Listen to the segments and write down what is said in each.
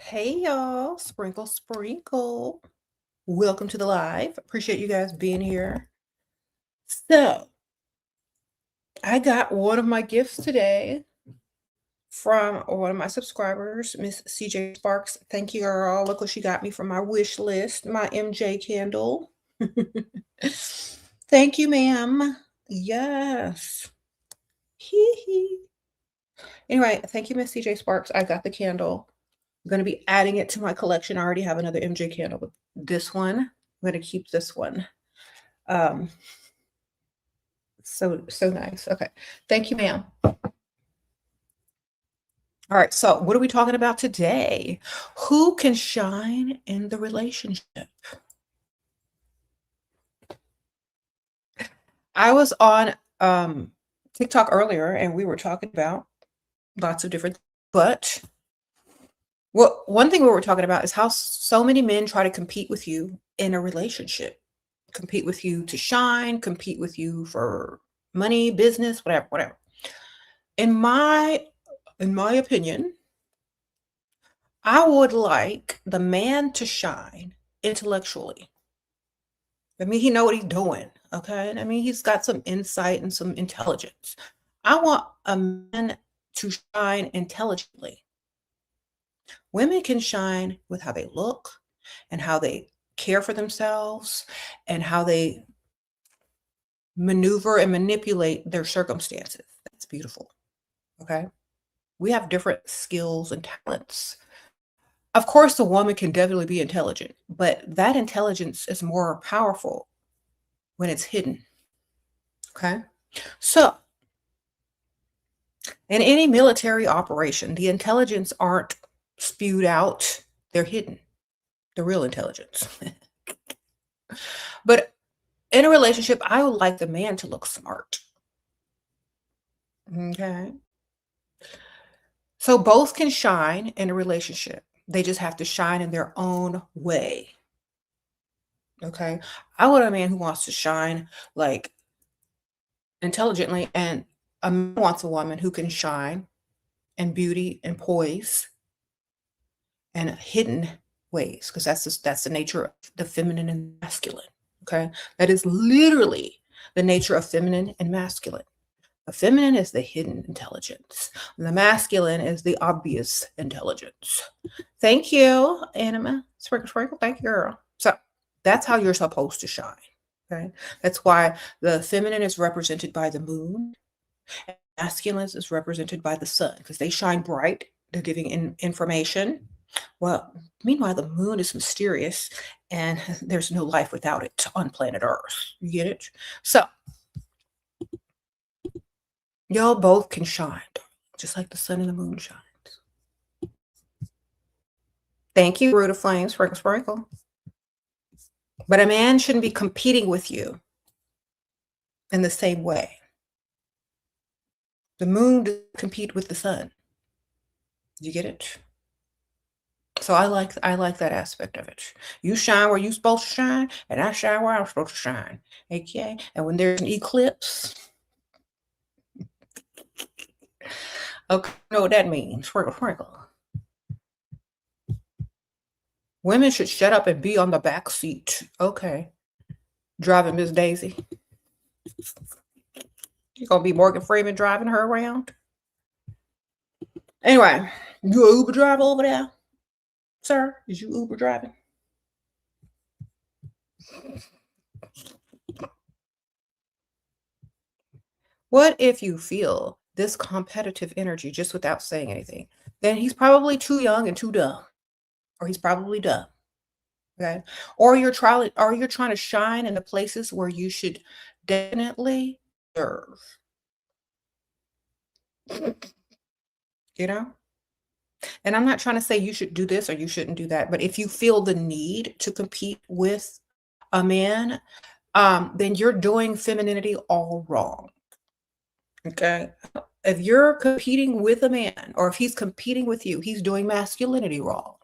Hey y'all, sprinkle, sprinkle. Welcome to the live. Appreciate you guys being here. So, I got one of my gifts today from one of my subscribers, Miss CJ Sparks. Thank you, girl. Look what she got me from my wish list, my MJ candle. Thank you, ma'am. Yes. Hee hee. Anyway, thank you, Miss CJ Sparks. I got the candle. I'm going to be adding it to my collection. I already have another MJ candle, but this one, I'm going to keep this one. Um, so nice. Okay. Thank you, ma'am. All right. So what are we talking about today? Who can shine in the relationship? I was on TikTok earlier and we were talking about lots of different, but one thing we were talking about is how so many men try to compete with you in a relationship, compete with you to shine, compete with you for money, business, whatever. In my opinion, I would like the man to shine intellectually. I mean, he know what he's doing, okay? I mean, he's got some insight and some intelligence. I want a man to shine intelligently. Women can shine with how they look and how they care for themselves and how they maneuver and manipulate their circumstances. That's beautiful. Okay. We have different skills and talents. Of course, the woman can definitely be intelligent, but that intelligence is more powerful when it's hidden. Okay. So, in any military operation, the intelligence aren't spewed out, they're hidden, the real intelligence. But in a relationship, I would like the man to look smart. Okay. So both can shine in a relationship. They just have to shine in their own way. Okay. I want a man who wants to shine like intelligently, and a man wants a woman who can shine in beauty and poise and hidden ways, because that's the nature of the feminine and masculine. Okay. That is literally the nature of feminine and masculine. The feminine is the hidden intelligence. The masculine is the obvious intelligence. Thank you, Anima. Sprinkle, sprinkle. Thank you, girl. So that's how you're supposed to shine. Okay. That's why the feminine is represented by the moon, and masculine is represented by the sun, because they shine bright. They're giving information. Well, meanwhile, the moon is mysterious and there's no life without it on planet Earth. You get it? So y'all both can shine, just like the sun and the moon shines. Thank you, Root of Flames, Sprinkle Sprinkle. But a man shouldn't be competing with you in the same way. The moon doesn't compete with the sun. You get it? So I like that aspect of it. You shine where you're supposed to shine, and I shine where I'm supposed to shine. Okay? And when there's an eclipse, okay, you know what that means. Sprinkle, sprinkle. Women should shut up and be on the back seat. Okay. Driving Miss Daisy. You're gonna be Morgan Freeman driving her around? Anyway, you a Uber driver over there? Sir, is you Uber driving? What if you feel this competitive energy just without saying anything? Then he's probably too young and too dumb. Or he's probably dumb. Okay. Or you're trying to shine in the places where you should definitely serve. You know? And I'm not trying to say you should do this or you shouldn't do that, but if you feel the need to compete with a man, then you're doing femininity all wrong. Okay. If you're competing with a man or if he's competing with you, he's doing masculinity wrong.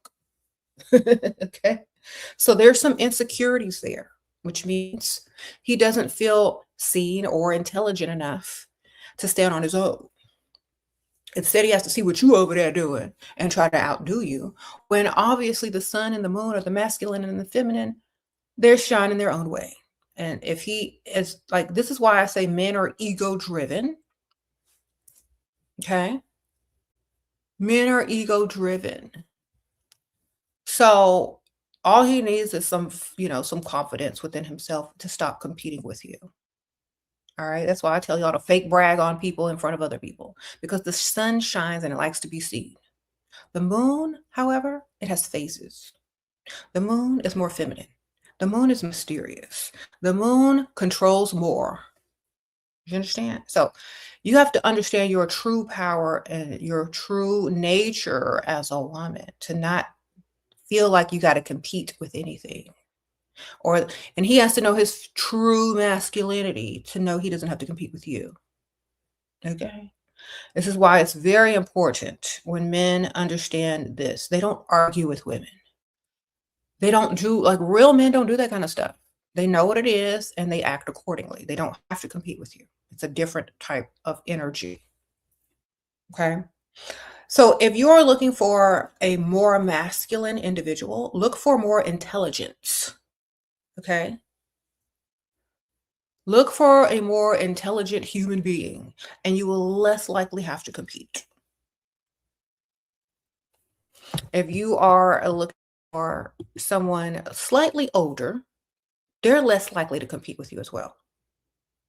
Okay. So there's some insecurities there, which means he doesn't feel seen or intelligent enough to stand on his own. Instead, he has to see what you over there doing and try to outdo you. When obviously the sun and the moon are the masculine and the feminine, they're shining their own way. And if he is like, this is why I say men are ego driven. Okay. Men are ego driven. So all he needs is some, some confidence within himself to stop competing with you. All right. That's why I tell y'all to fake brag on people in front of other people, because the sun shines and it likes to be seen. The moon, however, it has phases. The moon is more feminine. The moon is mysterious. The moon controls more. You understand? So you have to understand your true power and your true nature as a woman to not feel like you got to compete with anything. And he has to know his true masculinity to know he doesn't have to compete with you. Okay? This is why it's very important when men understand this. They don't argue with women. They don't do, like, real men don't do that kind of stuff. They know what it is and they act accordingly. They don't have to compete with you. It's a different type of energy. Okay? So if you're looking for a more masculine individual, look for more intelligence. Okay? Look for a more intelligent human being, and you will less likely have to compete. If you are looking for someone slightly older, they're less likely to compete with you as well.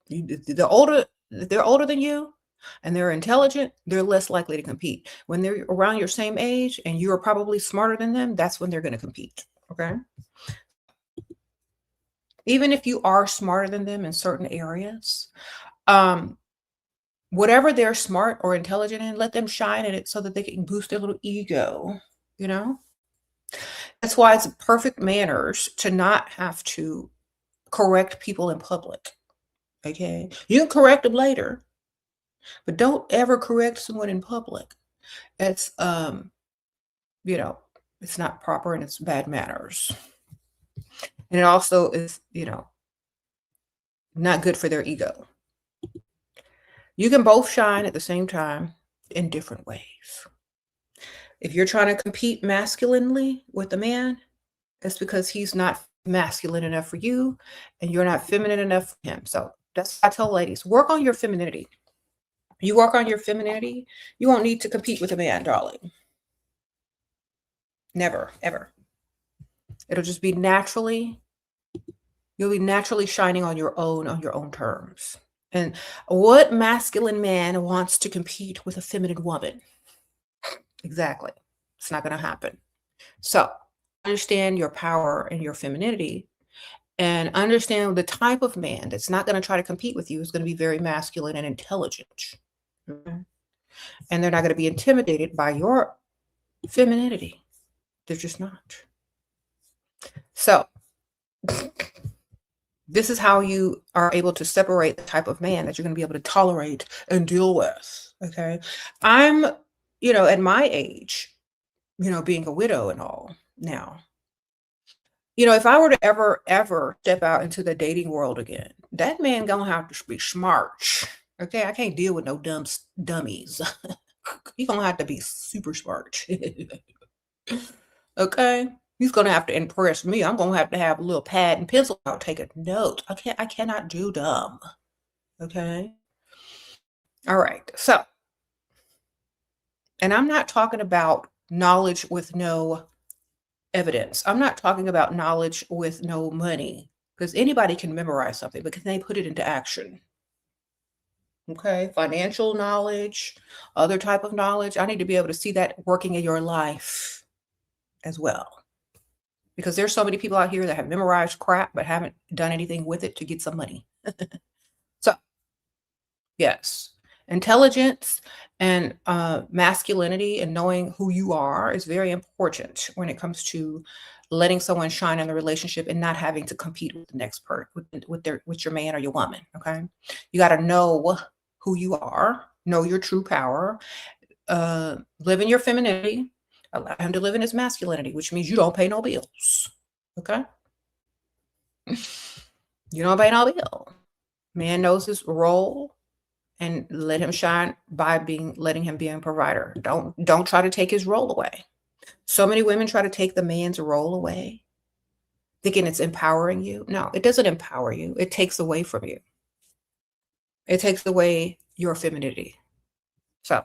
They're older than you and they're intelligent, they're less likely to compete. When they're around your same age and you're probably smarter than them, that's when they're going to compete. Okay. Even if you are smarter than them in certain areas, whatever they're smart or intelligent in, let them shine in it so that they can boost their little ego, you know? That's why it's perfect manners to not have to correct people in public. Okay. You can correct them later, but don't ever correct someone in public. It's, it's not proper and it's bad manners. And it also is, not good for their ego. You can both shine at the same time in different ways. If you're trying to compete masculinely with a man, it's because he's not masculine enough for you and you're not feminine enough for him. So that's why I tell ladies, work on your femininity. You work on your femininity, you won't need to compete with a man, darling. Never, ever. It'll just be you'll be naturally shining on your own terms. And what masculine man wants to compete with a feminine woman? Exactly. It's not going to happen. So understand your power and your femininity and understand the type of man that's not going to try to compete with you is going to be very masculine and intelligent. Okay? And they're not going to be intimidated by your femininity. They're just not. So this is how you are able to separate the type of man that you're going to be able to tolerate and deal with. Okay. I'm, at my age, being a widow and all now, if I were to ever step out into the dating world again, that man gonna have to be smart. Okay. I can't deal with no dummies. He's gonna have to be super smart. Okay. He's gonna have to impress me. I'm gonna have to have a little pad and pencil out taking notes. I cannot do dumb. Okay. All right. So, and I'm not talking about knowledge with no evidence. I'm not talking about knowledge with no money, because anybody can memorize something, but can they put it into action? Okay. Financial knowledge, other type of knowledge. I need to be able to see that working in your life as well. Because there's so many people out here that have memorized crap but haven't done anything with it to get some money. So, yes, intelligence and masculinity and knowing who you are is very important when it comes to letting someone shine in the relationship and not having to compete with the next person, with your man or your woman. Okay, you got to know who you are, know your true power, live in your femininity. Allow him to live in his masculinity, which means you don't pay no bills. Okay? You don't pay no bill. Man knows his role and let him shine by letting him be a provider. Don't try to take his role away. So many women try to take the man's role away, thinking it's empowering you. No, it doesn't empower you. It takes away from you. It takes away your femininity. So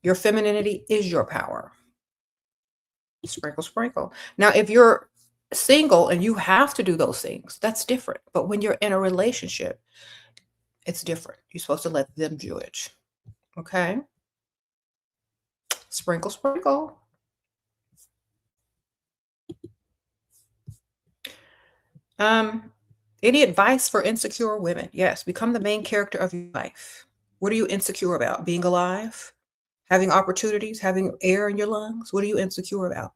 your femininity is your power. Sprinkle, sprinkle. Now, if you're single and you have to do those things, that's different. But when you're in a relationship, it's different. You're supposed to let them do it. Okay? Sprinkle, sprinkle. Any advice for insecure women? Yes, become the main character of your life. What are you insecure about? Being alive? Having opportunities? Having air in your lungs? What are you insecure about?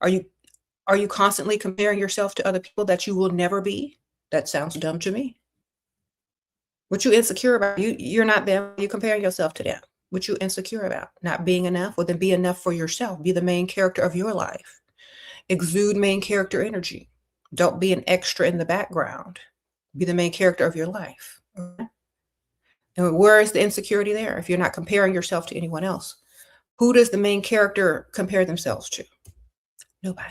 Are you are you constantly comparing yourself to other people that you will never be? That sounds dumb to me. What you insecure about? You're not them. You comparing yourself to them. What you insecure about? Not being enough? Well, then be enough for yourself. Be the main character of your life. Exude main character energy. Don't be an extra in the background. Be the main character of your life. Okay? And where is the insecurity there if you're not comparing yourself to anyone else? Who does the main character compare themselves to? Nobody.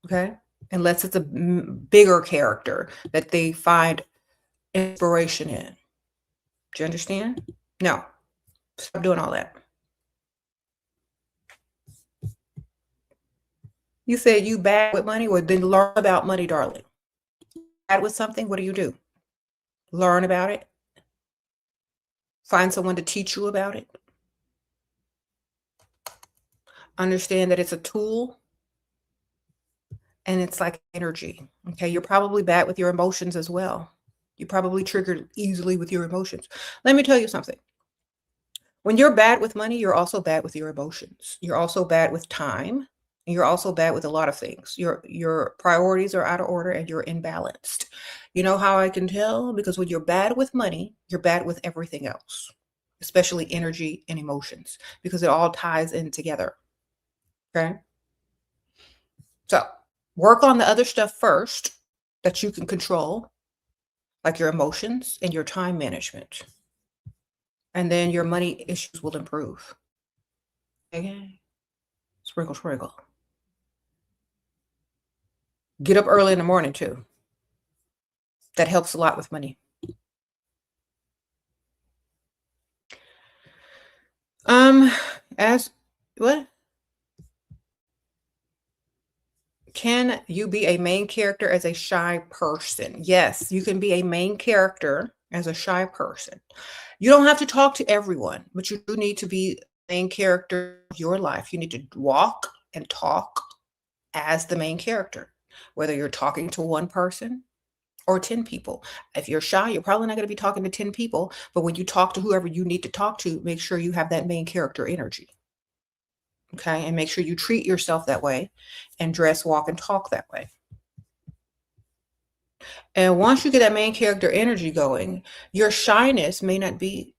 Okay? Unless it's a bigger character that they find inspiration in. Do you understand? No. Stop doing all that. You said you bad with money? Well, then learn about money, darling. Bad with something, what do? Learn about it. Find someone to teach you about it. Understand that it's a tool and it's like energy. Okay, you're probably bad with your emotions as well. You probably triggered easily with your emotions. Let me tell you something. When you're bad with money, you're also bad with your emotions. You're also bad with time. And you're also bad with a lot of things. Your priorities are out of order and you're imbalanced. You know how I can tell? Because when you're bad with money, you're bad with everything else, especially energy and emotions, because it all ties in together. Okay? So work on the other stuff first that you can control, like your emotions and your time management. And then your money issues will improve. Okay? Sprinkle, sprinkle. Get up early in the morning too. That helps a lot with money. As what? Can you be a main character as a shy person? Yes, you can be a main character as a shy person. You don't have to talk to everyone, but you do need to be the main character of your life. You need to walk and talk as the main character, whether you're talking to one person or 10 people. If you're shy, you're probably not going to be talking to 10 people, but when you talk to whoever you need to talk to, make sure you have that main character energy. Okay, and make sure you treat yourself that way and dress, walk, and talk that way. And once you get that main character energy going, your shyness may not be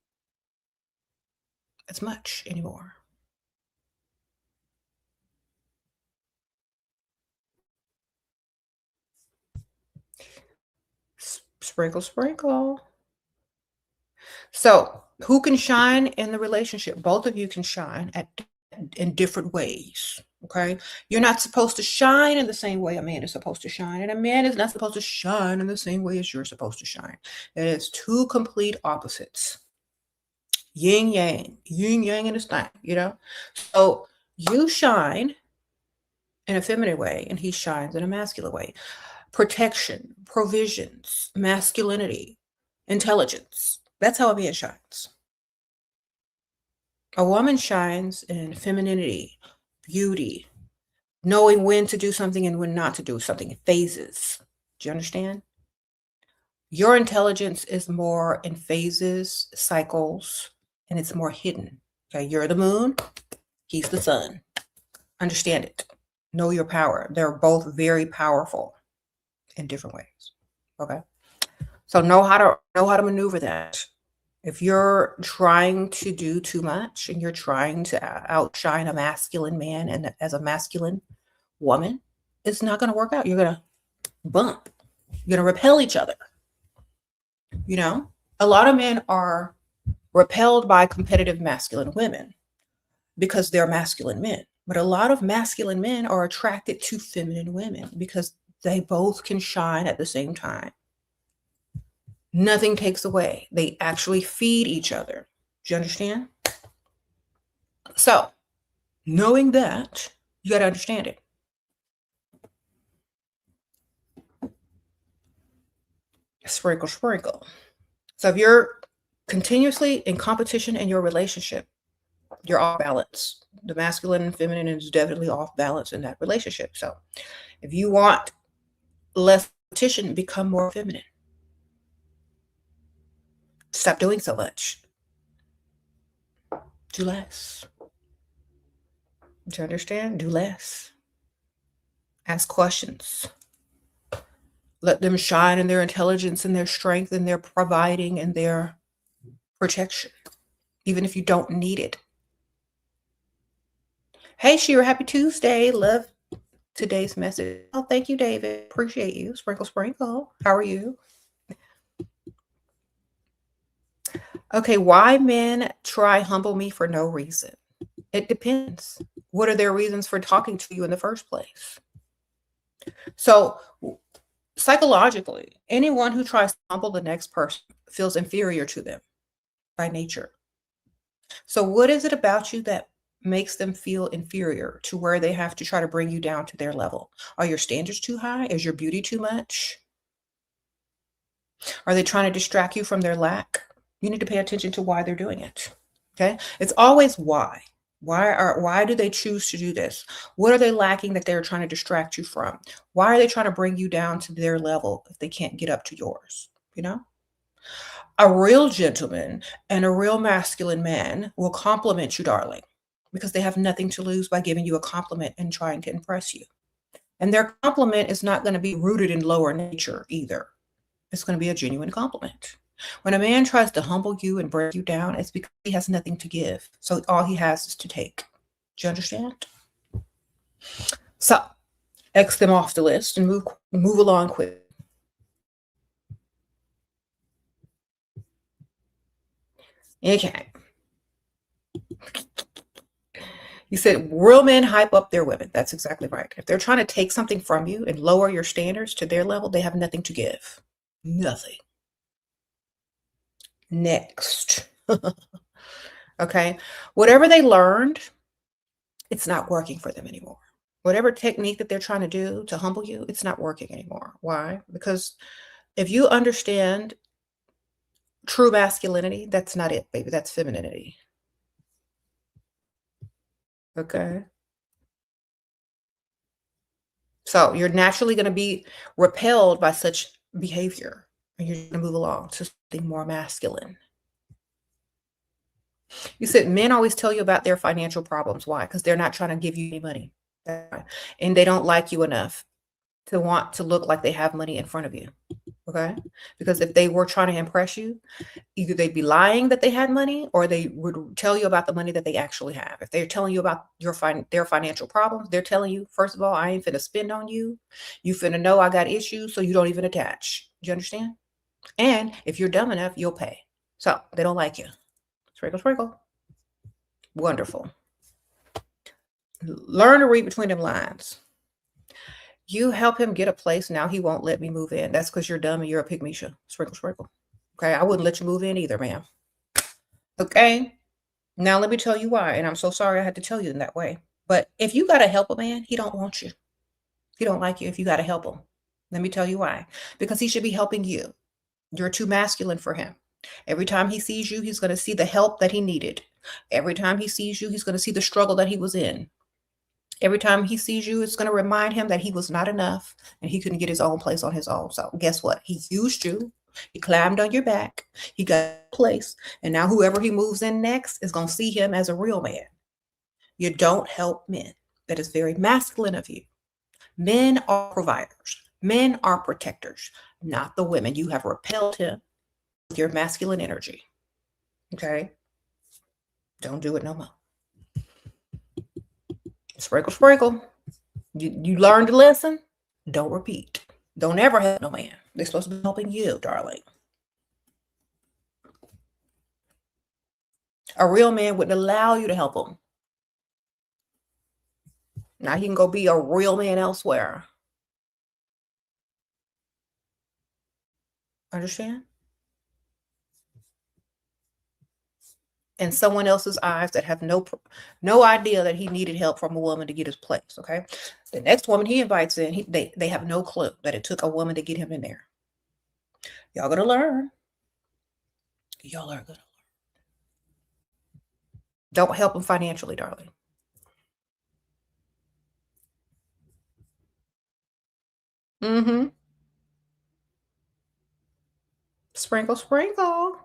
as much anymore. Sprinkle, sprinkle. So, who can shine in the relationship? Both of you can shine in different ways. Okay, you're not supposed to shine in the same way a man is supposed to shine, and a man is not supposed to shine in the same way as you're supposed to shine. It is two complete opposites. Yin yang in this thing, you know? So you shine in a feminine way and he shines in a masculine way. Protection, provisions, masculinity, intelligence. That's how a man shines. A woman shines in femininity, beauty, knowing when to do something and when not to do something, phases. Do you understand? Your intelligence is more in phases, cycles, and it's more hidden. Okay, you're the moon, he's the sun. Understand it. Know your power. They're both very powerful in different ways. Okay. So know how to maneuver that. If you're trying to do too much and you're trying to outshine a masculine man and as a masculine woman, it's not going to work out. You're going to bump. You're going to repel each other. You know? A lot of men are repelled by competitive masculine women because they're masculine men. But a lot of masculine men are attracted to feminine women because they both can shine at the same time. Nothing takes away. They actually feed each other. Do you understand? So, knowing that, you got to understand it. Sprinkle, sprinkle. So, if you're continuously in competition in your relationship, you're off balance. The masculine and feminine is definitely off balance in that relationship. So, if you want less competition, become more feminine. Stop doing so much. Do less. Do you understand? Do less. Ask questions. Let them shine in their intelligence and their strength and their providing and their protection, even if you don't need it. Hey, Shira, happy Tuesday. Love today's message. Oh, thank you, David. Appreciate you. Sprinkle, sprinkle. How are you? Okay, why men try humble me for no reason? It depends. What are their reasons for talking to you in the first place? So, psychologically, anyone who tries to humble the next person feels inferior to them by nature. So, what is it about you that makes them feel inferior to where they have to try to bring you down to their level? Are your standards too high? Is your beauty too much? Are they trying to distract you from their lack? You need to pay attention to why they're doing it. Okay? It's always why. Why do they choose to do this? What are they lacking that they're trying to distract you from? Why are they trying to bring you down to their level if they can't get up to yours? You know? A real gentleman and a real masculine man will compliment you, darling, because they have nothing to lose by giving you a compliment and trying to impress you. And their compliment is not going to be rooted in lower nature either. It's going to be a genuine compliment. When a man tries to humble you and break you down, it's because he has nothing to give. So all he has is to take. Do you understand? So X them off the list and move along quick. Okay. You said real men hype up their women. That's exactly right. If they're trying to take something from you and lower your standards to their level, they have nothing to give. Nothing. Next. Okay. Whatever they learned, it's not working for them anymore. Whatever technique that they're trying to do to humble you, it's not working anymore. Why? Because if you understand true masculinity, that's not it, baby. That's femininity. Okay. So you're naturally going to be repelled by such behavior, and you're going to move along to something more masculine. You said men always tell you about their financial problems. Why? Because they're not trying to give you any money. And they don't like you enough to want to look like they have money in front of you. Okay? Because if they were trying to impress you, either they'd be lying that they had money or they would tell you about the money that they actually have. If they're telling you about their financial problems, they're telling you, first of all, I ain't finna spend on you. You finna know I got issues, so you don't even attach. Do you understand? And if you're dumb enough, you'll pay. So they don't like you. Sprinkle, sprinkle. Wonderful. Learn to read between them lines. You help him get a place, now he won't let me move in. That's because you're dumb and you're a pygmisha. Sprinkle, sprinkle. Okay, I wouldn't let you move in either, ma'am. Okay, now let me tell you why, and I'm so sorry I had to tell you in that way. But if you got to help a man, he don't want you. He don't like you if you got to help him. Let me tell you why. Because he should be helping you. You're too masculine for him. Every time he sees you, he's going to see the help that he needed. Every time he sees you, he's going to see the struggle that he was in. Every time he sees you, it's going to remind him that he was not enough and he couldn't get his own place on his own. So guess what? He used you. He climbed on your back. He got a place. And now whoever he moves in next is going to see him as a real man. You don't help men. That is very masculine of you. Men are providers. Men are protectors, not the women. You have repelled him with your masculine energy. Okay? Don't do it no more. Sprinkle, sprinkle. You learned a lesson? Don't repeat. Don't ever help no man. They're supposed to be helping you, darling. A real man wouldn't allow you to help him. Now he can go be a real man elsewhere. Understand? In someone else's eyes that have no idea that he needed help from a woman to get his place. Okay. The next woman he invites in, they have no clue that it took a woman to get him in there. Y'all gonna learn. Y'all are gonna. Don't help him financially, darling. Mm-hmm. Sprinkle, sprinkle.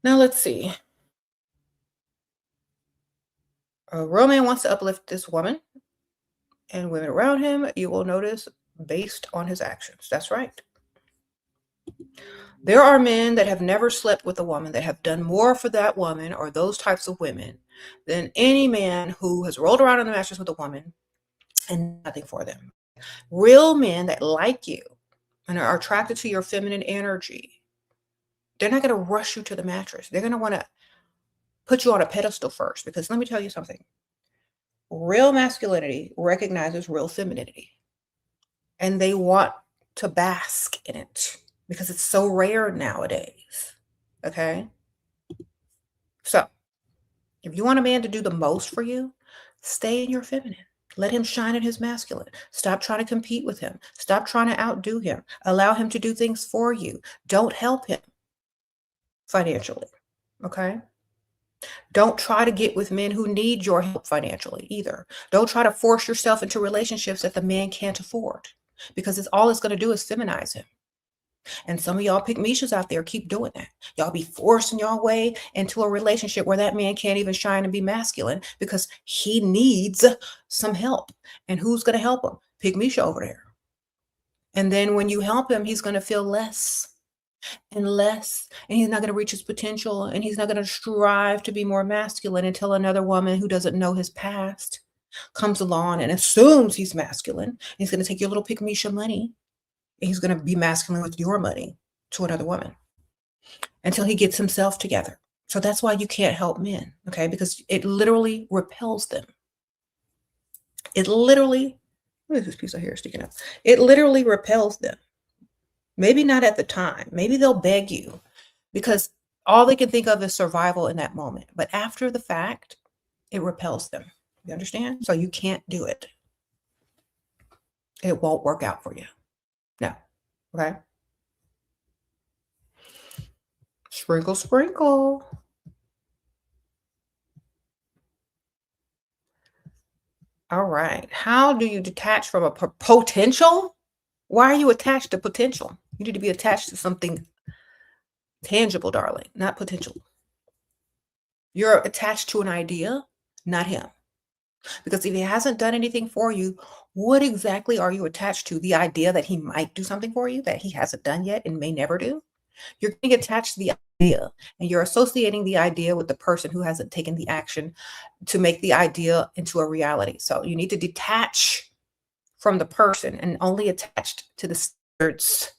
Now let's see. A real man wants to uplift this woman and women around him. You will notice based on his actions. That's right. There are men that have never slept with a woman that have done more for that woman or those types of women than any man who has rolled around on the mattress with a woman and nothing for them. Real men that like you and are attracted to your feminine energy, they're not going to rush you to the mattress. They're going to want to put you on a pedestal first because let me tell you something. Real masculinity recognizes real femininity and they want to bask in it because it's so rare nowadays. Okay? So, if you want a man to do the most for you, stay in your feminine. Let him shine in his masculine. Stop trying to compete with him. Stop trying to outdo him. Allow him to do things for you. Don't help him financially. Okay? Don't try to get with men who need your help financially either. Don't try to force yourself into relationships that the man can't afford because it's going to do is feminize him. And some of y'all pick Mishas out there keep doing that. Y'all be forcing your way into a relationship where that man can't even shine and be masculine because he needs some help. And who's going to help him? Pick Misha over there. And then when you help him, he's going to feel less and less, and he's not going to reach his potential, and he's not going to strive to be more masculine until another woman who doesn't know his past comes along and assumes he's masculine. He's going to take your little pick Misha money he's going to be masculine with your money to another woman until he gets himself together. So that's why you can't help men, okay? Because it literally repels them. It literally, what is this piece of hair sticking up? It literally repels them. Maybe not at the time. Maybe they'll beg you because all they can think of is survival in that moment. But after the fact, it repels them. You understand? So you can't do it. It won't work out for you. No. Okay? Sprinkle, sprinkle. All right. How do you detach from a potential? Why are you attached to potential? You need to be attached to something tangible, darling, not potential. You're attached to an idea, not him. Because if he hasn't done anything for you, what exactly are you attached to? The idea that he might do something for you that he hasn't done yet and may never do? You're getting attached to the idea and you're associating the idea with the person who hasn't taken the action to make the idea into a reality. So you need to detach from the person and only attached to the standards,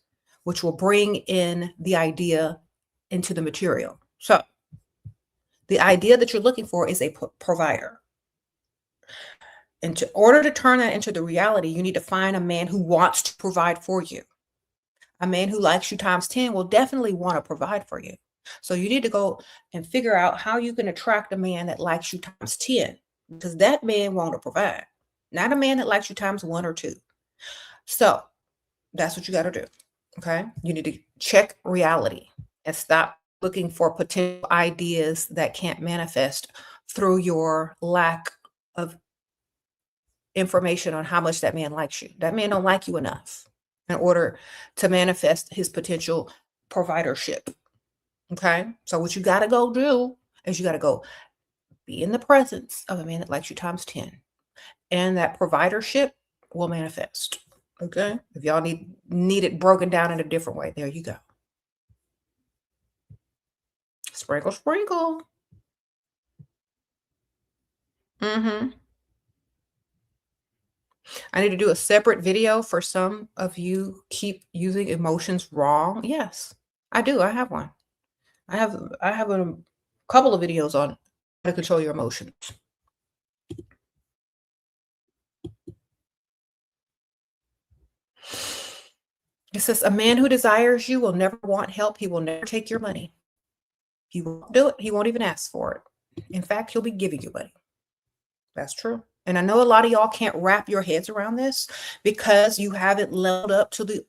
which will bring in the idea into the material. So the idea that you're looking for is a provider. And in order to turn that into the reality, you need to find a man who wants to provide for you. A man who likes you times 10 will definitely want to provide for you. So you need to go and figure out how you can attract a man that likes you times 10 because that man want to provide, not a man that likes you times 1 or 2. So that's what you got to do. Okay. You need to check reality and stop looking for potential ideas that can't manifest through your lack of information on how much that man likes you. That man don't like you enough in order to manifest his potential providership. Okay. So what you got to go do is you got to go be in the presence of a man that likes you times 10. And that providership will manifest. Okay. If y'all need it broken down in a different way, there you go. Sprinkle, sprinkle. Mm-hmm. I need to do a separate video for some of you keep using emotions wrong. Yes, I do. I have one. I have a couple of videos on how to control your emotions. It says a man who desires you will never want help. He will never take your money. He won't do it. He won't even ask for it. In fact, he'll be giving you money. That's true. And I know a lot of y'all can't wrap your heads around this because you haven't leveled up to the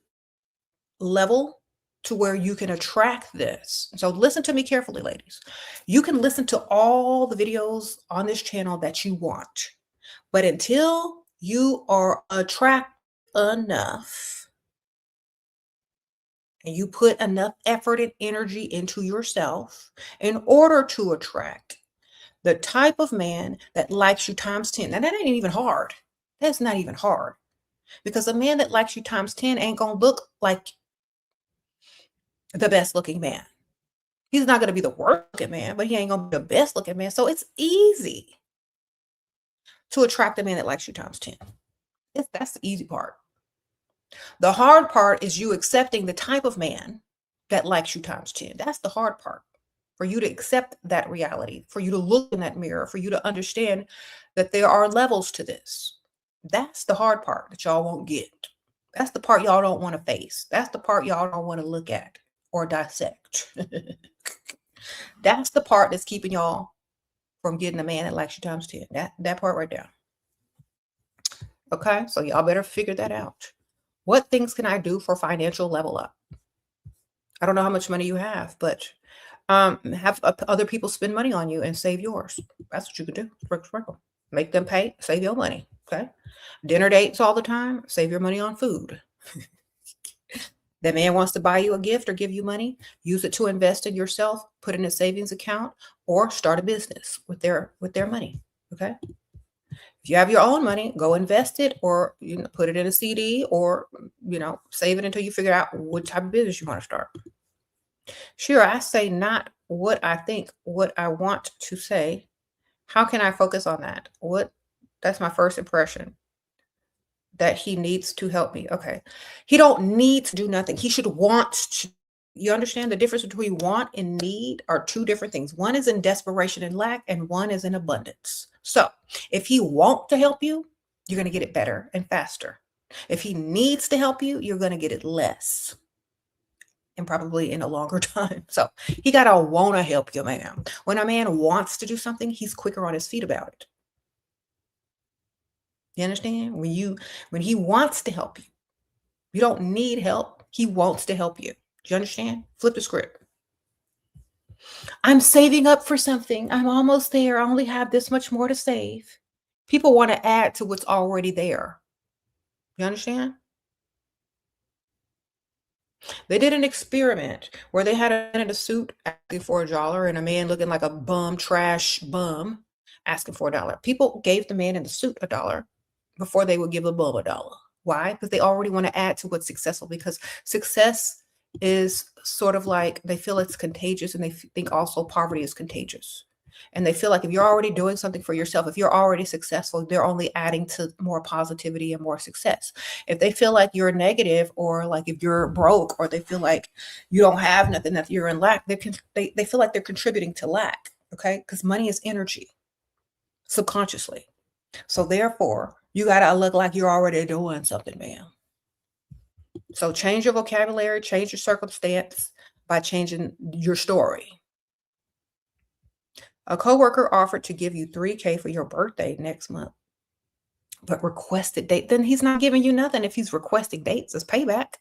level to where you can attract this. So listen to me carefully, ladies. You can listen to all the videos on this channel that you want, but until you are attract enough and you put enough effort and energy into yourself in order to attract the type of man that likes you times 10. Now that ain't even hard. That's not even hard because a man that likes you times 10 ain't gonna look like the best looking man. He's not going to be the worst looking man, but he ain't going to be the best looking man. So it's easy to attract a man that likes you times 10. That's the easy part. The hard part is you accepting the type of man that likes you times 10. That's the hard part. For you to accept that reality, for you to look in that mirror, for you to understand that there are levels to this. That's the hard part that y'all won't get. That's the part y'all don't want to face. That's the part y'all don't want to look at or dissect. That's the part that's keeping y'all from getting a man that likes you times 10. That part right there. Okay, so y'all better figure that out. What things can I do for financial level up? I don't know how much money you have, but have other people spend money on you and save yours. That's what you can do. Sprinkle. Make them pay, save your money. Okay. Dinner dates all the time, save your money on food. That man wants to buy you a gift or give you money, use it to invest in yourself, put in a savings account, or start a business with their money. Okay. If you have your own money, go invest it or put it in a CD or save it until you figure out what type of business you want to start. Sure, I say not what I think, what I want to say. How can I focus on that? That's my first impression. That he needs to help me. Okay. He don't need to do nothing. He should want to. You understand the difference between want and need are two different things. One is in desperation and lack, and one is in abundance. So if he wants to help you, you're going to get it better and faster. If he needs to help you, you're going to get it less and probably in a longer time. So he got to want to help you, man. When a man wants to do something, he's quicker on his feet about it. You understand? When he wants to help you, you don't need help. He wants to help you. Do you understand? Flip the script. I'm saving up for something. I'm almost there. I only have this much more to save. People want to add to what's already there. You understand? They did an experiment where they had a man in a suit asking for $1 and a man looking like a bum, trash bum, asking for $1. People gave the man in the suit $1 before they would give a bum $1. Why? Because they already want to add to what's successful, because success is sort of like they feel it's contagious, and they think also poverty is contagious. And they feel like if you're already doing something for yourself, if you're already successful, they're only adding to more positivity and more success. If they feel like you're negative, or like if you're broke, or they feel like you don't have nothing, that you're in lack, they feel like they're contributing to lack. Okay. Because money is energy subconsciously. So therefore, you got to look like you're already doing something, man. So change your vocabulary, change your circumstance by changing your story. A coworker offered to give you $3K for your birthday next month, but requested date. Then he's not giving you nothing if he's requesting dates as payback.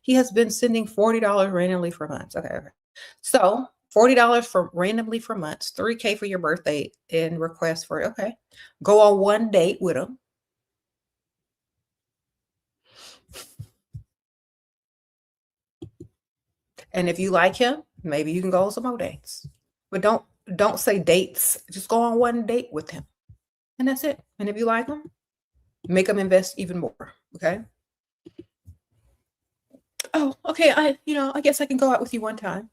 He has been sending $40 randomly for months. Okay. So $40 for randomly for months, $3K for your birthday in request for it. Okay. Go on one date with him. And if you like him, maybe you can go on some more dates. But don't say dates. Just go on one date with him. And that's it. And if you like him, make him invest even more. Okay. Oh, okay. I guess I can go out with you one time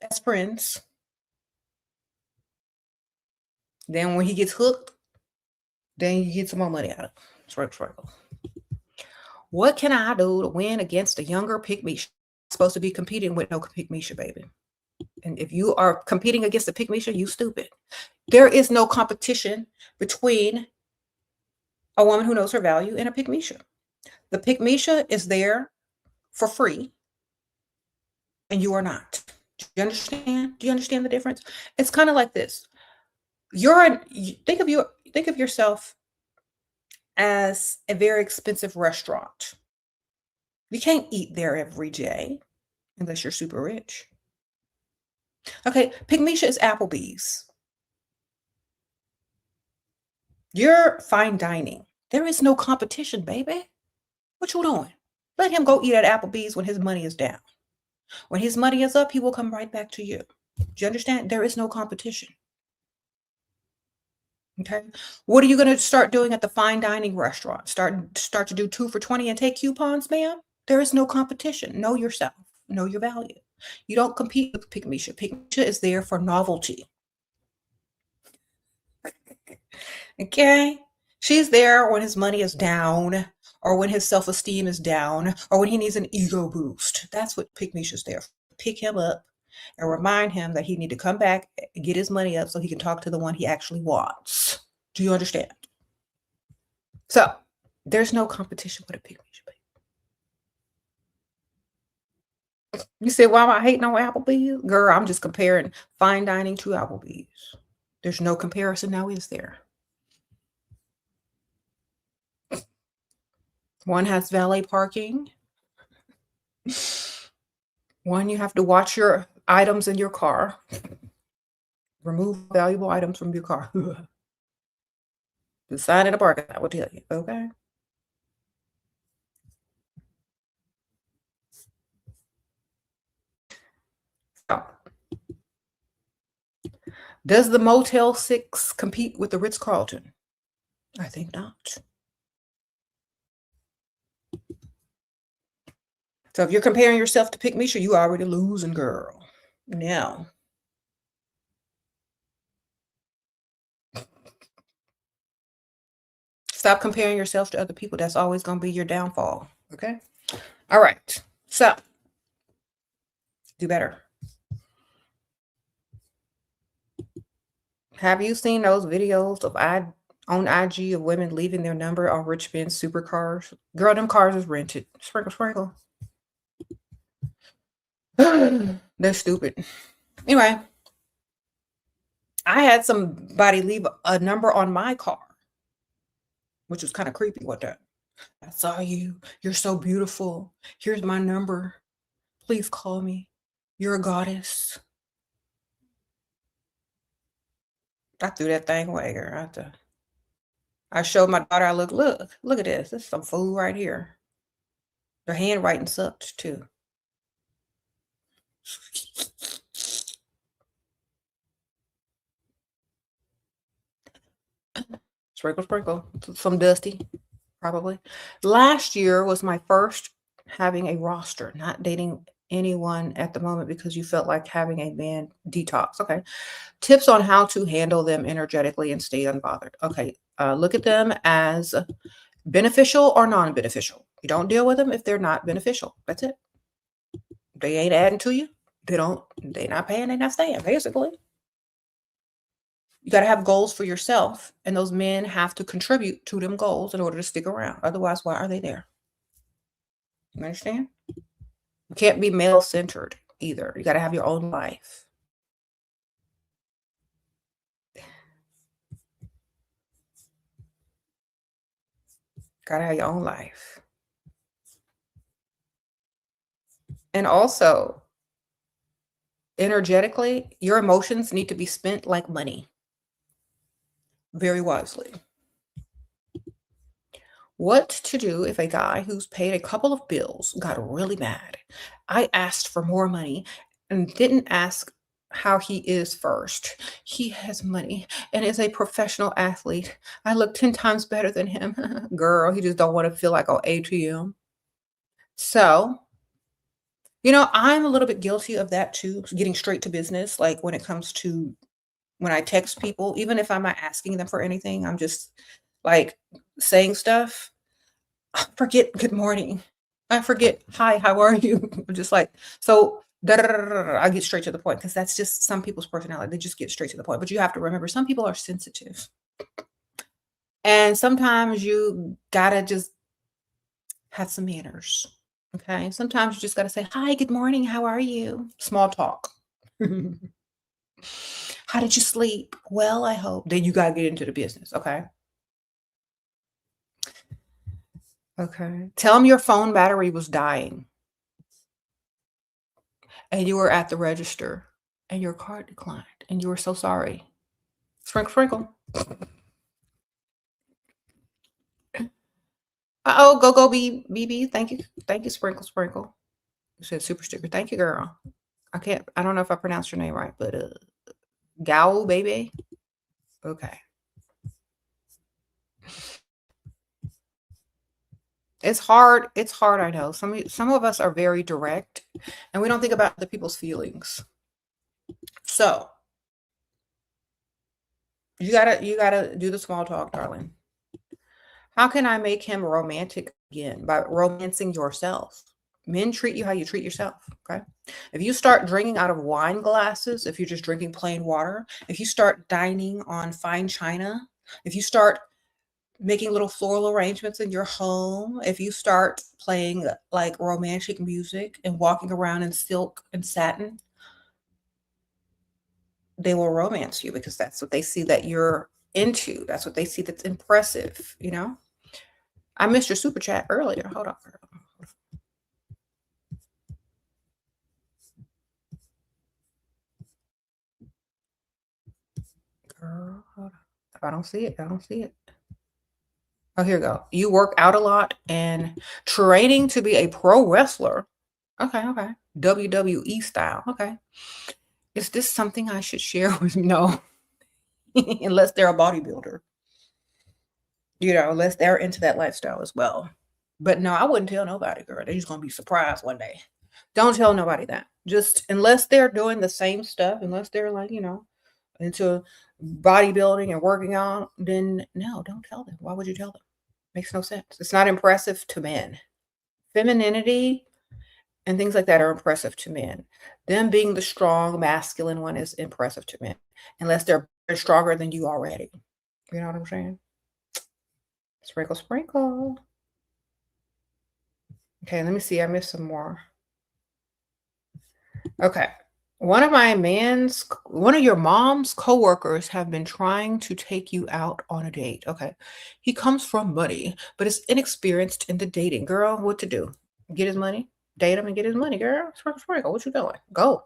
as friends. Then when he gets hooked, then you get some more money out of him. Sprinkle. What can I do to win against a younger pick-me-sha? Supposed to be competing with no pick-me-sha, baby. And if you are competing against a pick-me-sha, you stupid. There is no competition between a woman who knows her value and a pick-me-sha. The pick-me-sha is there for free, and you are not. Do you understand? Do you understand the difference? It's kind of like this. Think of yourself as a very expensive restaurant. You can't eat there every day unless you're super rich. Okay, pick-me-sha is Applebee's. You're fine dining. There is no competition, baby. What you doing? Let him go eat at Applebee's when his money is down. When his money is up, he will come right back to you. Do you understand? There is no competition. Okay. What are you going to start doing at the fine dining restaurant? Start to do 2 for $20 and take coupons, ma'am? There is no competition. Know yourself. Know your value. You don't compete with pick-me-sha. Pick-me-sha is there for novelty. Okay? She's there when his money is down, or when his self-esteem is down, or when he needs an ego boost. That's what pick-me-sha is there for. Pick him up and remind him that he need to come back and get his money up so he can talk to the one he actually wants. Do you understand? So there's no competition with a pick-me-sha. You said, why am I hating on Applebee's? Girl, I'm just comparing fine dining to Applebee's. There's no comparison now, is there? One has valet parking. One, you have to watch your items in your car. Remove valuable items from your car. The sign in the parking lot will tell you, okay? So, does the Motel 6 compete with the Ritz-Carlton? I think not. So if you're comparing yourself to pick-me-sha, you already losing, girl. Now, stop comparing yourself to other people. That's always going to be your downfall. Okay? All right. So, do better. Have you seen those videos on IG of women leaving their number on rich men's supercars? Girl, them cars is rented. Sprinkle. They're stupid. Anyway, I had somebody leave a number on my car, which was kind of creepy. What that? I saw you. You're so beautiful. Here's my number. Please call me. You're a goddess. I threw that thing away, girl. I showed my daughter, look at this. This is some food right here. Their handwriting sucked too. Sprinkle. Some dusty, probably. Last year was my first having a roster, not dating anyone at the moment because you felt like having a man detox. Okay. Tips on how to handle them energetically and stay unbothered. Okay. Look at them as beneficial or non-beneficial. You don't deal with them if they're not beneficial. That's it. They ain't adding to you. They're not paying, they're not staying, basically. You got to have goals for yourself, and those men have to contribute to them goals in order to stick around. Otherwise, why are they there? You understand? You can't be male-centered either. You got to have your own life. Got to have your own life. And also, energetically, your emotions need to be spent like money. Very wisely. What to do if a guy who's paid a couple of bills got really mad? I asked for more money and didn't ask how he is first. He has money and is a professional athlete. I look 10 times better than him. Girl, he just don't want to feel like an ATM. So, I'm a little bit guilty of that too, getting straight to business. Like when it comes to when I text people, even if I'm not asking them for anything, I'm just like saying stuff. I forget good morning. I forget, hi, how are you? I'm just like, so da, da, da, da, da, da, I get straight to the point because that's just some people's personality. They just get straight to the point. But you have to remember, some people are sensitive. And sometimes you gotta just have some manners. Okay. Sometimes you just gotta say, hi, good morning, how are you? Small talk. How did you sleep? Well, I hope. Then you gotta get into the business. Okay. Okay. Tell them your phone battery was dying and you were at the register and your card declined and you were so sorry. Sprinkle, sprinkle. Uh-oh, go, go, BB. Thank you. Thank you, sprinkle, sprinkle. You said super sticker. Thank you, girl. I don't know if I pronounced your name right, but Gal, baby. Okay. It's hard. It's hard, I know. Some of us are very direct and we don't think about the people's feelings. So you gotta do the small talk, darling. How can I make him romantic again? By romancing yourself. Men treat you how you treat yourself. Okay. If you start drinking out of wine glasses, if you're just drinking plain water, if you start dining on fine china, if you start making little floral arrangements in your home, if you start playing like romantic music and walking around in silk and satin, they will romance you because that's what they see that you're into. That's what they see that's impressive, you know? I missed your super chat earlier. Hold on. Girl, hold on. I don't see it. I don't see it. Oh, here we go. You work out a lot and training to be a pro wrestler. Okay, okay. WWE style. Okay. Is this something I should share with you? No, unless they're a bodybuilder, unless they're into that lifestyle as well. But no, I wouldn't tell nobody, girl. They're just going to be surprised one day. Don't tell nobody that. Just unless they're doing the same stuff, unless they're like, into bodybuilding and working out, then no, don't tell them. Why would you tell them? Makes no sense. It's not impressive to men. Femininity and things like that are impressive to men. Them being the strong, masculine one is impressive to men, unless they're stronger than you already. You know what I'm saying? Sprinkle, sprinkle. Okay, let me see. I missed some more. Okay. One of your mom's coworkers have been trying to take you out on a date. Okay. He comes from money, but is inexperienced in the dating. Girl, what to do? Get his money? Date him and get his money, girl. Sprinkle, sprinkle. What you doing? Go.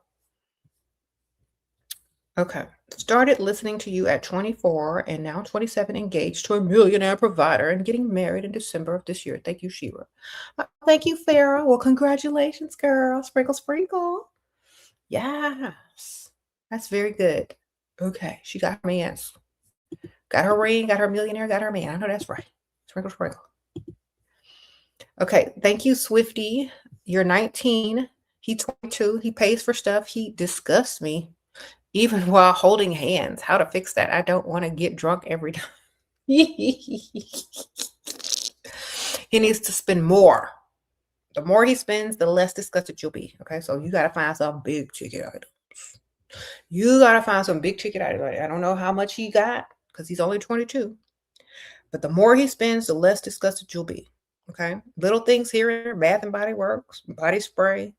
Okay. Started listening to you at 24 and now 27, engaged to a millionaire provider and getting married in December of this year. Thank you, Shira. Thank you, Farah. Well, congratulations, girl. Sprinkle, sprinkle. Yes. That's very good. Okay. She got her mans. Got her ring, got her millionaire, got her man. I know that's right. Sprinkle, sprinkle. Okay. Thank you, Swifty. You're 19. He 22. He pays for stuff. He disgusts me. Even while holding hands. How to fix that? I don't want to get drunk every time. He needs to spend more. The more he spends, the less disgusted you'll be. Okay, so you got to find some big ticket items. You got to find some big ticket items. I don't know how much he got because he's only 22. But the more he spends, the less disgusted you'll be. Okay, little things here and there, Bath and Body Works, body spray,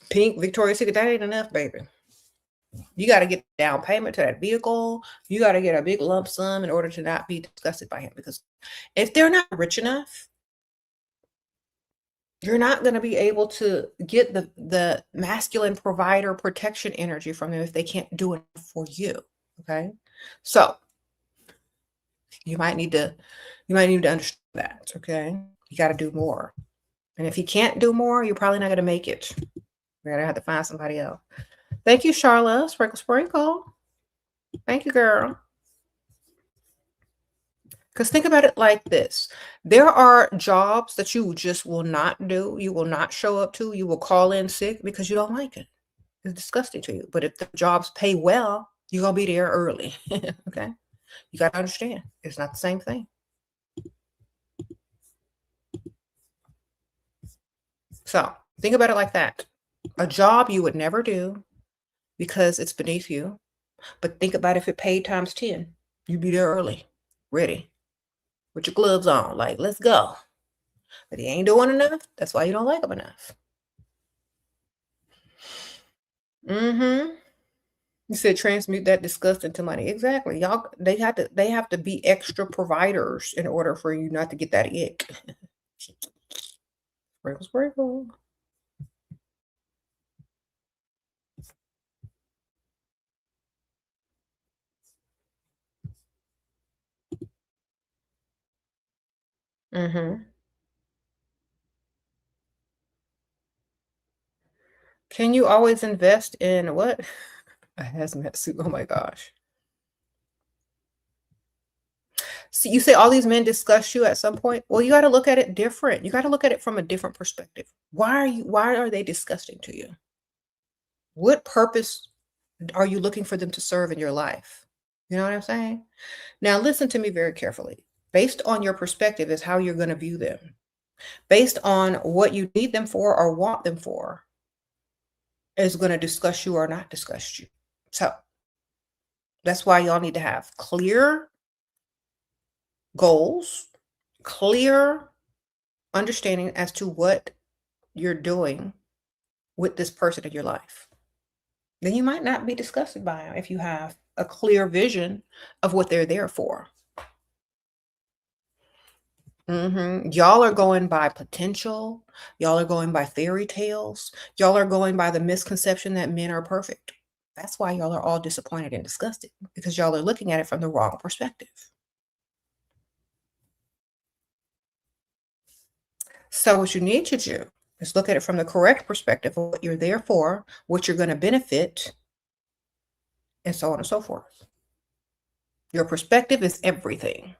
pink Victoria's Secret. That ain't enough, baby. You got to get down payment to that vehicle. You got to get a big lump sum in order to not be disgusted by him. Because if they're not rich enough, you're not going to be able to get the masculine provider protection energy from them if they can't do it for you. Okay. So you might need to understand that. Okay. You got to do more. And if you can't do more, you're probably not going to make it. You're going to have to find somebody else. Thank you, Charla. Sprinkle, sprinkle. Thank you, girl. Because think about it like this. There are jobs that you just will not do. You will not show up to. You will call in sick because you don't like it. It's disgusting to you. But if the jobs pay well, you're going to be there early. Okay. You got to understand, it's not the same thing. So think about it like that. A job you would never do because it's beneath you. But think about if it paid times 10. You'd be there early, ready, with your gloves on, like, let's go. But he ain't doing enough. That's why you don't like him enough. Mm-hmm. You said transmute that disgust into money. Exactly. Y'all, they have to be extra providers in order for you not to get that ick. Sprinkle, sprinkle. Mm-hmm. Can you always invest in what? A hazmat suit. Oh my gosh. So you say all these men discuss you at some point. Well, you got to look at it different. You got to look at it from a different perspective. Why are they disgusting to you? What purpose are you looking for them to serve in your life? You know what I'm saying? Now listen to me very carefully. Based on your perspective is how you're going to view them. Based on what you need them for or want them for is going to disgust you or not disgust you. So that's why y'all need to have clear goals, clear understanding as to what you're doing with this person in your life. Then you might not be disgusted by them if you have a clear vision of what they're there for. Y'all are going by potential. Y'all are going by fairy tales. Y'all are going by the misconception that men are perfect. That's why y'all are all disappointed and disgusted, because y'all are looking at it from the wrong perspective. So what you need to do is look at it from the correct perspective of what you're there for, what you're going to benefit, and so on and so forth. Your perspective is everything.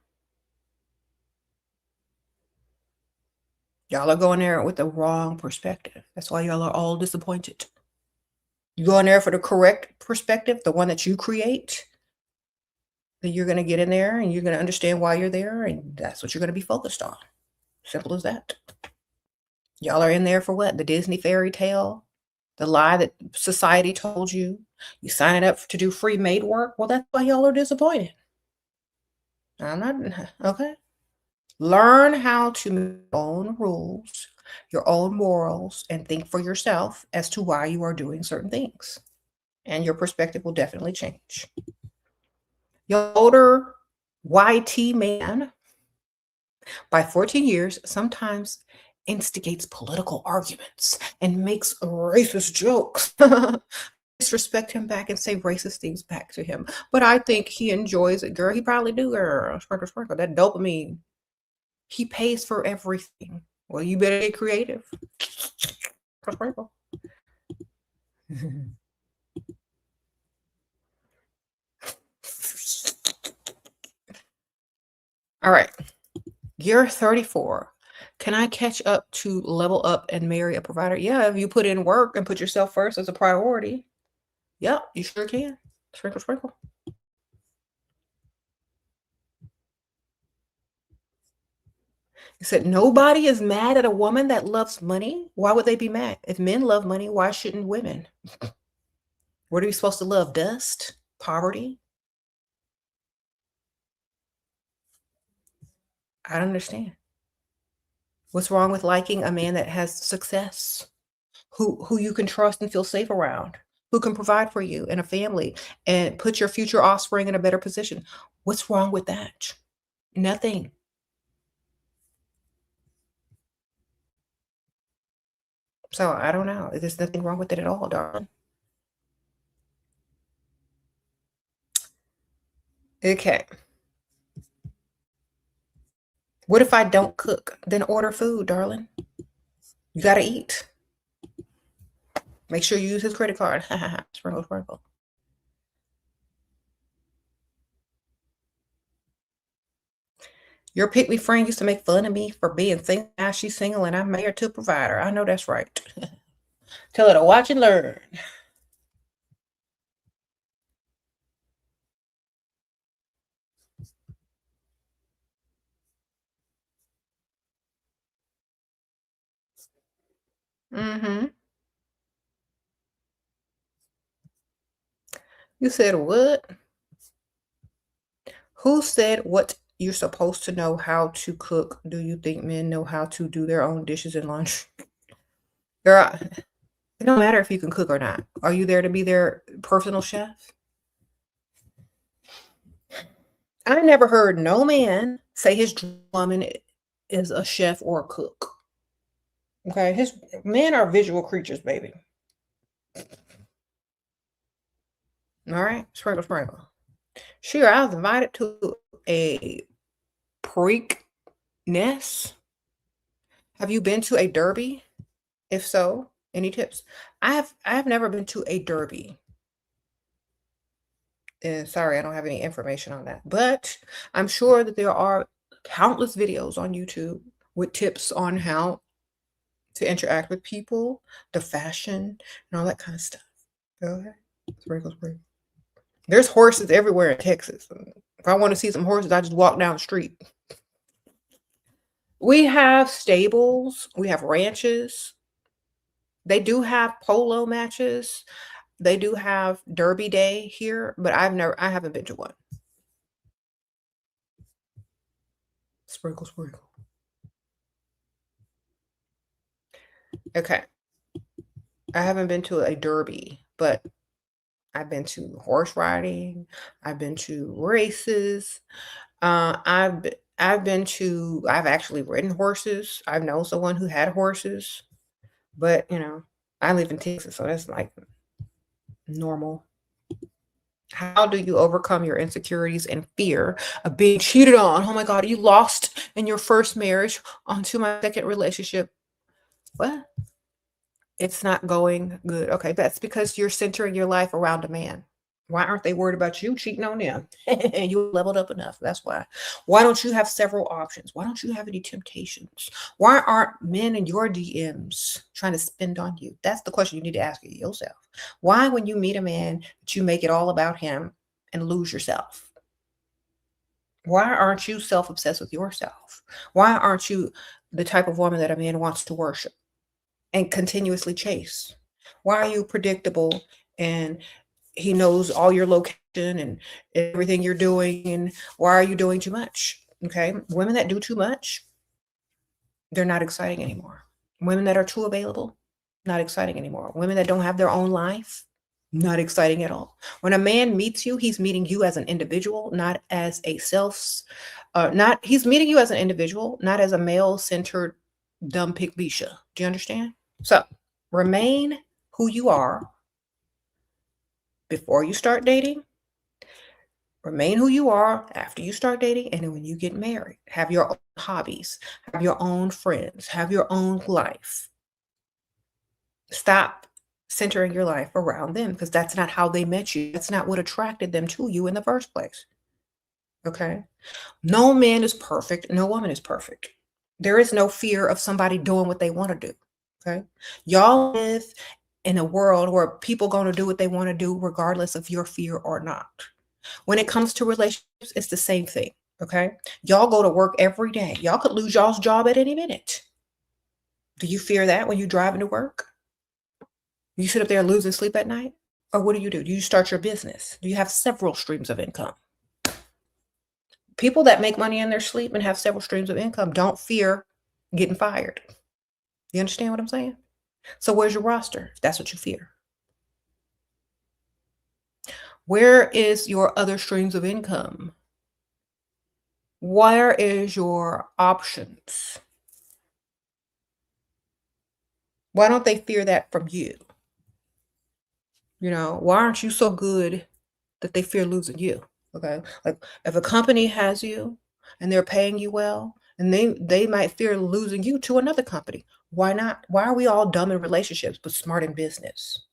Y'all are going there with the wrong perspective. That's why y'all are all disappointed. You go in there for the correct perspective, the one that you create, then you're going to get in there and you're going to understand why you're there, and that's what you're going to be focused on. Simple as that. Y'all are in there for what? The Disney fairy tale? The lie that society told you? You signing up to do free maid work? Well, that's why y'all are disappointed. I'm not, okay. Learn how to make your own rules, your own morals, and think for yourself as to why you are doing certain things. And your perspective will definitely change. Your older YT man, by 14 years, sometimes instigates political arguments and makes racist jokes. Disrespect him back and say racist things back to him. But I think he enjoys it, girl. He probably do, girl. Sprinkle, sprinkle. That dopamine. He pays for everything. Well, you better get creative. Sprinkle. All right. You're 34. Can I catch up to level up and marry a provider? Yeah, if you put in work and put yourself first as a priority. Yep, you sure can. Sprinkle, sprinkle. He said, nobody is mad at a woman that loves money. Why would they be mad? If men love money, why shouldn't women? What are we supposed to love? Dust? Poverty? I don't understand. What's wrong with liking a man that has success? Who you can trust and feel safe around? Who can provide for you and a family and put your future offspring in a better position? What's wrong with that? Nothing. So I don't know. There's nothing wrong with it at all, darling. Okay. What if I don't cook? Then order food, darling. You gotta eat. Make sure you use his credit card. Sprinkle, sprinkle. Your pick me friend used to make fun of me for being single. Now she's single and I'm married to a provider. I know that's right. Tell her to watch and learn. Mhm. You said what? Who said what you're supposed to know how to cook? Do you think men know how to do their own dishes and lunch? Girl, it don't matter if you can cook or not. Are you there to be their personal chef? I never heard no man say his woman is a chef or a cook. Okay, his men are visual creatures, baby. All right, sprinkle, sprinkle. Sure, I was invited to a Preakness. Have you been to a derby? If so, any tips? I have never been to a derby. And sorry, I don't have any information on that. But I'm sure that there are countless videos on YouTube with tips on how to interact with people, the fashion, and all that kind of stuff. Go ahead. Sprinkle, sprinkle. There's horses everywhere in Texas. If I want to see some horses, I just walk down the street. We have stables, we have ranches. They do have polo matches. They do have Derby Day here, but I haven't been to one. Sprinkle, sprinkle. Okay. I haven't been to a derby, but I've been to horse riding. I've been to races. I've actually ridden horses. I've known someone who had horses, but I live in Texas, so that's like normal. How do you overcome your insecurities and fear of being cheated on? Oh my God, you lost in your first marriage onto my second relationship. What? It's not going good. Okay, that's because you're centering your life around a man. Why aren't they worried about you cheating on them? And you leveled up enough. That's why. Why don't you have several options? Why don't you have any temptations? Why aren't men in your DMs trying to spend on you? That's the question you need to ask yourself. Why, when you meet a man, that you make it all about him and lose yourself? Why aren't you self-obsessed with yourself? Why aren't you the type of woman that a man wants to worship and continuously chase? Why are you predictable and he knows all your location and everything you're doing? And why are you doing too much? Okay. Women that do too much, they're not exciting anymore. Women that are too available, not exciting anymore. Women that don't have their own life, not exciting at all. When a man meets you, he's meeting you as an individual, not as a not he's meeting you as an individual, not as a male-centered dumb pig bisha. Do you understand? So remain who you are before you start dating. Remain who you are after you start dating. And then when you get married, have your own hobbies, have your own friends, have your own life. Stop centering your life around them because that's not how they met you. That's not what attracted them to you in the first place. Okay. No man is perfect. No woman is perfect. There is no fear of somebody doing what they want to do. Okay. Y'all live in a world where people going to do what they want to do regardless of your fear or not. When it comes to relationships, it's the same thing. Okay. Y'all go to work every day. Y'all could lose y'all's job at any minute. Do you fear that when you drive into work? You sit up there losing sleep at night? Or what do? Do you start your business? Do you have several streams of income? People that make money in their sleep and have several streams of income don't fear getting fired. You understand what I'm saying? So where's your roster if that's what you fear? Where is your other streams of income? Where is your options? Why don't they fear that from you? Why aren't you so good that they fear losing you? Okay. Like if a company has you and they're paying you well, and they might fear losing you to another company. Why not? Why are we all dumb in relationships but smart in business?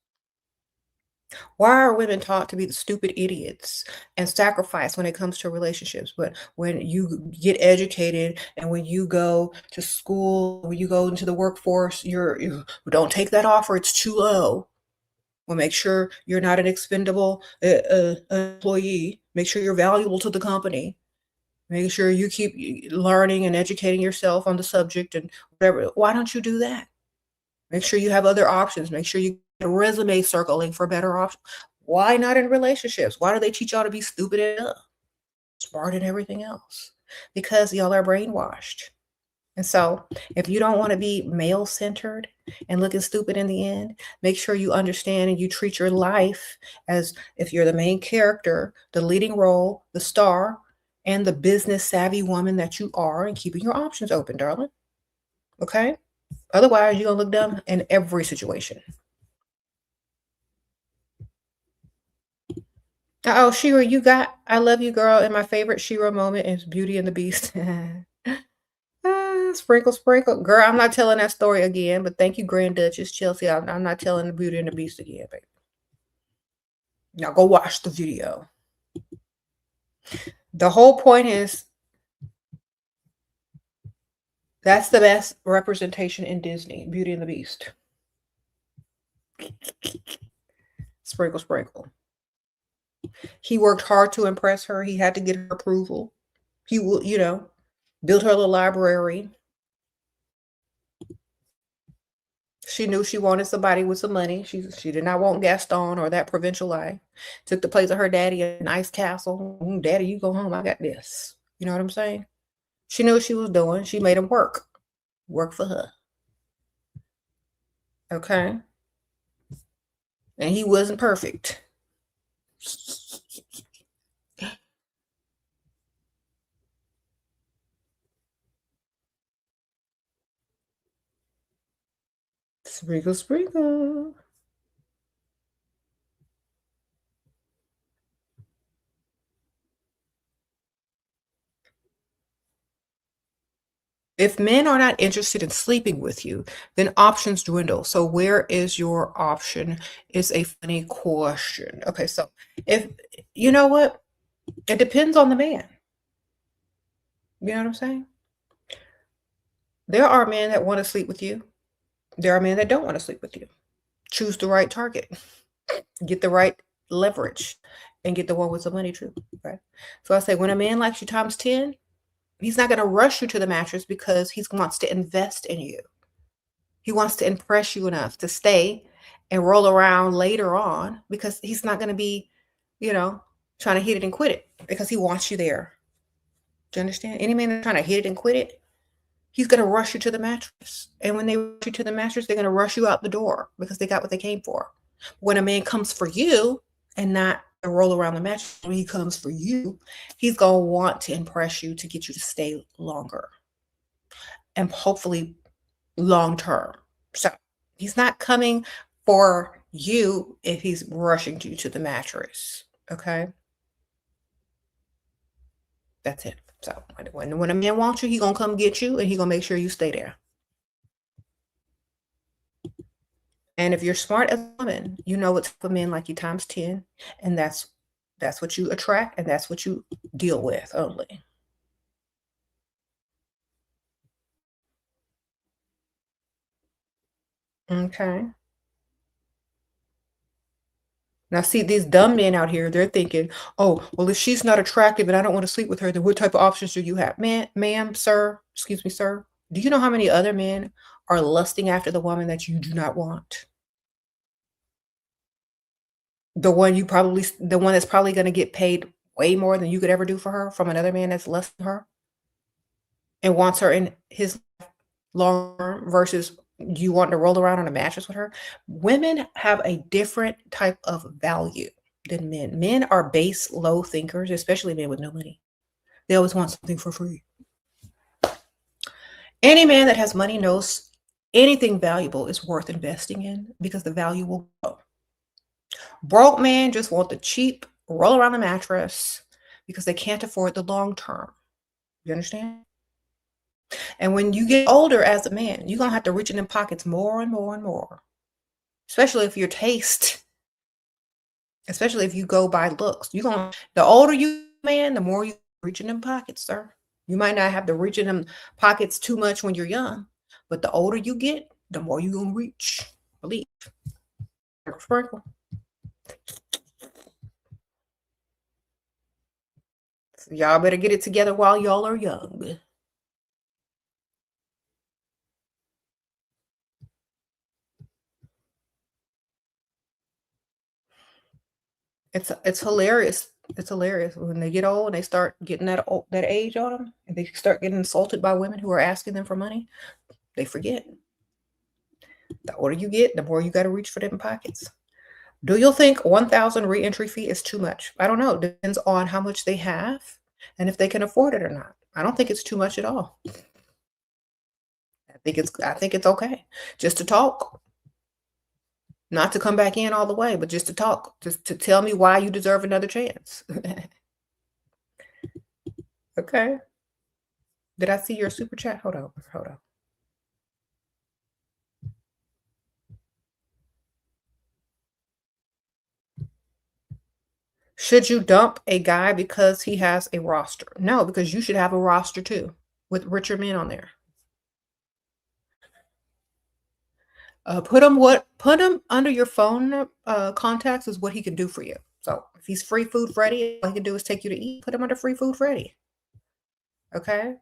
Why are women taught to be the stupid idiots and sacrifice when it comes to relationships? But when you get educated and when you go to school, when you go into the workforce, you don't take that offer, it's too low. Well, make sure you're not an expendable employee. Make sure you're valuable to the company. Make sure you keep learning and educating yourself on the subject and whatever. Why don't you do that? Make sure you have other options. Make sure you get a resume circling for better options. Why not in relationships? Why do they teach y'all to be stupid and dumb, smart and everything else? Because y'all are brainwashed. And so, if you don't want to be male centered and looking stupid in the end, make sure you understand and you treat your life as if you're the main character, the leading role, the star, and the business savvy woman that you are, and keeping your options open, darling. Okay? Otherwise, you're going to look dumb in every situation. Oh, Shira, you got I love you, girl. And my favorite Shira moment is Beauty and the Beast. Sprinkle, sprinkle. Girl, I'm not telling that story again, but thank you, Grand Duchess Chelsea. I'm not telling the Beauty and the Beast again, baby. Now go watch the video. The whole point is that's the best representation in Disney, Beauty and the Beast. Sprinkle, sprinkle. He worked hard to impress her. He had to get her approval. He will, built her little library. She knew she wanted somebody with some money. She did not want Gaston or that provincial life. Took the place of her daddy in a nice castle. Daddy, you go home. I got this. You know what I'm saying? She knew what she was doing. She made him work. Work for her. Okay? And he wasn't perfect. Sprinkle, sprinkle. If men are not interested in sleeping with you, then options dwindle. So where is your option is a funny question. Okay, so if you know what? It depends on the man. You know what I'm saying? There are men that want to sleep with you. There are men that don't want to sleep with you. Choose the right target. Get the right leverage and get the one with the money too. Okay. So I say when a man likes you times 10, he's not going to rush you to the mattress because he wants to invest in you. He wants to impress you enough to stay and roll around later on because he's not going to be, trying to hit it and quit it because he wants you there. Do you understand? Any man that's trying to hit it and quit it, he's going to rush you to the mattress. And when they rush you to the mattress, they're going to rush you out the door because they got what they came for. When a man comes for you and not roll around the mattress, when he comes for you, he's going to want to impress you to get you to stay longer and hopefully long term. So he's not coming for you if he's rushing you to the mattress. Okay. That's it. So when a man wants you, he gonna come get you and he gonna make sure you stay there. And if you're smart as a woman, you know what type of men like you times 10, and that's what you attract and that's what you deal with only. Okay. Now, see, these dumb men out here, they're thinking, oh, well, if she's not attractive and I don't want to sleep with her, then what type of options do you have? Man, ma'am, sir, excuse me, sir. Do you know how many other men are lusting after the woman that you do not want? The one that's probably going to get paid way more than you could ever do for her from another man that's lusting her and wants her in his long term versus you wanting to roll around on a mattress with her. Women have a different type of value than men. Men are base low thinkers, especially men with no money. They always want something for free. Any man that has money knows anything valuable is worth investing in because the value will grow. Broke men just want the cheap roll around the mattress because they can't afford the long term. You understand? And when you get older as a man, you're gonna have to reach in them pockets more and more and more. Especially if your taste, especially if you go by looks. The older you man, the more you reach in them pockets, sir. You might not have to reach in them pockets too much when you're young, but the older you get, the more you're gonna reach. Believe. Sprinkle. So y'all better get it together while y'all are young. It's hilarious. It's hilarious when they get old and they start getting that age on them, and they start getting insulted by women who are asking them for money. They forget. The older you get, the more you got to reach for them pockets. Do you think 1,000 reentry fee is too much? I don't know. Depends on how much they have and if they can afford it or not. I don't think it's too much at all. I think it's okay just to talk, not to come back in all the way, but just to talk, just to tell me why you deserve another chance. Okay. Did I see your super chat? Hold on. Hold on. Should you dump a guy because he has a roster? No, because you should have a roster too with richer men on there. Put him under your phone contacts is what he can do for you. So if he's free food Freddy, all he can do is take you to eat. Put him under free food Freddy. Okay.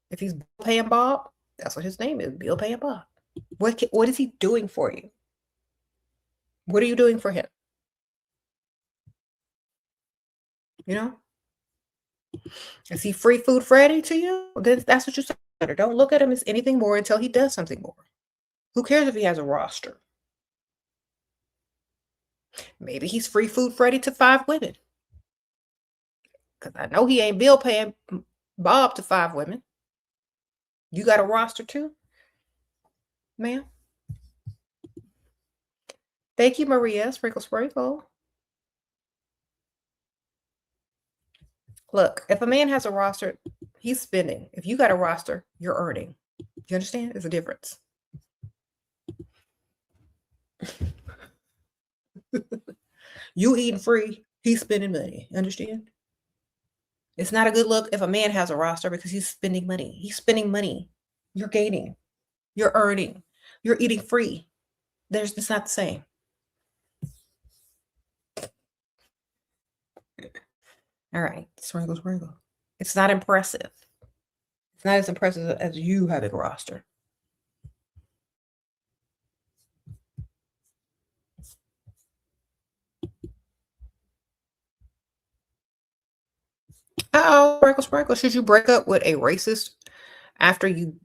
If he's Bill Paying Bob, that's what his name is. Bill Paying Bob. What is he doing for you? What are you doing for him? You know? Is he free food Freddy to you? Then that's what you say. Don't look at him as anything more until he does something more. Who cares if he has a roster? Maybe he's free food Freddy to 5 women. Because I know he ain't Bill Paying Bob to 5 women. You got a roster too, ma'am? Thank you, Maria. Sprinkle, sprinkle. Look, if a man has a roster, he's spending. If you got a roster, you're earning. You understand? There's a difference. You eating free, he's spending money. Understand? It's not a good look if a man has a roster because he's spending money. He's spending money. You're gaining. You're earning. You're eating free. It's not the same. All right, sprinkle, sprinkle. It's not impressive. It's not as impressive as you having a roster. Uh-oh, sprinkle, sprinkle. Should you break up with a racist after you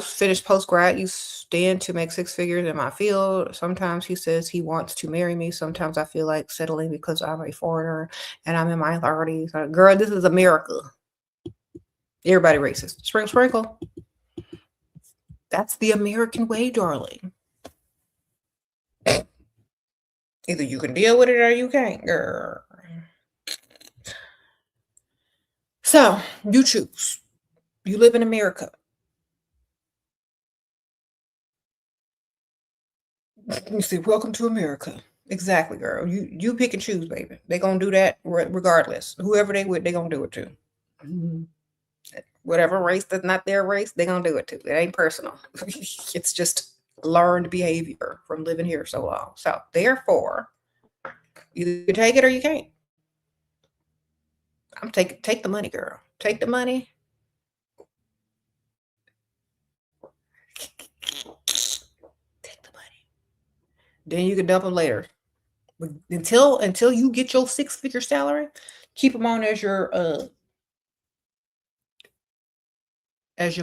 finish post grad? You stand to make 6 figures in my field. Sometimes he says he wants to marry me. Sometimes I feel like settling because I'm a foreigner and I'm in my 30s. Girl, this is America. Everybody racist. Sprinkle, sprinkle. That's the American way, darling. Either you can deal with it or you can't, girl. So you choose. You live in America. You say, "Welcome to America." Exactly, girl. You pick and choose, baby. They gonna do that regardless. Whoever they with, they gonna do it too. Mhm. Whatever race that's not their race, they gonna do it too. It ain't personal. It's just learned behavior from living here so long. So therefore, either you take it or you can't. Take the money, girl. Take the money. Take the money. Then you can dump them later. But until you get your 6-figure salary, keep them on as your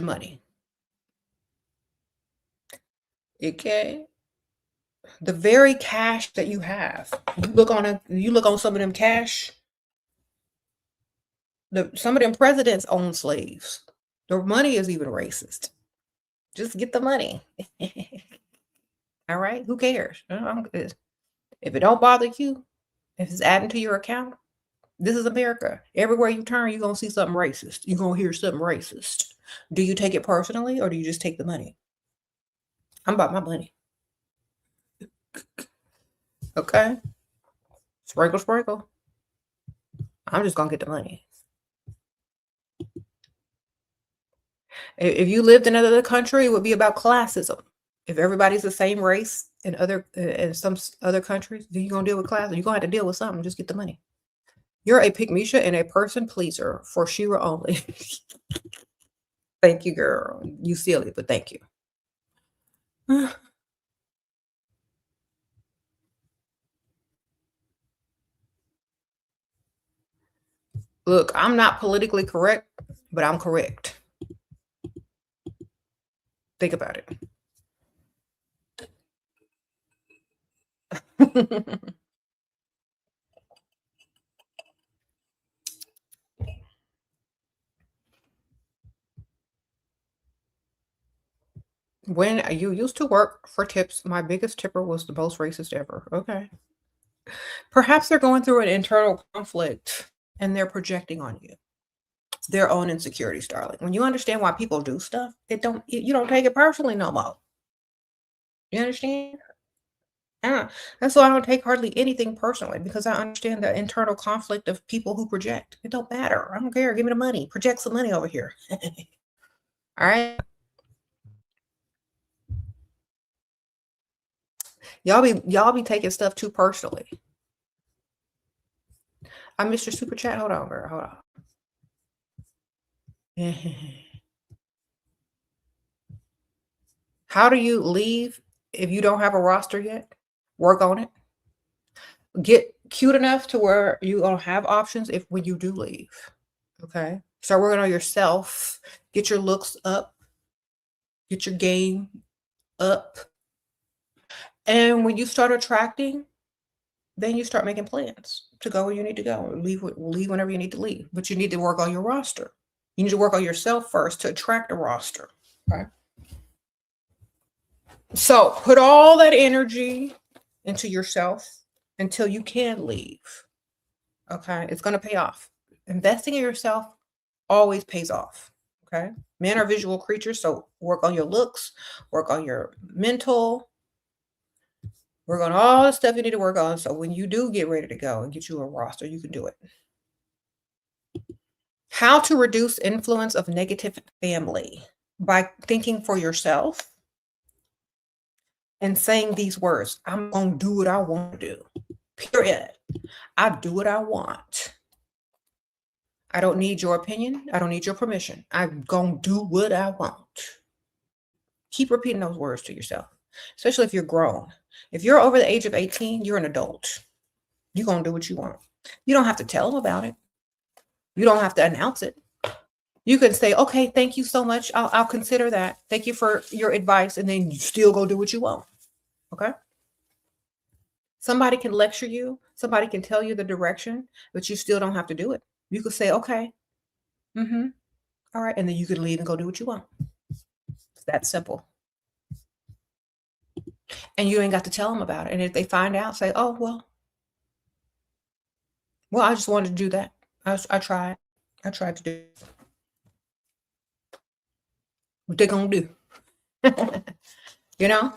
money. Okay. The very cash that you have. You look on some of them cash. Some of them presidents own slaves. Their money is even racist. Just get the money. All right. Who cares? If it don't bother you, if it's adding to your account, this is America. Everywhere you turn, you're gonna see something racist. You're gonna hear something racist. Do you take it personally or do you just take the money? I'm about my money. Okay. Sprinkle, sprinkle. I'm just gonna get the money. If you lived in another country, it would be about classism. If everybody's the same race in some other countries, then you're gonna deal with class. You're gonna have to deal with something. Just get the money. You're a pygmisha and a person pleaser for Shira only. Thank you, girl. You silly, but thank you. Look, I'm not politically correct, but I'm correct. Think about it. When you used to work for tips, my biggest tipper was the most racist ever. Okay. Perhaps they're going through an internal conflict and they're projecting on you their own insecurities, darling. When you understand why people do stuff, you don't take it personally no more. You understand? Yeah. That's why I don't take hardly anything personally because I understand the internal conflict of people who project. It don't matter. I don't care. Give me the money. Project some money over here. All right. Y'all be taking stuff too personally. I missed your super chat. Hold on, girl. Hold on. How do you leave if you don't have a roster yet? Work on it. Get cute enough to where you gonna have options if when you do leave. Okay. Start working on yourself. Get your looks up. Get your game up. And when you start attracting, then you start making plans to go where you need to go. Leave whenever you need to leave. But you need to work on your roster. You need to work on yourself first to attract a roster. Okay. So put all that energy into yourself until you can leave. Okay. It's going to pay off. Investing in yourself always pays off. Okay. Men are visual creatures. So work on your looks, work on your mental, work on all the stuff you need to work on. So when you do get ready to go and get you a roster, you can do it. How to reduce influence of negative family by thinking for yourself and saying these words. I'm going to do what I want to do. Period. I do what I want. I don't need your opinion. I don't need your permission. I'm going to do what I want. Keep repeating those words to yourself, especially if you're grown. If you're over the age of 18, you're an adult. You're going to do what you want. You don't have to tell them about it. You don't have to announce it. You can say, okay, thank you so much. I'll consider that. Thank you for your advice. And then you still go do what you want. Okay. Somebody can lecture you. Somebody can tell you the direction, but you still don't have to do it. You could say, okay. All right. And then you can leave and go do what you want. It's that simple. And you ain't got to tell them about it. And if they find out, say, oh, well, I just wanted to do that. I tried. I tried to do it. What they gonna do? You know?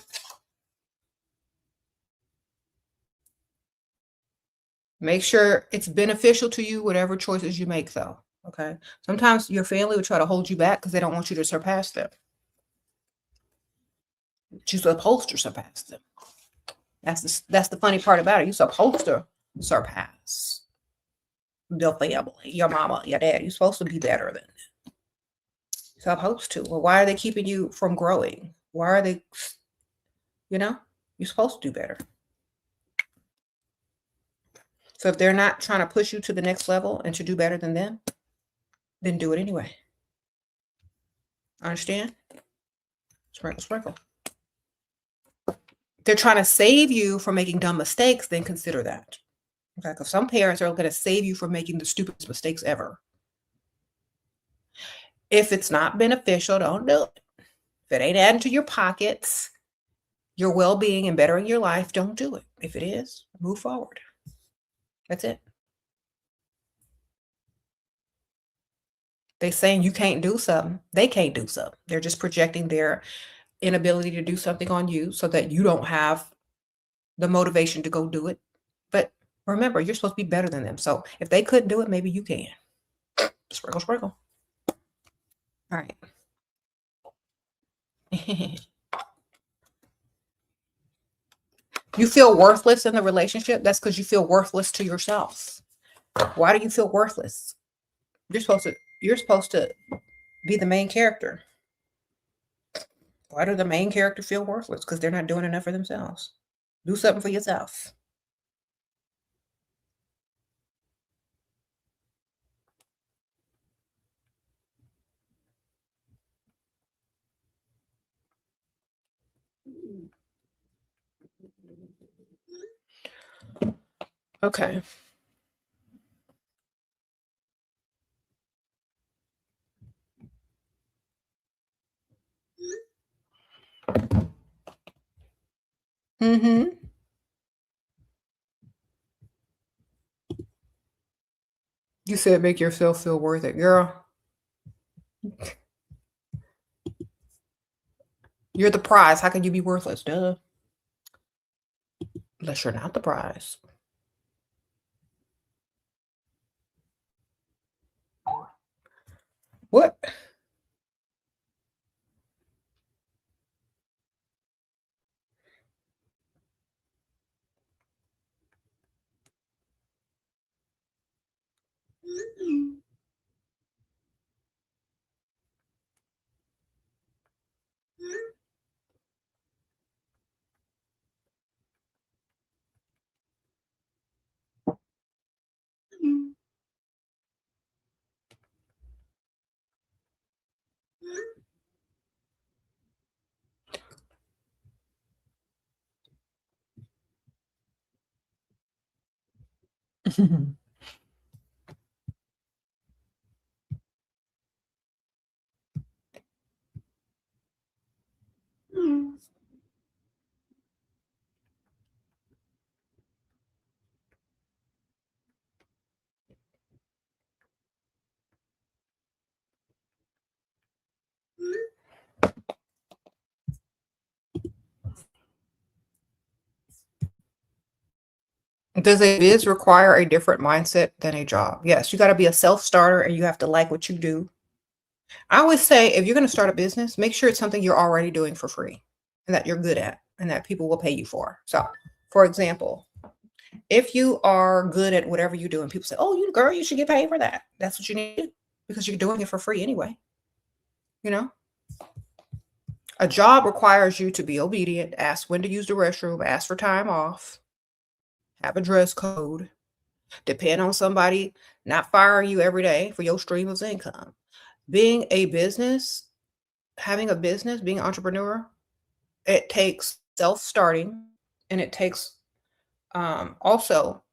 Make sure it's beneficial to you, whatever choices you make, though. Okay. Sometimes your family will try to hold you back because they don't want you to surpass them. But you're supposed to surpass them. That's the funny part about it. You're supposed to surpass your family, your mama, your dad. You're supposed to be better than them. You're supposed to. Well, why are they keeping you from growing? Why are they, you're supposed to do better. So if they're not trying to push you to the next level and to do better than them, then do it anyway. Understand? Sprinkle, sprinkle. If they're trying to save you from making dumb mistakes, then consider that. Okay, because some parents are going to save you from making the stupidest mistakes ever. If it's not beneficial, don't do it. If it ain't adding to your pockets, your well-being and bettering your life, don't do it. If it is, move forward. That's it. They saying you can't do something. They can't do something. They're just projecting their inability to do something on you so that you don't have the motivation to go do it. But remember, you're supposed to be better than them. So if they couldn't do it, maybe you can. Sprinkle, sprinkle. All right. You feel worthless in the relationship? That's because you feel worthless to yourself. Why do you feel worthless? You're supposed to be the main character. Why do the main character feel worthless? Because they're not doing enough for themselves. Do something for yourself. Okay. Mhm. You said make yourself feel worth it. Girl, you're the prize. How can you be worthless? Duh. Unless you're not the prize. What? Does a biz require a different mindset than a job? Yes, you gotta be a self-starter and you have to like what you do. I always say if you're gonna start a business, make sure it's something you're already doing for free and that you're good at and that people will pay you for. So, for example, if you are good at whatever you do and people say, "Oh, you girl, you should get paid for that." That's what you need to do because you're doing it for free anyway, you know? A job requires you to be obedient, ask when to use the restroom, ask for time off, have a dress code, depend on somebody not firing you every day for your stream of income. Being a business, having a business, being an entrepreneur, it takes self-starting and it takes also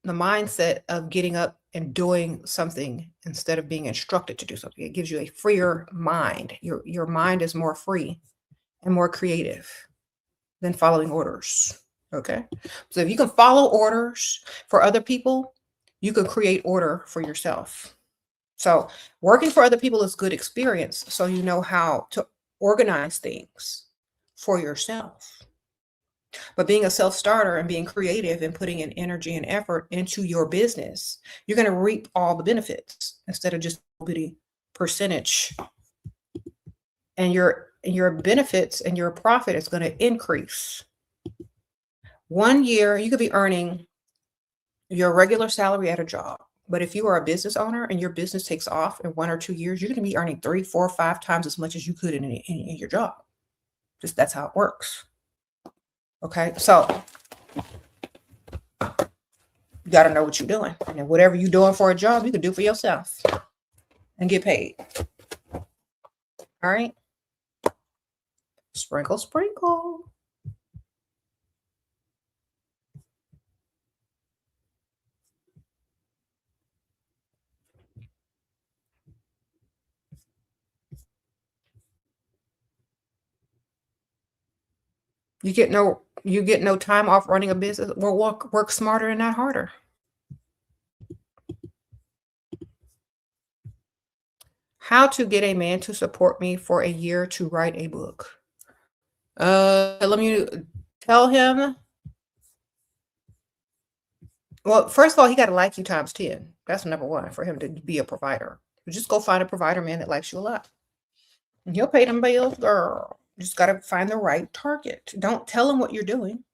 the mindset of getting up and doing something instead of being instructed to do something. It gives you a freer mind. Your mind is more free and more creative than following orders. Okay. So if you can follow orders for other people, you can create order for yourself. So working for other people is good experience. So you know how to organize things for yourself. But being a self-starter and being creative and putting in energy and effort into your business, you're going to reap all the benefits instead of just a bitty percentage. And your benefits and your profit is going to increase. 1 year, you could be earning your regular salary at a job. But if you are a business owner and your business takes off in 1 or 2 years, you're going to be earning 3, 4, 5 times as much as you could in your job. Just that's how it works. Okay. So you got to know what you're doing. And whatever you're doing for a job, you can do for yourself and get paid. All right. Sprinkle, sprinkle. You get no time off running a business. Well, work smarter and not harder. How to get a man to support me for a year to write a book. Let me tell him. Well, first of all, he got to like you times 10. That's number one for him to be a provider. Just go find a provider man that likes you a lot. And he'll pay them bills, girl. You just got to find the right target. Don't tell him what you're doing.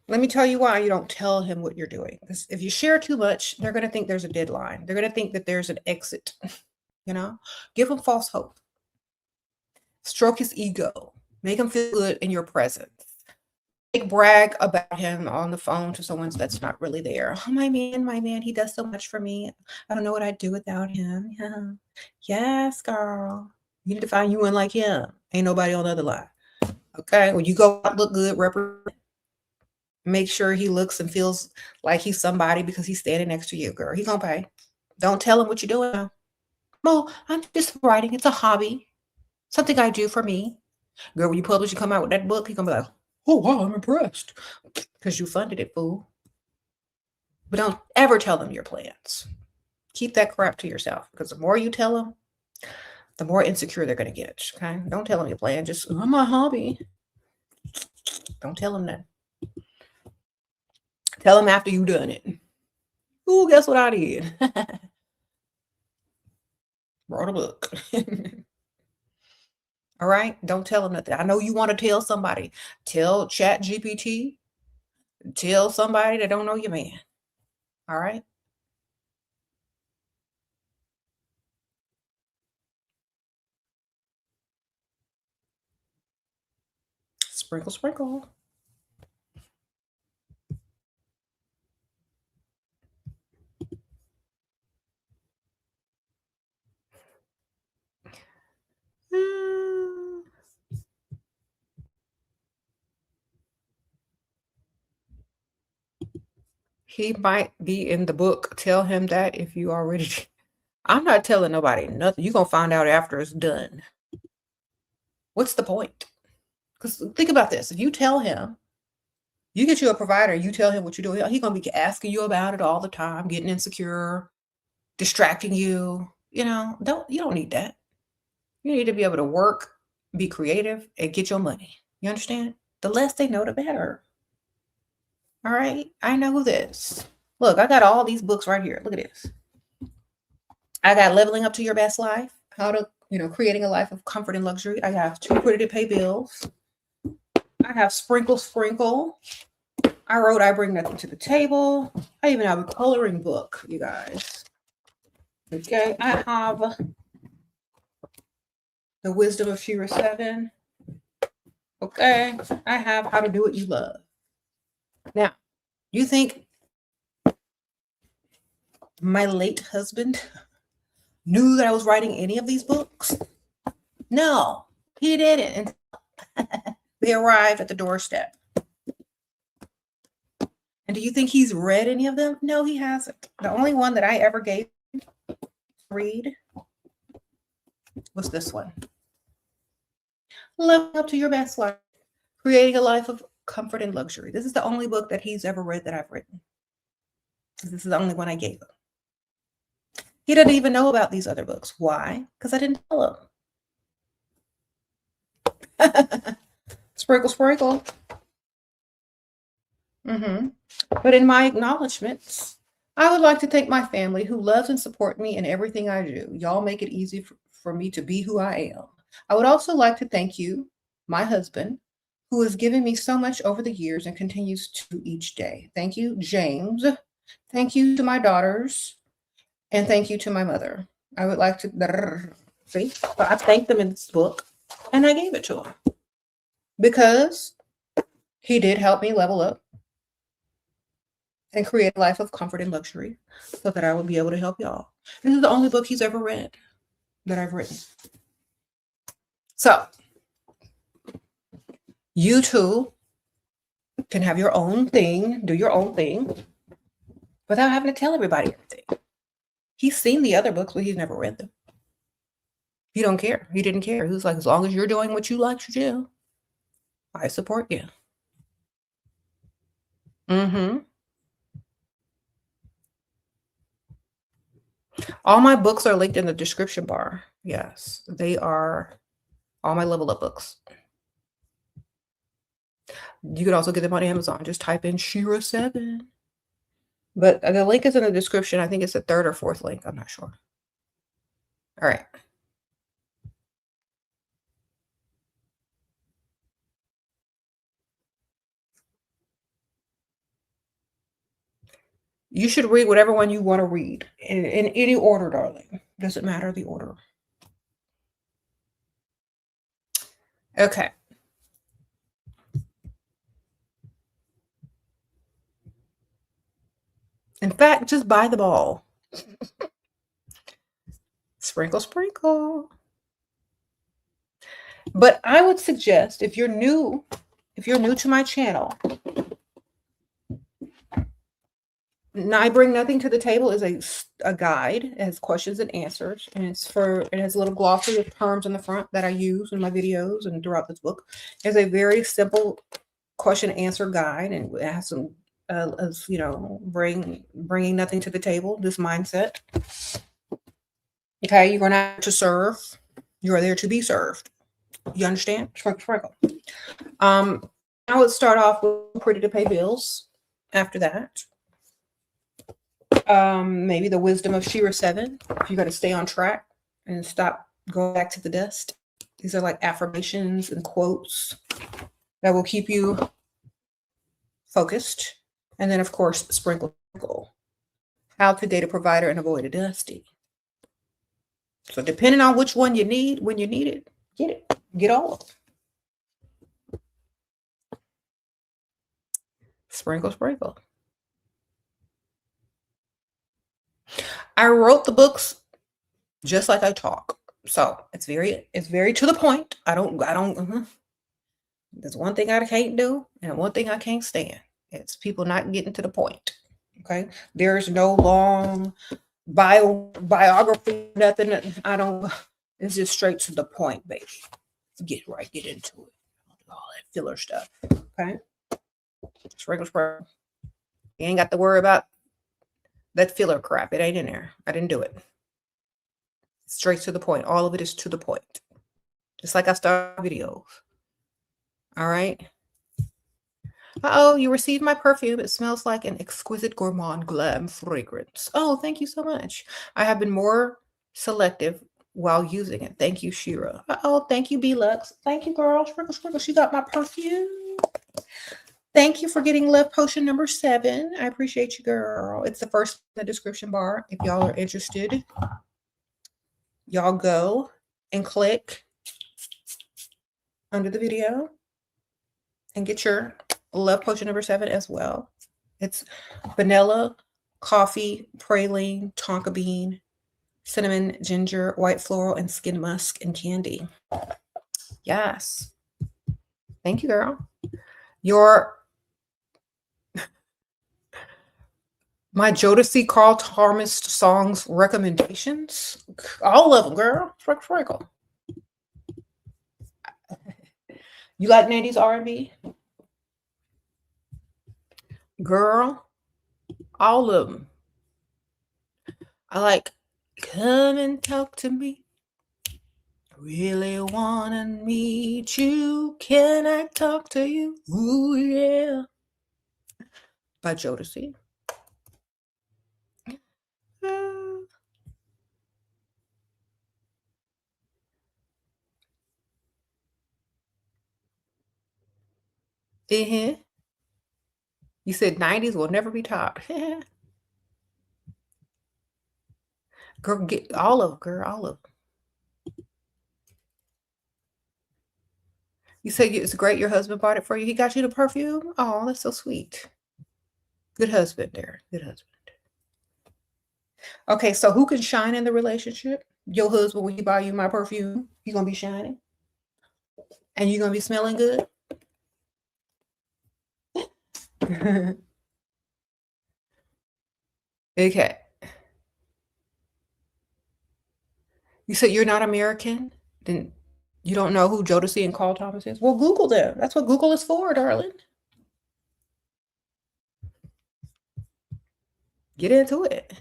Let me tell you why you don't tell him what you're doing. 'Cause if you share too much, they're going to think there's a deadline. They're going to think that there's an exit. Give him false hope. Stroke his ego. Make him feel good in your presence. Brag about him on the phone to someone that's not really there. Oh, my man, he does so much for me. I don't know what I'd do without him. Yeah. Yes, girl. You need to find you one like him. Ain't nobody on the other line. Okay, when you go out, look good, represent. Make sure he looks and feels like he's somebody because he's standing next to you, girl. He gonna pay. Don't tell him what you're doing now. Well, I'm just writing. It's a hobby, something I do for me. Girl, when you publish, you come out with that book, he gonna be like, oh wow, I'm impressed. Because you funded it, fool. But don't ever tell them your plans. Keep that crap to yourself because the more you tell them, the more insecure they're gonna get. Okay? Don't tell them your plan. Just I'm a hobby. Don't tell them that. Tell them after you've done it. Ooh, guess what I did? Wrote a book. All right? Don't tell them nothing. I know you want to tell somebody. Tell Chat GPT. Tell somebody that don't know your man. All right? Sprinkle, sprinkle. Mm. He might be in the book. Tell him that if you already. I'm not telling nobody nothing. You're going to find out after it's done. What's the point? Because think about this. If you tell him, you get you a provider, you tell him what you're doing, he's going to be asking you about it all the time, getting insecure, distracting you. You don't need that. You need to be able to work, be creative, and get your money. You understand? The less they know, the better. All right? I know this. Look, I got all these books right here. Look at this. I got Leveling Up to Your Best Life, how to, creating a life of comfort and luxury. I have Too Pretty to Pay Bills. I have Sprinkle, Sprinkle. I wrote I Bring Nothing to the Table. I even have a coloring book, you guys. Okay, I have The Wisdom of SheraSeven. Okay, I have How to Do What You Love. Now, you think my late husband knew that I was writing any of these books? No, he didn't. They arrived at the doorstep. And do you think he's read any of them? No, he hasn't. The only one that I ever gave him to read was this one. Living Up to Your Best Life, Creating a Life of Comfort and Luxury. This is the only book that he's ever read that I've written. This is the only one I gave him. He doesn't even know about these other books. Why? Because I didn't tell him. Sprinkle, sprinkle. But in my acknowledgments, I would like to thank my family who loves and supports me in everything I do. Y'all make it easy for me to be who I am. I would also like to thank you, my husband, who has given me so much over the years and continues to each day. Thank you, James. Thank you to my daughters. And thank you to my mother. I would like to see. So I thanked them in this book and I gave it to him because he did help me level up and create a life of comfort and luxury so that I would be able to help y'all. This is the only book he's ever read that I've written. So you too can have your own thing, do your own thing without having to tell everybody everything. He's seen the other books, but he's never read them. He don't care. He didn't care. He was like, as long as you're doing what you like to do, I support you. All my books are linked in the description bar. Yes, they are all my level up books. You could also get them on Amazon. Just type in SheraSeven. But the link is in the description. I think it's the third or fourth link. I'm not sure. All right. You should read whatever one you want to read in any order, darling. Doesn't matter the order. Okay. In fact, just buy the ball. Sprinkle, sprinkle. But I would suggest if you're new to my channel, I Bring Nothing to the Table is a guide. It has questions and answers, and it has a little glossary of terms in the front that I use in my videos and throughout this book. It's a very simple question answer guide, and it has some as you know, bringing nothing to the table, this mindset. Okay, you're not to serve, you are there to be served. You understand? Sprinkle. I would start off with Pretty to Pay Bills. After that, maybe The Wisdom of SheraSeven. If you got to stay on track and stop going back to the dust. These are like affirmations and quotes that will keep you focused. And then, of course, Sprinkle. How to Date a Provider and Avoid a Dusty. So depending on which one you need, when you need it, get it. Get all of them. Sprinkle. I wrote the books just like I talk. So it's very to the point. I don't there's one thing I can't do and one thing I can't stand. It's people not getting to the point. Okay. There's no long biography, nothing. It's just straight to the point, baby. Get into it. All that filler stuff. Okay. Sprinkle. You ain't got to worry about that filler crap. It ain't in there. I didn't do it. Straight to the point. All of it is to the point. Just like I start videos. All right. Uh-oh, you received my perfume. It smells like an exquisite gourmand glam fragrance. Oh, thank you so much. I have been more selective while using it. Thank you, Shera. Uh-oh, thank you, B-Lux. Thank you, girl. Sprinkle. She got my perfume. Thank you for getting Love Potion number 7. I appreciate you, girl. It's the first in the description bar. If y'all are interested, y'all go and click under the video and get your Love Potion number 7 as well. It's vanilla, coffee, praline, tonka bean, cinnamon, ginger, white floral, and skin musk and candy. Yes. Thank you, girl. My Jodeci Carl Thomas songs recommendations. All of them, girl. Sprinkle. You like 90s R&B? Girl, all of them. I like Come and Talk to Me. Really wanna meet you. Can I talk to you? Ooh, yeah. By Jodeci. You said 90s will never be topped. Girl, get all of them, girl, all of them. You said it's great your husband bought it for you. He got you the perfume? Oh, that's so sweet. Good husband there. Good husband. Okay, so who can shine in the relationship? Your husband, when he buy you my perfume, you gonna be shining? And you're gonna be smelling good? Okay. You said you're not American? Then you don't know who Jodeci and Carl Thomas is? Well, Google them. That's what Google is for, darling. Get into it.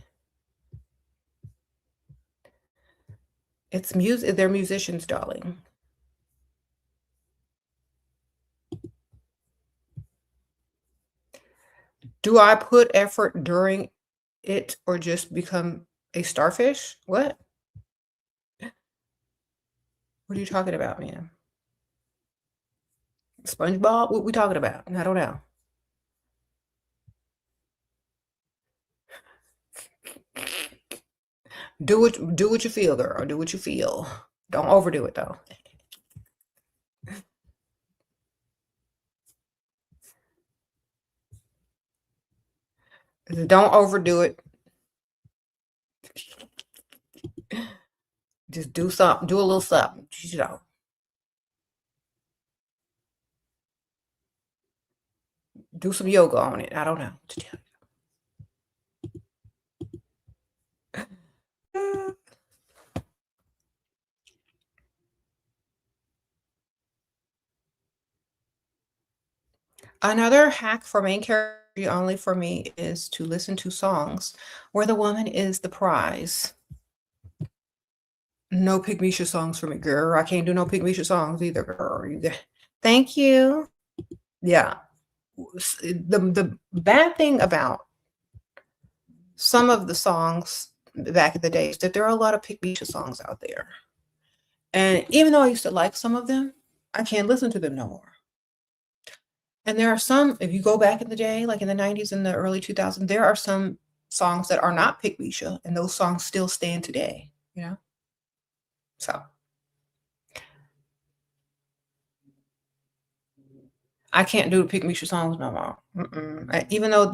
It's music. They're musicians, darling. Do I put effort during it or just become a starfish? What? What are you talking about, man? SpongeBob? What we talking about? I don't know. Do what you feel, girl. Do what you feel. Don't overdo it though. Don't overdo it. Just do something. Do a little something. You know. Do some yoga on it. I don't know what to tell you. Another hack for main character only for me is to listen to songs where the woman is the prize. No Pygmisha songs for me, girl. I can't do no Pygmisha songs either, girl. Thank you. Yeah. The bad thing about some of the songs back in the day is that there are a lot of Pygmisha songs out there. And even though I used to like some of them, I can't listen to them no more. And there are some, if you go back in the day, like in the 90s and the early 2000s, there are some songs that are not Pygmisha, and those songs still stand today, you know? So I can't do the Pygmisha songs no more. Even though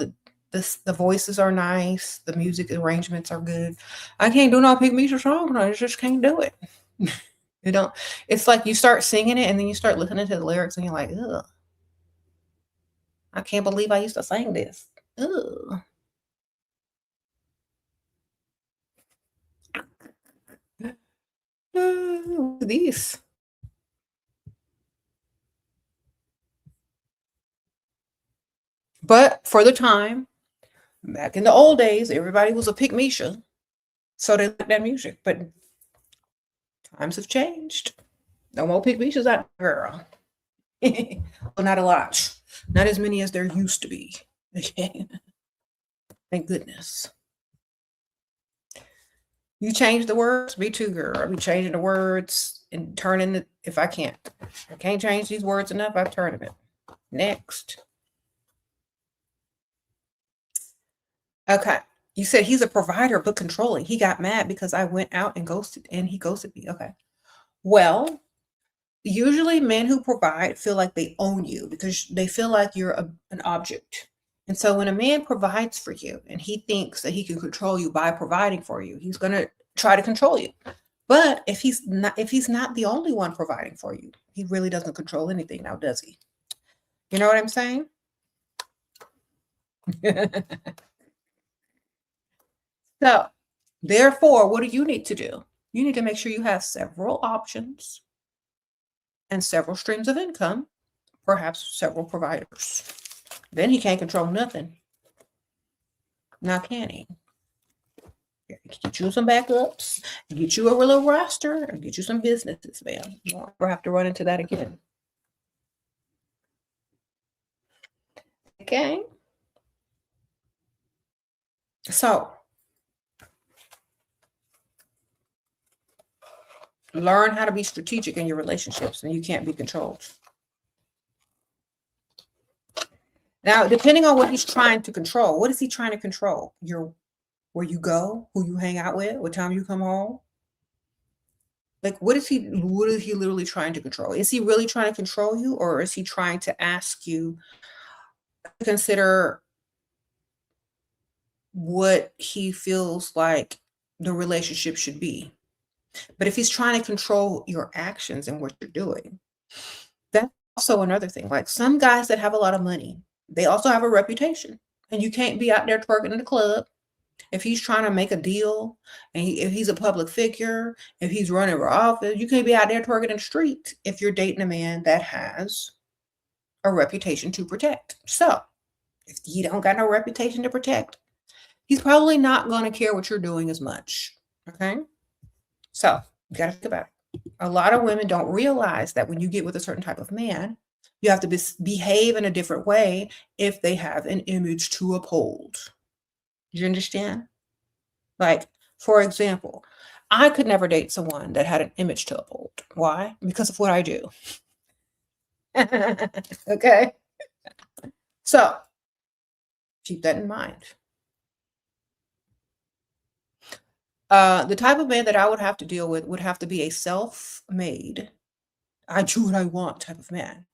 the voices are nice, the music arrangements are good, I can't do no Pygmisha songs. I just can't do it. You don't. It's like you start singing it, and then you start listening to the lyrics, and you're like, ugh, I can't believe I used to sing this. Ugh. These. But for the time, back in the old days, everybody was a Pygmisha, so they liked that music. But times have changed. No more Pygmishas out there, girl. Well, not a lot. Not as many as there used to be. Okay. Thank goodness. You change the words, me too, girl. I'll be changing the words and turning it if I can't. I can't change these words enough, I turn them. Next. Okay. You said he's a provider but controlling. He got mad because I went out and he ghosted me. Okay. Well, usually men who provide feel like they own you because they feel like you're an object. And so when a man provides for you and he thinks that he can control you by providing for you, he's going to try to control you. But if he's not the only one providing for you, he really doesn't control anything now, does he? You know what I'm saying? So, therefore, what do you need to do? You need to make sure you have several options and several streams of income, perhaps several providers. Then he can't control nothing. Now can he? Get you some backups, get you a little roster, and get you some businesses, man. You won't ever have to run into that again. Okay. So learn how to be strategic in your relationships, and you can't be controlled. Now, depending on what he's trying to control, what is he trying to control? Where you go, who you hang out with, what time you come home? Like, what is he literally trying to control? Is he really trying to control you, or is he trying to ask you to consider what he feels like the relationship should be? But if he's trying to control your actions and what you're doing, that's also another thing. Like some guys that have a lot of money, they also have a reputation, and you can't be out there twerking in the club. If he's trying to make a deal, and if he's a public figure, if he's running for office, you can't be out there twerking in the street if you're dating a man that has a reputation to protect. So if he don't got no reputation to protect, he's probably not going to care what you're doing as much. Okay. So you got to think about it. A lot of women don't realize that when you get with a certain type of man, you have to behave in a different way if they have an image to uphold. Do you understand? Like, for example, I could never date someone that had an image to uphold. Why? Because of what I do. Okay. So keep that in mind. The type of man that I would have to deal with would have to be a self-made, I do what I want type of man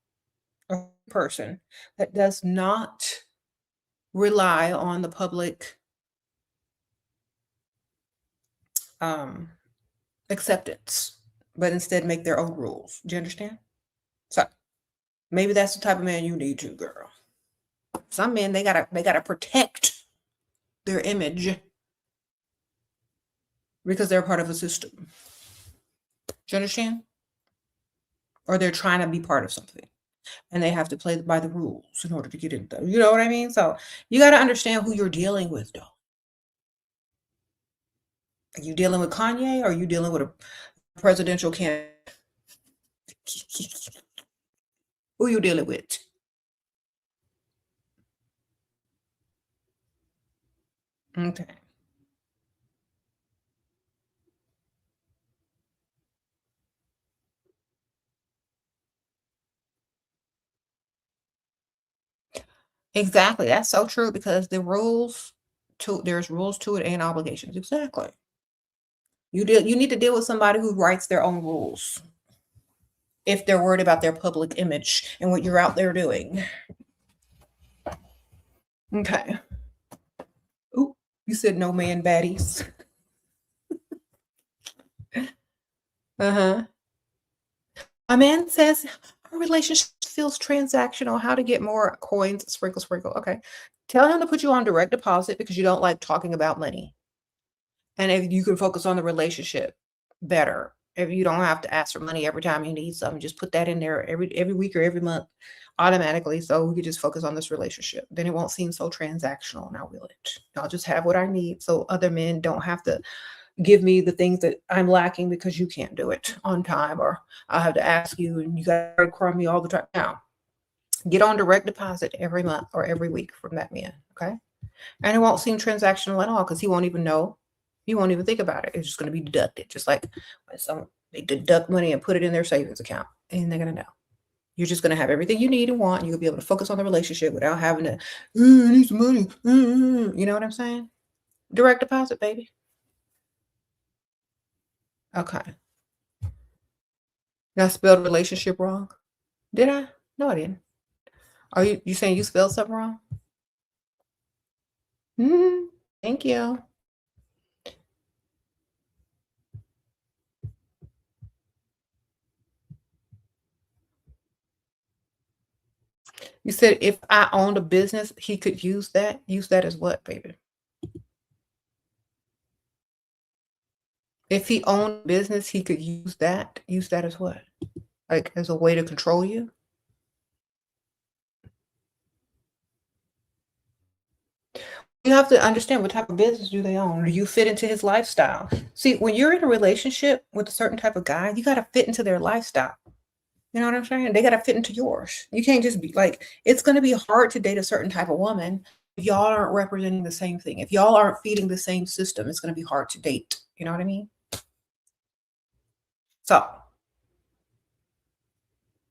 or person that does not rely on the public acceptance, but instead make their own rules. Do you understand? So maybe that's the type of man you need to, girl. Some men, they gotta protect their image because they're part of a system. Do you understand? Or they're trying to be part of something and they have to play by the rules in order to get in there. You know what I mean? So you got to understand who you're dealing with, though. Are you dealing with Kanye or are you dealing with a presidential candidate? Who you dealing with? Okay. Exactly. That's so true because there's rules to it and obligations. Exactly. You need to deal with somebody who writes their own rules if they're worried about their public image and what you're out there doing. Okay. Ooh, you said no man baddies. Uh-huh. A man says our relationship feels transactional. How to get more coins? Sprinkle, sprinkle. Okay. Tell him to put you on direct deposit because you don't like talking about money. And if you can focus on the relationship better, if you don't have to ask for money every time you need something, just put that in there every week or every month automatically so we can just focus on this relationship. Then it won't seem so transactional now, will it? I'll just have what I need so other men don't have to give me the things that I'm lacking because you can't do it on time, or I'll have to ask you and you got to crumb me all the time. Now, get on direct deposit every month or every week from that man. Okay. And it won't seem transactional at all because he won't even know. He won't even think about it. It's just going to be deducted, just like when they deduct money and put it in their savings account, and they're going to know. You're just going to have everything you need and want. And you'll be able to focus on the relationship without having to, I need some money. You know what I'm saying? Direct deposit, baby. Okay. Did I spelled relationship wrong? Did I? No, I didn't. Are you saying you spelled something wrong? Thank you. You said if I owned a business, he could use that. Use that as what, baby? If he owned a business, he could use that. Use that as what? Like as a way to control you? You have to understand what type of business do they own? Do you fit into his lifestyle? See, when you're in a relationship with a certain type of guy, you got to fit into their lifestyle. You know what I'm saying? They got to fit into yours. You can't just be like, it's going to be hard to date a certain type of woman if y'all aren't representing the same thing. If y'all aren't feeding the same system, it's going to be hard to date. You know what I mean? So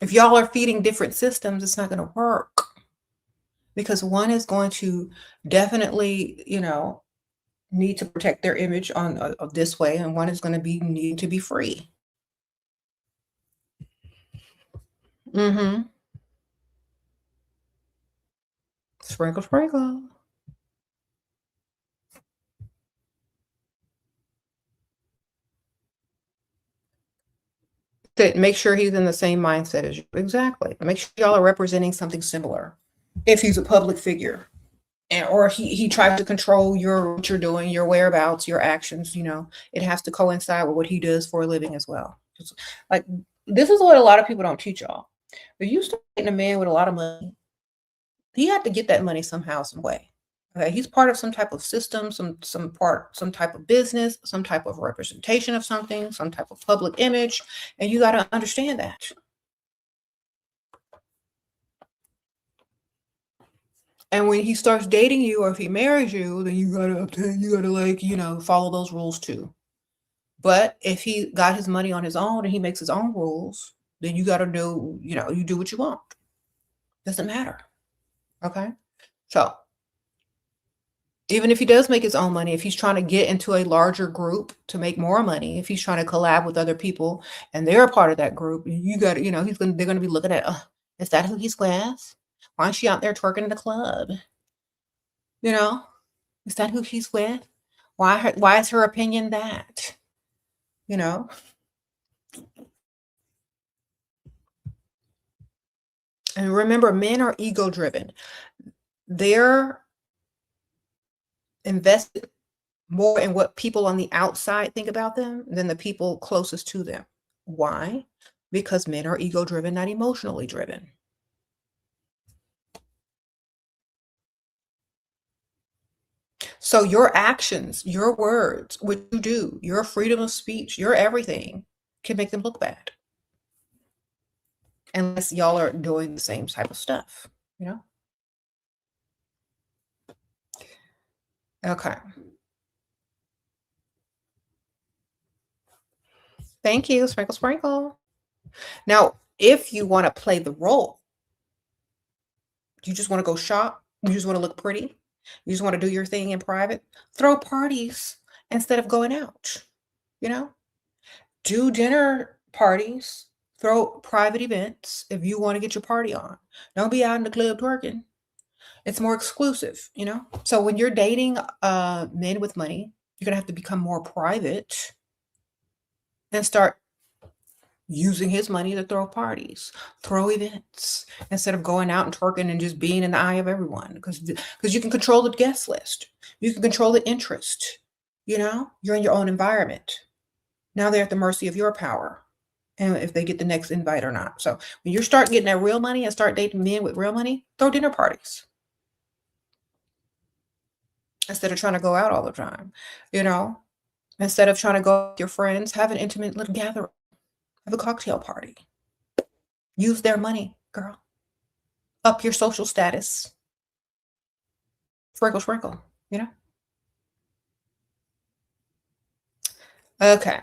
if y'all are feeding different systems, it's not going to work because one is going to definitely, need to protect their image on this way, and one is going to be needing to be free. Mm-hmm. Sprinkle, sprinkle. That make sure he's in the same mindset as you. Exactly. Make sure y'all are representing something similar. If he's a public figure, and or he tries to control what you're doing, your whereabouts, your actions, it has to coincide with what he does for a living as well. Like this is what a lot of people don't teach y'all. If you start dating a man with a lot of money, he had to get that money somehow, some way. Okay, he's part of some type of system, some type of business, some type of representation of something, some type of public image, and you got to understand that. And when he starts dating you, or if he marries you, then you gotta like follow those rules too. But if he got his money on his own and he makes his own rules, then you gotta do you do what you want. Doesn't matter. Okay, so even if he does make his own money, if he's trying to get into a larger group to make more money, if he's trying to collab with other people and they're a part of that group, you got to, they're going to be looking at, is that who he's with? Why is she out there twerking in the club? You know, is that who he's with? Why is her opinion that? You know, and remember, men are ego driven. They're invested more in what people on the outside think about them than the people closest to them. Why? Because men are ego driven, not emotionally driven. So your actions, your words, what you do, your freedom of speech, your everything can make them look bad. Unless y'all are doing the same type of stuff, you know? Okay. Thank you. Sprinkle, sprinkle. Now, if you want to play the role, you just want to go shop, you just want to look pretty, you just want to do your thing in private, throw parties instead of going out, you know? Do dinner parties, throw private events if you want to get your party on. Don't be out in the club twerking. It's more exclusive, you know? So when you're dating men with money, you're gonna have to become more private and start using his money to throw parties, throw events, instead of going out and twerking and just being in the eye of everyone. Because you can control the guest list. You can control the interest. You know, you're in your own environment. Now they're at the mercy of your power and if they get the next invite or not. So when you start getting that real money and start dating men with real money, throw dinner parties instead of trying to go out all the time. You know, instead of trying to go with your friends, have an intimate little gathering, have a cocktail party. Use their money, girl. Up your social status. Sprinkle, sprinkle, you know? Okay.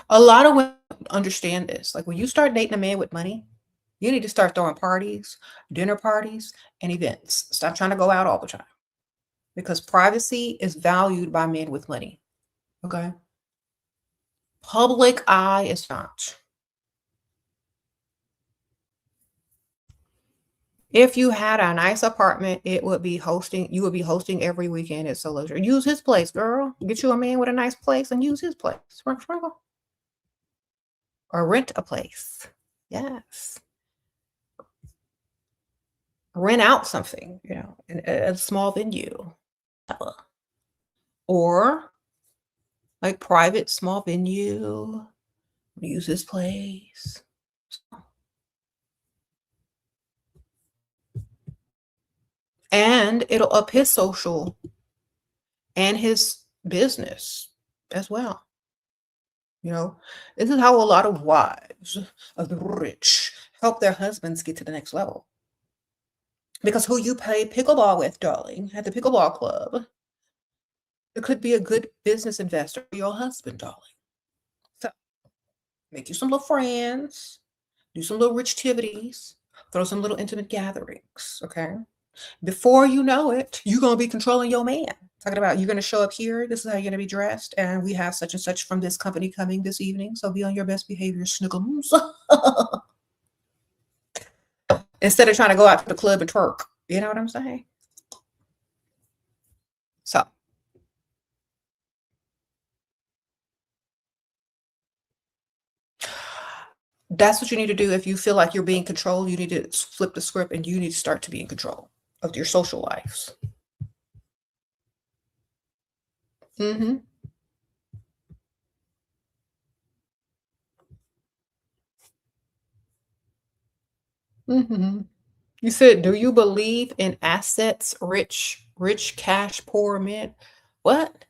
A lot of women understand this. Like when you start dating a man with money, you need to start throwing parties, dinner parties, and events. Stop trying to go out all the time because privacy is valued by men with money. Okay. Public eye is not. If you had a nice apartment, you would be hosting every weekend at Solo. Use his place, girl. Get you a man with a nice place and use his place. Sprinkle, sprinkle. Or rent a place. Yes. Rent out something, you know, in a small venue. Or like private small venue. Use his place. And it'll up his social and his business as well. You know, this is how a lot of wives of the rich help their husbands get to the next level. Because who you play pickleball with, darling, at the pickleball club, it could be a good business investor for your husband, darling. So make you some little friends, do some little rich activities, throw some little intimate gatherings, okay? Before you know it, you're gonna be controlling your man. Talking about you're gonna show up here, this is how you're gonna be dressed, and we have such and such from this company coming this evening. So be on your best behavior, snookums. Instead of trying to go out to the club and twerk. You know what I'm saying? So that's what you need to do if you feel like you're being controlled. You need to flip the script and you need to start to be in control of your social lives. Mm-hmm. Mm-hmm. You said, do you believe in assets, rich cash, poor men? What?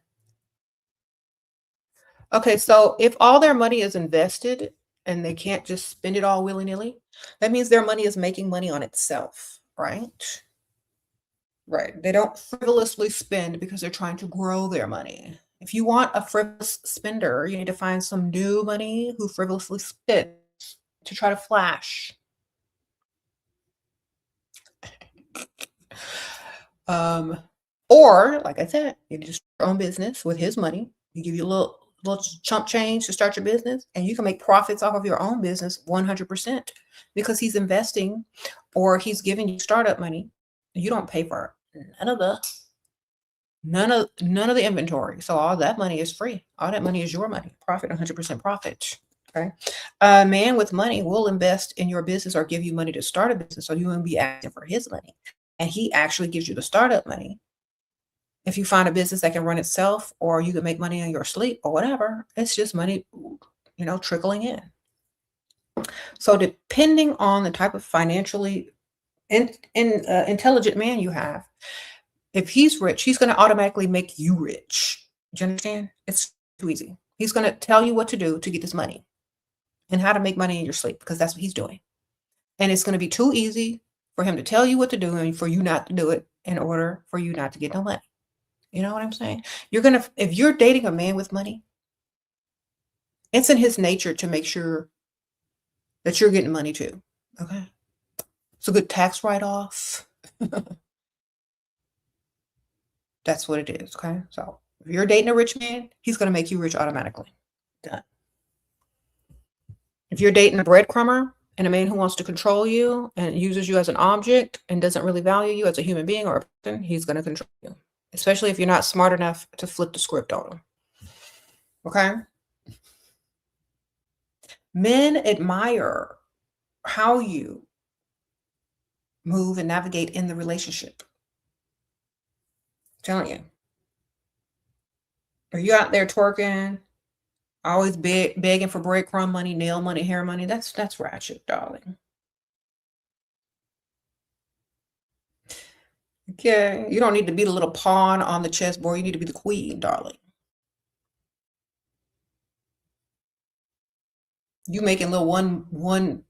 Okay, so if all their money is invested and they can't just spend it all willy-nilly, that means their money is making money on itself, right? Right. They don't frivolously spend because they're trying to grow their money. If you want a frivolous spender, you need to find some new money who frivolously spends to try to flash. Um, or like I said, you just your own business with his money. You give you a little chump change to start your business, and you can make profits off of your own business 100% because he's investing or he's giving you startup money. You don't pay for none of the none of the inventory. So all that money is free. All that money is your money. Profit, 100% profit. Okay. A man with money will invest in your business or give you money to start a business. So you won't be asking for his money. and he actually gives you the startup money. If you find a business that can run itself, or you can make money in your sleep or whatever, it's just money, trickling in. So depending on the type of financially intelligent man you have, if he's rich, he's going to automatically make you rich. Do you understand? It's too easy. He's going to tell you what to do to get this money and how to make money in your sleep, because that's what he's doing. And it's going to be too easy for him to tell you what to do and for you not to do it in order for you not to get no money. You know what I'm saying? If you're dating a man with money, it's in his nature to make sure that you're getting money too. Okay. It's a good tax write-off. That's what it is. Okay. So if you're dating a rich man, he's going to make you rich automatically. Done. If you're dating a breadcrumber and a man who wants to control you and uses you as an object and doesn't really value you as a human being or a person, he's going to control you, especially if you're not smart enough to flip the script on him. Okay? Men admire how you move and navigate in the relationship. I'm telling you. Are you out there twerking, always begging for breadcrumb money, nail money, hair money? That's ratchet, darling. Okay, you don't need to be the little pawn on the chessboard. You need to be the queen, darling. You making little one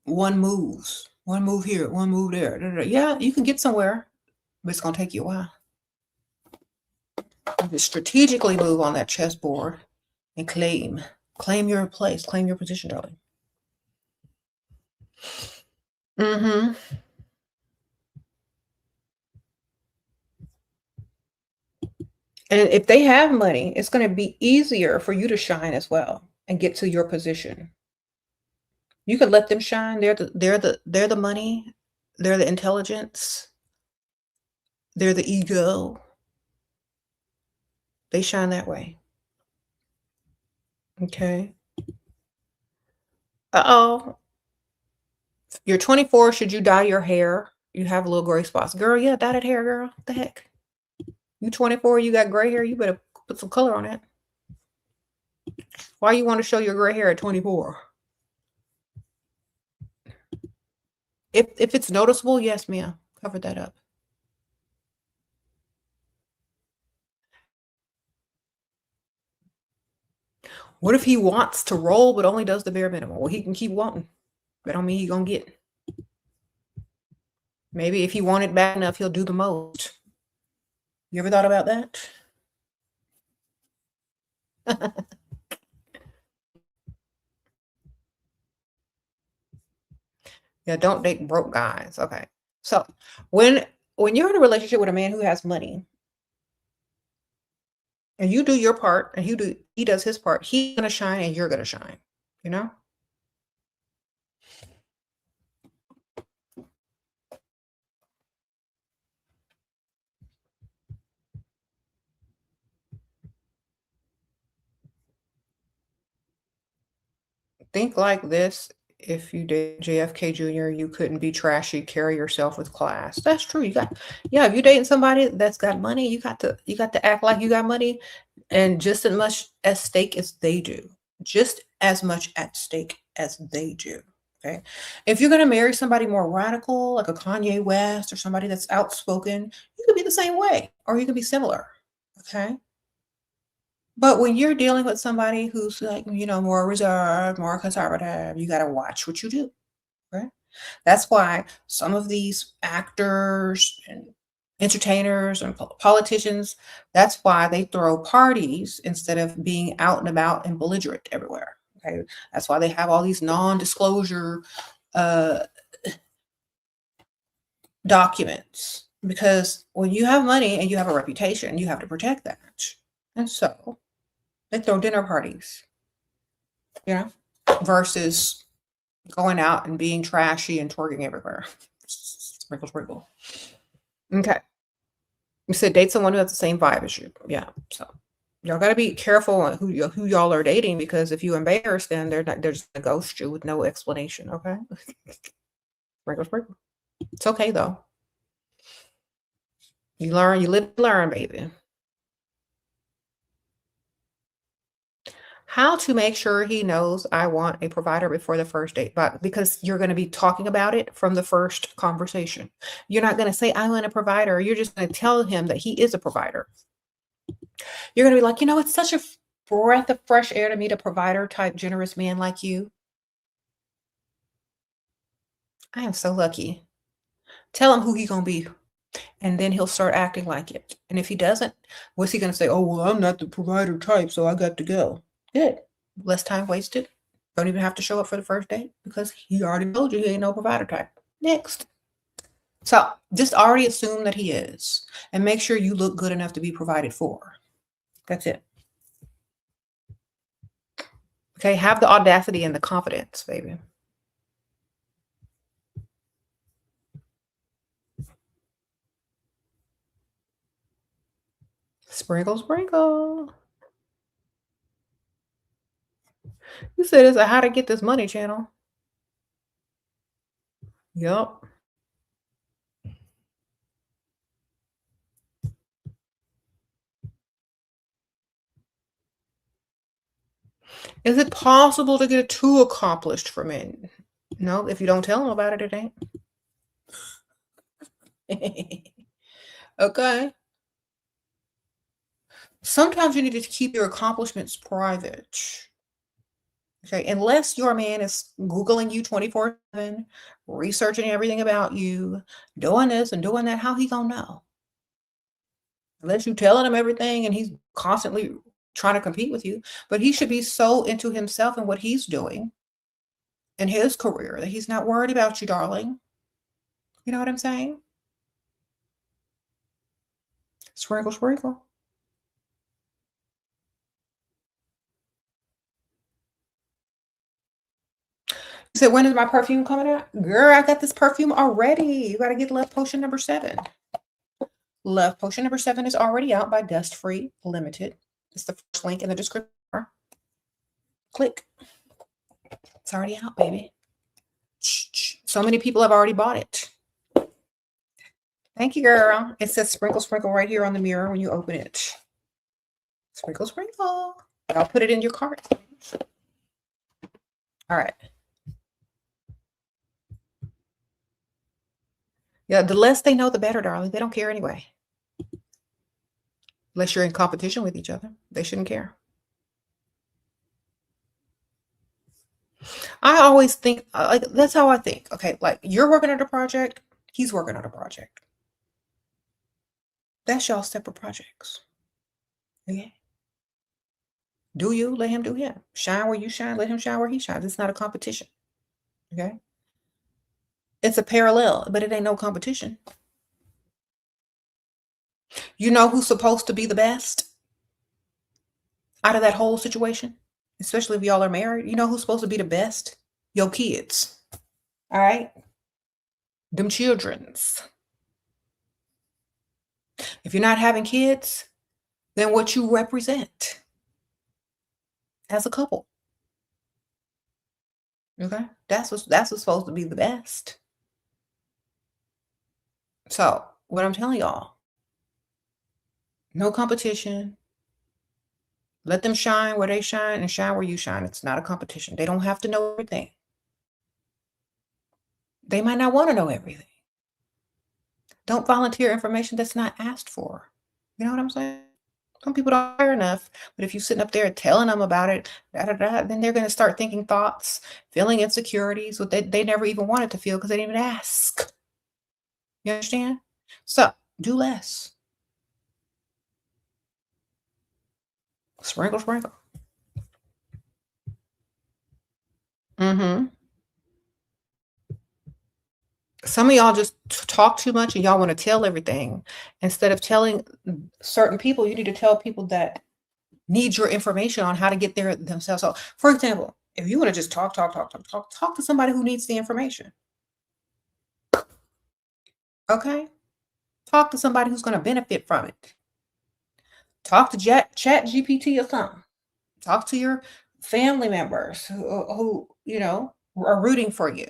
moves, one move here, one move there. Yeah, you can get somewhere, but it's gonna take you a while. You just strategically move on that chessboard and claim your place, claim your position, darling. Mm-hmm. And if they have money, it's going to be easier for you to shine as well and get to your position. You can let them shine. They're the money. They're the intelligence. They're the ego. They shine that way. Okay. Uh-oh. You're 24. Should you dye your hair? You have a little gray spots. Girl, yeah, dye that hair, girl. What the heck? You 24, you got gray hair, you better put some color on it. Why you want to show your gray hair at 24? If it's noticeable, yes, ma'am. Cover that up. What if he wants to roll but only does the bare minimum? Well, he can keep wanting. That don't mean he gonna get. Maybe if he wanted bad enough, he'll do the most. You ever thought about that? Yeah, don't date broke guys. Okay. So when you're in a relationship with a man who has money and you do your part and he does his part, he's gonna shine and you're gonna shine, you know? Think like this. If you date JFK Jr., you couldn't be trashy, carry yourself with class. That's true. If you're dating somebody that's got money, you got to act like you got money and just as much at stake as they do. Just as much at stake as they do. Okay. If you're gonna marry somebody more radical, like a Kanye West or somebody that's outspoken, you could be the same way, or you could be similar. Okay. But when you're dealing with somebody who's like, more reserved, more conservative, you got to watch what you do. Right? That's why some of these actors and entertainers and politicians, that's why they throw parties instead of being out and about and belligerent everywhere. Okay. That's why they have all these non-disclosure documents, because when you have money and you have a reputation, you have to protect that. And so they throw dinner parties, versus going out and being trashy and twerking everywhere. Sprinkle, sprinkle. Okay. You said date someone who has the same vibe as you. Yeah. So y'all got to be careful on who y'all are dating, because if you embarrass them, they're just gonna ghost you with no explanation. Okay. Sprinkle, sprinkle. It's okay though. You learn, you live, you learn, baby. How to make sure he knows I want a provider before the first date, but because you're going to be talking about it from the first conversation. You're not going to say, I want a provider. You're just going to tell him that he is a provider. You're going to be like, it's such a breath of fresh air to meet a provider type generous man like you. I am so lucky. Tell him who he going to be. And then he'll start acting like it. And if he doesn't, what's he going to say? Oh, well, I'm not the provider type, so I got to go. Good. Less time wasted. Don't even have to show up for the first date because he already told you he ain't no provider type. Next. So just already assume that he is and make sure you look good enough to be provided for. That's it. Okay. Have the audacity and the confidence, baby. Sprinkle, sprinkle. You said it's a how to get this money channel. Yup. Is it possible to get it too accomplished for men? No, if you don't tell them about it, it ain't. Okay. Sometimes you need to keep your accomplishments private. Okay, unless your man is Googling you 24/7, researching everything about you, doing this and doing that, how he gonna know? Unless you telling him everything and he's constantly trying to compete with you. But he should be so into himself and what he's doing in his career that he's not worried about you, darling. You know what I'm saying? Sprinkle, sprinkle. You said, when is my perfume coming out? Girl, I got this perfume already. You got to get Love Potion number 7. Love Potion number 7 is already out by Dust Free Limited. It's the first link in the description. Click. It's already out, baby. So many people have already bought it. Thank you, girl. It says sprinkle, sprinkle right here on the mirror when you open it. Sprinkle, sprinkle. I'll put it in your cart. All right. Yeah, the less they know, the better, darling. They don't care anyway. Unless you're in competition with each other. They shouldn't care. I always think, like, that's how I think. Okay, like, you're working on a project, he's working on a project. That's y'all separate projects. Okay? Do you? Let him do him. Shine where you shine. Let him shine where he shines. It's not a competition. Okay? It's a parallel, but it ain't no competition. You know who's supposed to be the best out of that whole situation? Especially if y'all are married. You know who's supposed to be the best? Your kids. All right? Them children's. If you're not having kids, then what you represent as a couple. Okay? That's what's supposed to be the best. So, what I'm telling y'all, no competition. Let them shine where they shine and shine where you shine. It's not a competition. They don't have to know everything. They might not want to know everything. Don't volunteer information that's not asked for. You know what I'm saying? Some people don't care enough, but if you're sitting up there telling them about it, then they're going to start thinking thoughts, feeling insecurities, what they never even wanted to feel because they didn't even ask. You understand? So do less. Sprinkle, sprinkle. Mm-hmm. Some of y'all just talk too much and y'all want to tell everything. Instead of telling certain people, you need to tell people that need your information on how to get there themselves. So, for example, if you want to just talk to somebody who needs the information. Okay? Talk to somebody who's going to benefit from it. Talk to Chat GPT or something. Talk to your family members who are rooting for you.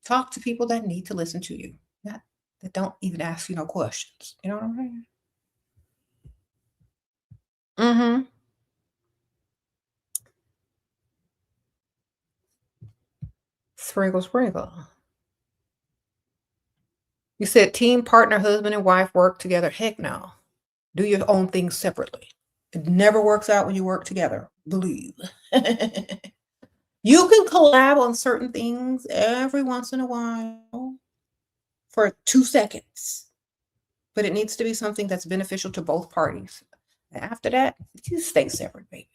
Talk to people that need to listen to you. that don't even ask you no questions. You know what I'm saying? Mhm. Sprinkle, sprinkle. You said team, partner, husband, and wife work together. Heck no. Do your own things separately. It never works out when you work together. Believe. You can collab on certain things every once in a while for 2 seconds, but it needs to be something that's beneficial to both parties. After that, you stay separate, baby.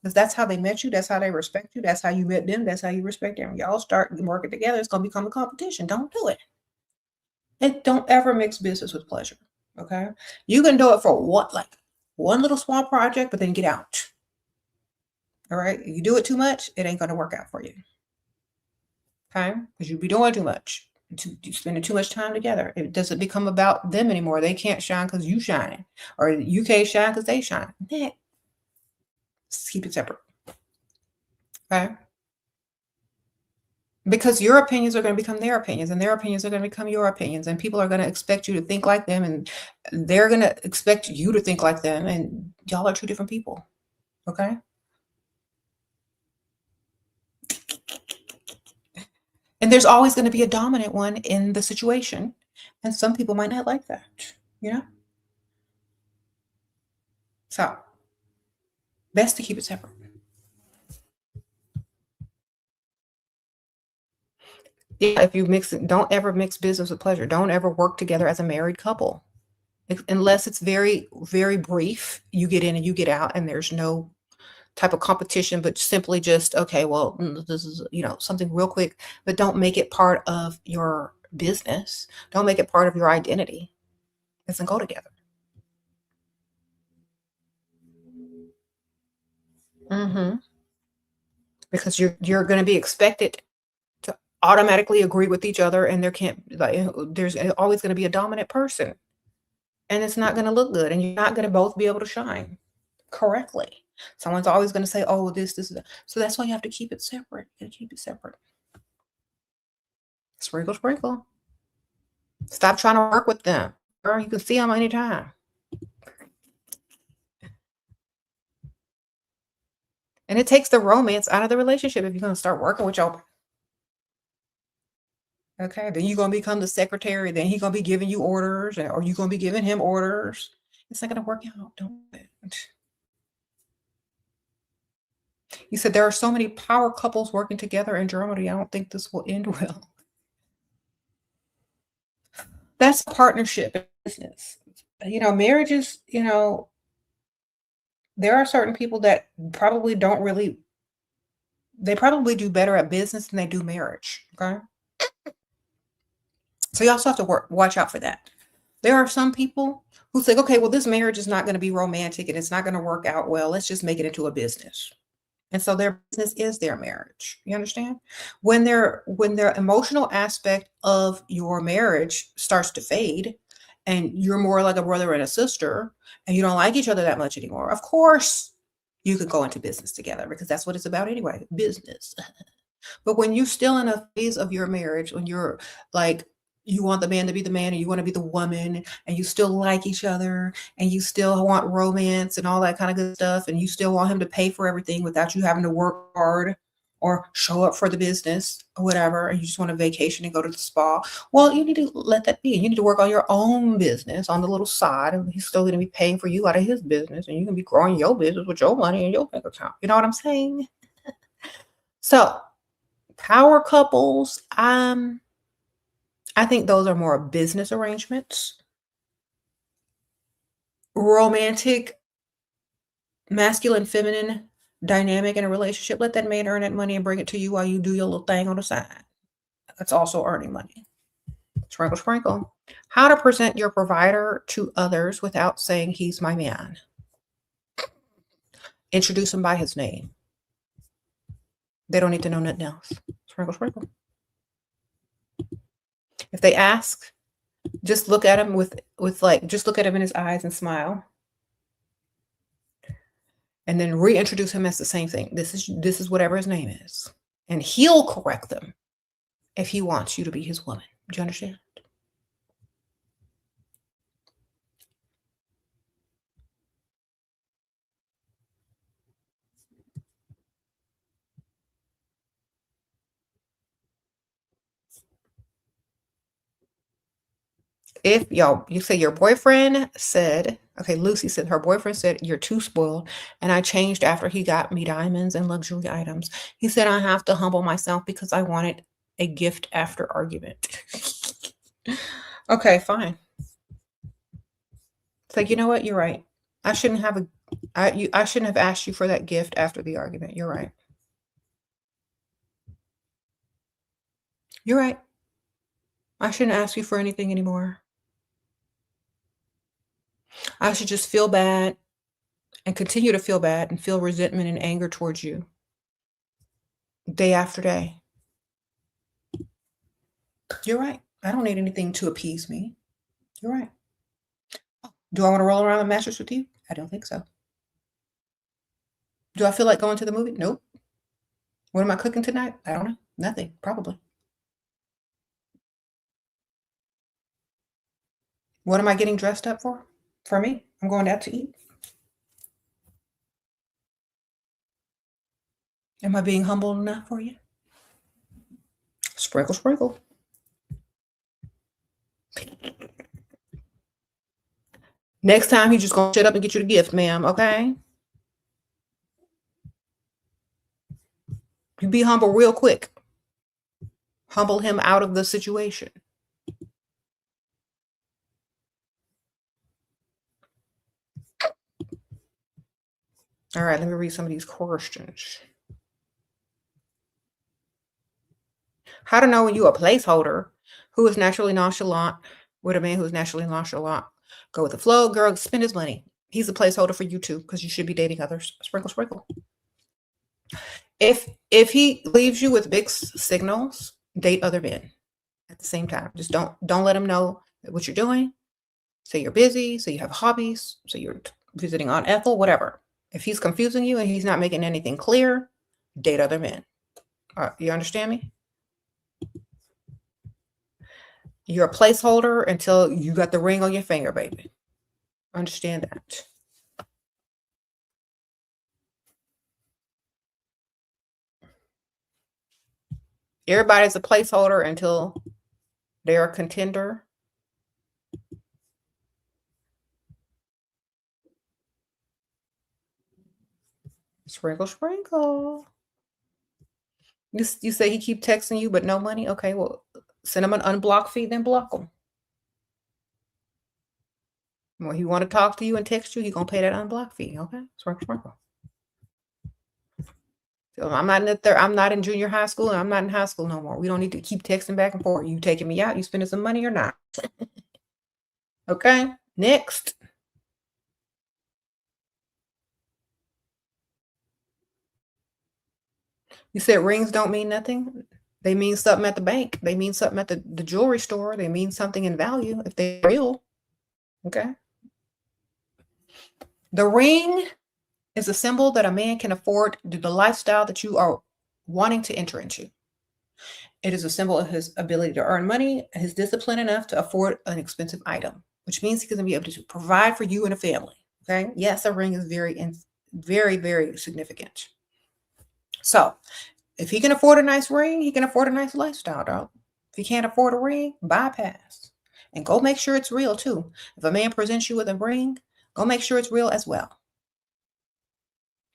Because that's how they met you. That's how they respect you. That's how you met them. That's how you respect them. Y'all start working together. It's going to become a competition. Don't do it. And don't ever mix business with pleasure. Okay. You can do it for what, like one little small project, but then get out. All right. You do it too much, it ain't going to work out for you. Okay. Because you'll be doing too much. You spending too much time together. It doesn't become about them anymore. They can't shine because you shining, or you can't shine because they shine. Just keep it separate. Okay. Because your opinions are going to become their opinions, and their opinions are going to become your opinions, and people are going to expect you to think like them, and they're going to expect you to think like them, and y'all are two different people. Okay. And there's always going to be a dominant one in the situation, and some people might not like that, you know? So, best to keep it separate. Yeah, if you mix it, don't ever mix business with pleasure. Don't ever work together as a married couple. Unless it's very, very brief, you get in and you get out, and there's no type of competition, but simply just, okay, well, this is, something real quick, but don't make it part of your business. Don't make it part of your identity. It doesn't go together. Hmm. Because you're going to be expected to automatically agree with each other, and there's always going to be a dominant person, and it's not going to look good, and you're not going to both be able to shine correctly. Someone's always going to say, oh, this is that. So that's why you have to keep it separate. You got to keep it separate. Sprinkle, sprinkle. Stop trying to work with them. Girl, you can see them anytime. And it takes the romance out of the relationship if you're going to start working with your. Okay, then you're going to become the secretary. Then he's going to be giving you orders, or you're going to be giving him orders. It's not going to work out. Don't do it. You said there are so many power couples working together in Germany. I don't think this will end well. That's a partnership in business. Marriages, there are certain people that probably don't really, they probably do better at business than they do marriage. Okay. So you also have to watch out for that. There are some people who think, okay, well, this marriage is not going to be romantic and it's not going to work out well. Let's just make it into a business. And so their business is their marriage. You understand? When their emotional aspect of your marriage starts to fade, and you're more like a brother and a sister, and you don't like each other that much anymore, of course you could go into business together, because that's what it's about anyway, business. But when you're still in a phase of your marriage, when you're like, you want the man to be the man and you want to be the woman, and you still like each other, and you still want romance and all that kind of good stuff, and you still want him to pay for everything without you having to work hard or show up for the business or whatever, and you just want a vacation and go to the spa. Well, you need to let that be. You need to work on your own business on the little side, and he's still going to be paying for you out of his business, and you can be growing your business with your money in your bank account. You know what I'm saying? So, power couples, I think those are more business arrangements. Romantic, masculine, feminine dynamic in a relationship. Let that man earn that money and bring it to you while you do your little thing on the side. That's also earning money. Sprinkle, sprinkle. How to present your provider to others without saying he's my man. Introduce him by his name. They don't need to know nothing else. Sprinkle, sprinkle. If they ask, just look at him just look at him in his eyes and smile. And then reintroduce him as the same thing. This is whatever his name is. And he'll correct them if he wants you to be his woman. Do you understand? If y'all, you say your boyfriend said, okay, Lucy said her boyfriend said, "You're too spoiled, and I changed after he got me diamonds and luxury items. He said I have to humble myself because I wanted a gift after argument." Okay, fine. It's like, you know what? You're right. I shouldn't have I shouldn't have asked you for that gift after the argument. You're right. You're right. I shouldn't ask you for anything anymore. I should just feel bad and continue to feel bad and feel resentment and anger towards you day after day. You're right. I don't need anything to appease me. You're right. Do I want to roll around the mattress with you? I don't think so. Do I feel like going to the movie? Nope. What am I cooking tonight? I don't know. Nothing, probably. What am I getting dressed up for? For me, I'm going out to eat. Am I being humble enough for you? Sprinkle, sprinkle. Next time, he's just gonna shut up and get you the gift, ma'am. Okay? You be humble real quick. Humble him out of the situation. All right, let me read some of these questions. How to know when you a placeholder who is naturally nonchalant with a man who is naturally nonchalant. Go with the flow, girl, spend his money. He's a placeholder for you too, because you should be dating others. Sprinkle, sprinkle. If he leaves you with mixed signals, date other men at the same time. Just don't let him know what you're doing. Say you're busy, say you have hobbies, say you're visiting Aunt Ethel, whatever. If he's confusing you and he's not making anything clear, date other men. You understand me? You're a placeholder until you got the ring on your finger, baby. Understand that. Everybody's a placeholder until they're a contender. Sprinkle, sprinkle. You say he keep texting you, but no money? Okay, well, send him an unblock fee, then block him. When he want to talk to you and text you, he gonna pay that unblock fee. Okay, sprinkle, sprinkle. So I'm not in junior high school, and I'm not in high school no more. We don't need to keep texting back and forth. You taking me out? You spending some money or not? Okay, next. You said rings don't mean nothing. They mean something at the bank. They mean something at the jewelry store. They mean something in value if they're real. Okay. The ring is a symbol that a man can afford the lifestyle that you are wanting to enter into. It is a symbol of his ability to earn money, his discipline enough to afford an expensive item, which means he's going to be able to provide for you and a family. Okay. Yes, a ring is very, very significant. So if he can afford a nice ring, he can afford a nice lifestyle, dog. If he can't afford a ring, bypass. And go make sure it's real too. If a man presents you with a ring, go make sure it's real as well.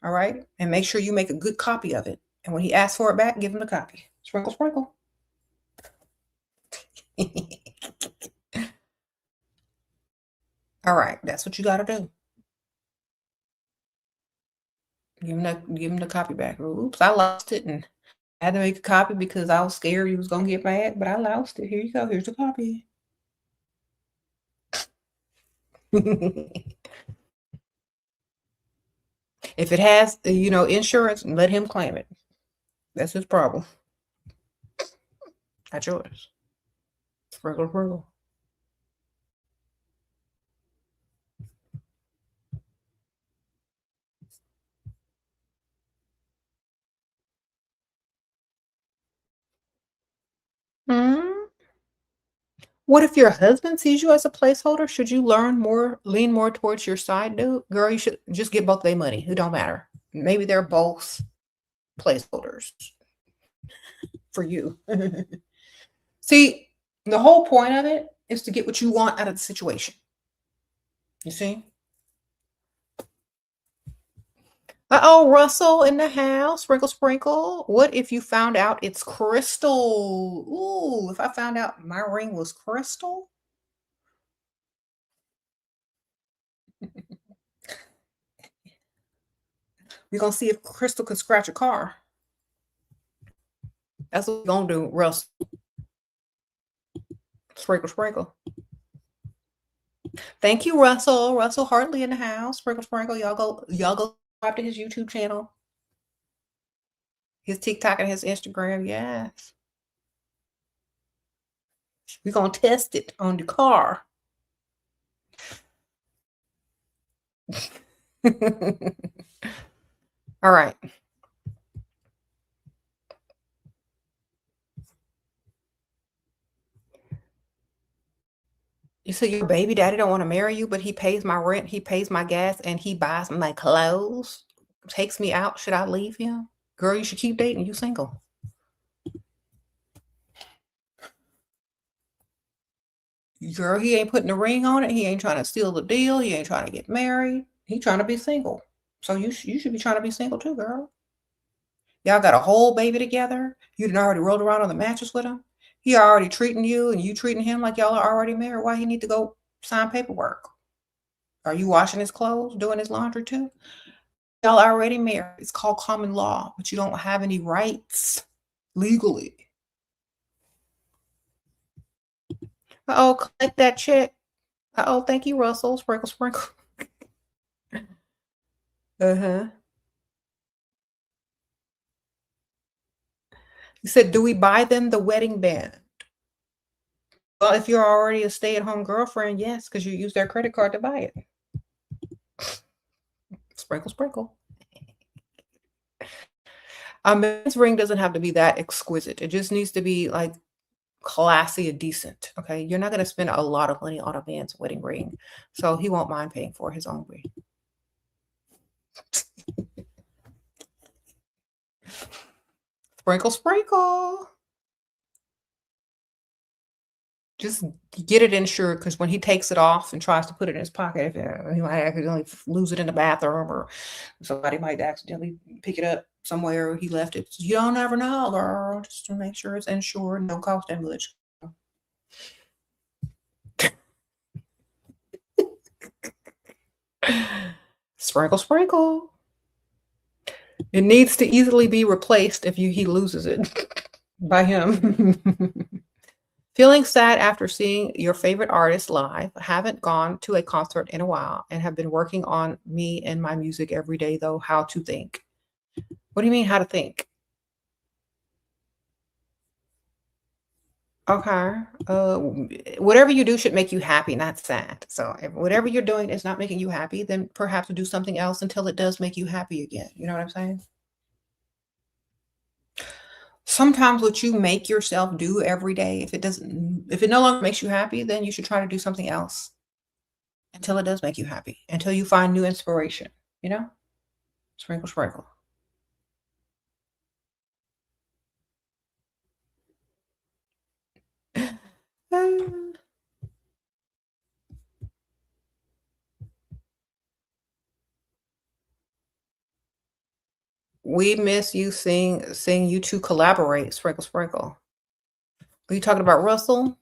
All right? And make sure you make a good copy of it. And when he asks for it back, give him the copy. Sprinkle, sprinkle. All right, that's what you got to do. Give him the copy back. Oops, I lost it and I had to make a copy because I was scared he was gonna get mad, but I lost it. Here you go. Here's the copy. If it has, insurance, let him claim it. That's his problem. Not yours. Sprinkle, sprinkle. Hmm. What if your husband sees you as a placeholder? Should you lean more towards your side, dude? Girl, you should just get both their money. It don't matter. Maybe they're both placeholders for you. See, the whole point of it is to get what you want out of the situation. You see? Uh-oh, Russell in the house. Sprinkle, sprinkle. What if you found out it's crystal? Ooh, if I found out my ring was crystal? We're gonna see if crystal can scratch a car. That's what we're gonna do, Russell. Sprinkle, sprinkle. Thank you, Russell. Russell Hartley in the house. Sprinkle, sprinkle. Y'all go subscribe to his YouTube channel, his TikTok and his Instagram. Yes. We're gonna test it on the car. All right. You said your baby daddy don't want to marry you, but he pays my rent, he pays my gas, and he buys my clothes, takes me out. Should I leave him? Girl, you should keep dating. You single. Girl, he ain't putting a ring on it. He ain't trying to steal the deal. He ain't trying to get married. He trying to be single. So you should be trying to be single too, girl. Y'all got a whole baby together. You done already rolled around on the mattress with him. He already treating you and you treating him like y'all are already married. Why he need to go sign paperwork? Are you washing his clothes, doing his laundry too? Y'all already married. It's called common law, but you don't have any rights legally. Uh-oh, collect that check. Uh-oh, thank you, Russell. Sprinkle, sprinkle. Uh-huh. You said, do we buy them the wedding band? Well, if you're already a stay-at-home girlfriend, yes, because you use their credit card to buy it. Sprinkle, sprinkle. A men's ring doesn't have to be that exquisite. It just needs to be like classy and decent. Okay. You're not going to spend a lot of money on a man's wedding ring. So he won't mind paying for his own ring. Sprinkle, sprinkle. Just get it insured, because when he takes it off and tries to put it in his pocket, he might accidentally lose it in the bathroom, or somebody might accidentally pick it up somewhere he left it. You don't ever know, girl. Just to make sure it's insured, no cost that much. Sprinkle, sprinkle. It needs to easily be replaced if he loses it by him. Feeling sad after seeing your favorite artist live. Haven't gone to a concert in a while and have been working on me and my music every day, though. How to think? What do you mean, how to think? Okay. Whatever you do should make you happy, not sad. So if whatever you're doing is not making you happy, then perhaps do something else until it does make you happy again. You know what I'm saying? Sometimes what you make yourself do every day, if it no longer makes you happy, then you should try to do something else until it does make you happy, until you find new inspiration, you know? Sprinkle, sprinkle. We miss you seeing you two collaborate. Sprinkle, sprinkle. Are you talking about Russell?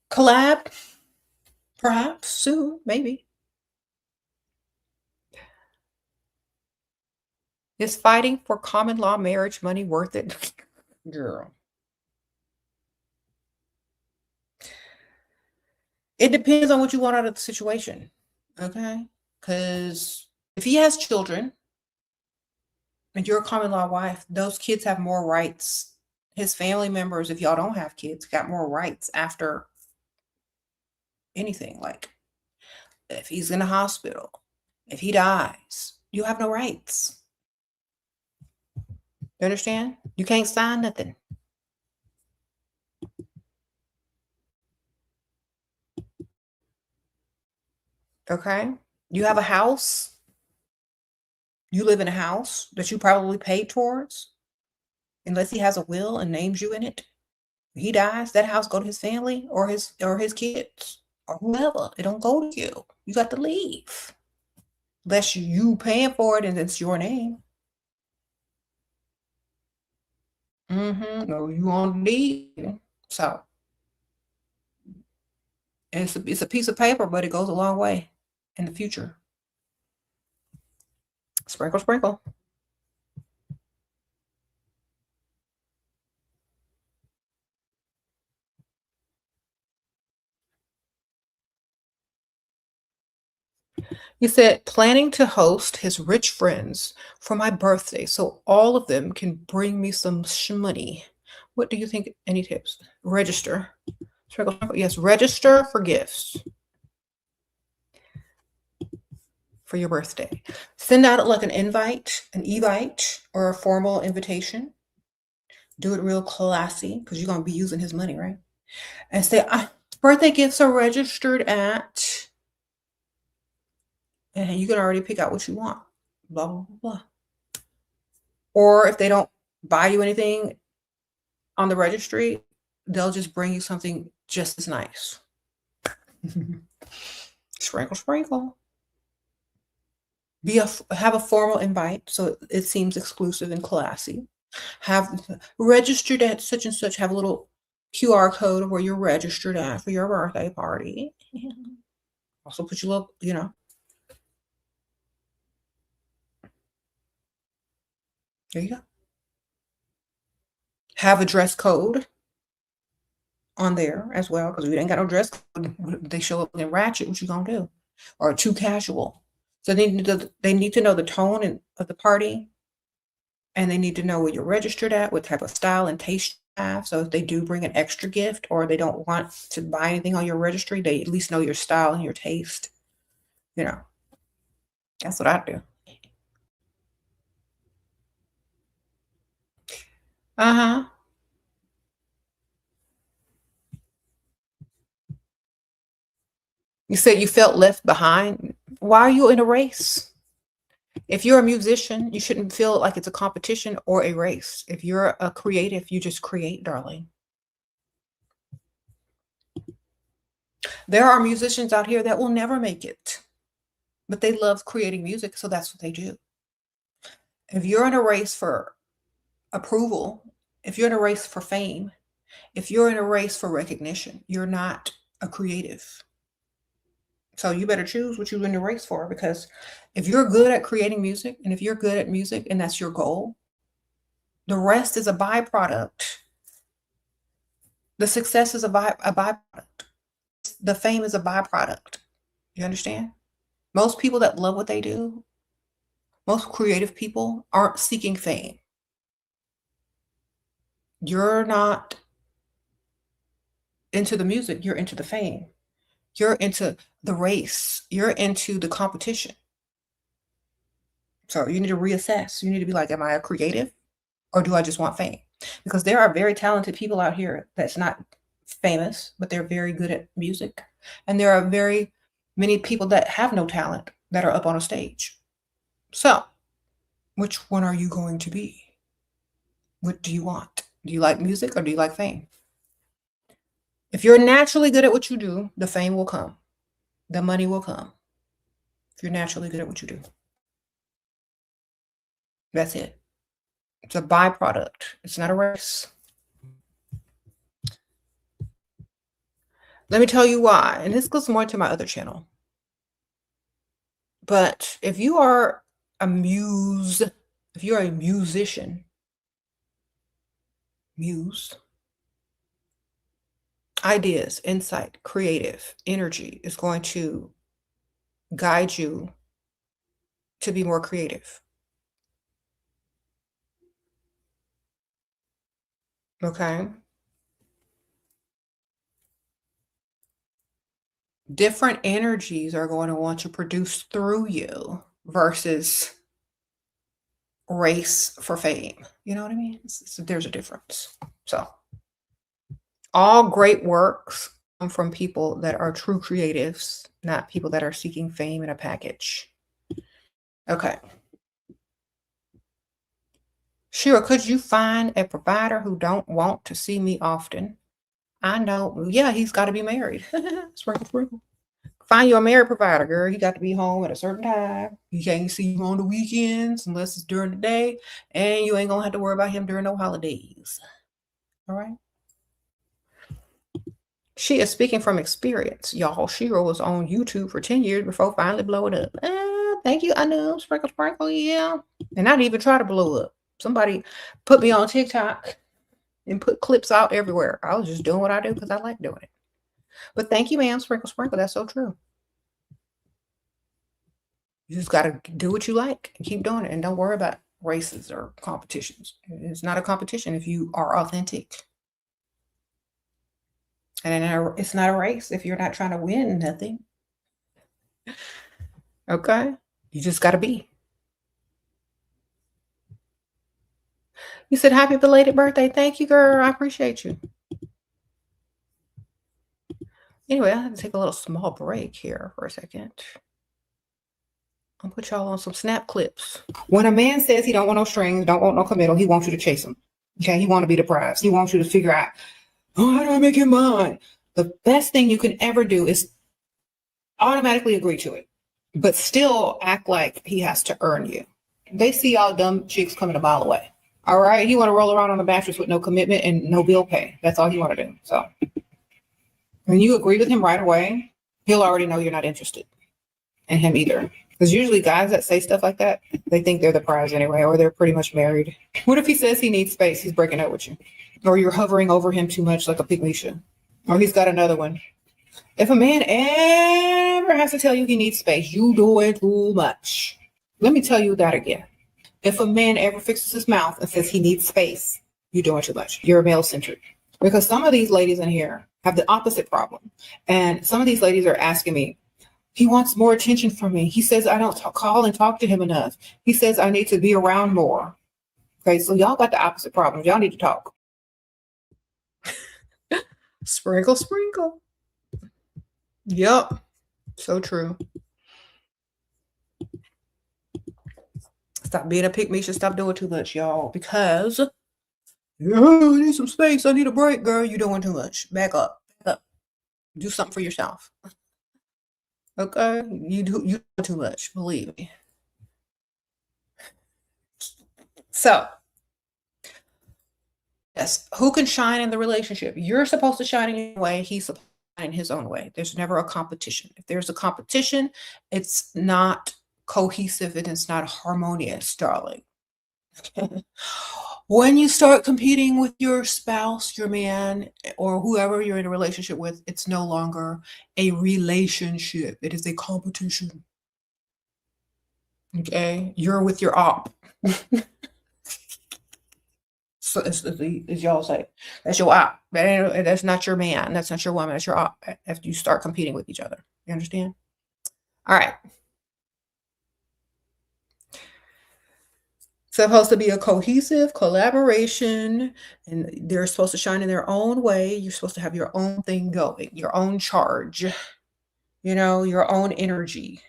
Collab? Perhaps soon, maybe. Is fighting for common law marriage money worth it? Girl. It depends on what you want out of the situation. Okay? Because if he has children and you're a common law wife, those kids have more rights. His family members, if y'all don't have kids, got more rights after anything. Like if he's in a hospital, if he dies, you have no rights. You understand? You can't sign nothing. Okay? You have a house. You live in a house that you probably paid towards, unless he has a will and names you in it. He dies, that house go to his family or his kids or whoever. It don't go to you. You got to leave. Unless you paying for it and it's your name. No, you won't leave. So it's a piece of paper, but it goes a long way in the future. Sprinkle, sprinkle. He said, planning to host his rich friends for my birthday so all of them can bring me some shmoney. What do you think? Any tips? Register. Yes, register for gifts for your birthday. Send out like an invite, an evite, or a formal invitation. Do it real classy because you're going to be using his money, right? And say, birthday gifts are registered at, and you can already pick out what you want. Blah, blah, blah. Or if they don't buy you anything on the registry, they'll just bring you something just as nice. Sprinkle, sprinkle. Have a formal invite so it seems exclusive and classy. Have registered at such and such. Have a little QR code of where you're registered at for your birthday party. Also put your little, there you go. Have a dress code on there as well, because we ain't got no dress code. They show up in ratchet, what you gonna do? Or too casual. So they need to know the tone of the party, and they need to know where you're registered at, what type of style and taste you have. So if they do bring an extra gift or they don't want to buy anything on your registry, they at least know your style and your taste. That's what I do. Uh-huh. You said you felt left behind. Why are you in a race? If you're a musician, you shouldn't feel like it's a competition or a race. If you're a creative, you just create, darling. There are musicians out here that will never make it, but they love creating music, so that's what they do. If you're in a race for approval, if you're in a race for fame, if you're in a race for recognition, you're not a creative. So you better choose what you're in the race for, because if you're good at creating music and if you're good at music and that's your goal, the rest is a byproduct. The success is a byproduct. The fame is a byproduct. You understand? Most people that love what they do, most creative people aren't seeking fame. You're not into the music, you're into the fame. You're into the race. You're into the competition. So you need to reassess. You need to be like, am I a creative or do I just want fame? Because there are very talented people out here that's not famous, but they're very good at music. And there are very many people that have no talent that are up on a stage. So which one are you going to be? What do you want? Do you like music or do you like fame? If you're naturally good at what you do, the fame will come. The money will come. If you're naturally good at what you do. That's it. It's a byproduct. It's not a race. Let me tell you why. And this goes more to my other channel. But if you are a if you're a musician, ideas, insight, creative energy is going to guide you to be more creative. Okay? Different energies are going to want to produce through you versus race for fame. You know what I mean? There's a difference. So all great works come from people that are true creatives, not people that are seeking fame in a package. Okay. Shera, could you find a provider who don't want to see me often? I know. Yeah, he's got to be married. Sprinkle, sprinkle. Find you a married provider, girl. He got to be home at a certain time. He can't see you on the weekends unless it's during the day. And you ain't going to have to worry about him during no holidays. All right. She is speaking from experience, y'all. Shera was on YouTube for 10 years before finally blowing up. Thank you, Anu. Sprinkle, sprinkle, yeah. And I didn't even try to blow up. Somebody put me on TikTok and put clips out everywhere. I was just doing what I do because I like doing it. But thank you, ma'am. Sprinkle, sprinkle. That's so true. You just got to do what you like and keep doing it. And don't worry about races or competitions. It's not a competition if you are authentic. And it's not a race if you're not trying to win nothing. Okay? You just got to be. You said happy belated birthday. Thank you, girl. I appreciate you. Anyway, I have to take a little small break here for a second. I'll put y'all on some snap clips. When a man says he don't want no strings, don't want no committal, he wants you to chase him. Okay? He wants to be the prize. He wants you to figure out, oh, how do I make him mine? The best thing you can ever do is automatically agree to it, but still act like he has to earn you. They see all dumb chicks coming a mile away. All right? He want to roll around on the mattress with no commitment and no bill pay. That's all he want to do. So when you agree with him right away, he'll already know you're not interested in him either. Because usually guys that say stuff like that, they think they're the prize anyway, or they're pretty much married. What if he says he needs space? He's breaking up with you. Or you're hovering over him too much like a pygmisha. Or he's got another one. If a man ever has to tell you he needs space, you doing too much. Let me tell you that again. If a man ever fixes his mouth and says he needs space, you're doing too much. You're male-centric. Because some of these ladies in here have the opposite problem. And some of these ladies are asking me, he wants more attention from me. He says I don't call and talk to him enough. He says I need to be around more. Okay, so y'all got the opposite problems. Y'all need to talk. Sprinkle, sprinkle. Yep, so true. Stop being a pick me. Should stop doing too much, y'all. Because I need some space. I need a break, girl. You're doing too much. Back up. Back up. Do something for yourself. Okay, you do too much. Believe me. So, yes, who can shine in the relationship? You're supposed to shine in your way. He's supposed to shine in his own way. There's never a competition. If there's a competition, it's not cohesive and it's not harmonious, darling. When you start competing with your spouse, your man, or whoever you're in a relationship with, it's no longer a relationship. It is a competition. Okay? You're with your op. So as y'all say, that's your op. That's not your man. That's not your woman. That's your op. After you start competing with each other. You understand? All right. Supposed to be a cohesive collaboration, and they're supposed to shine in their own way. You're supposed to have your own thing going, your own charge, your own energy.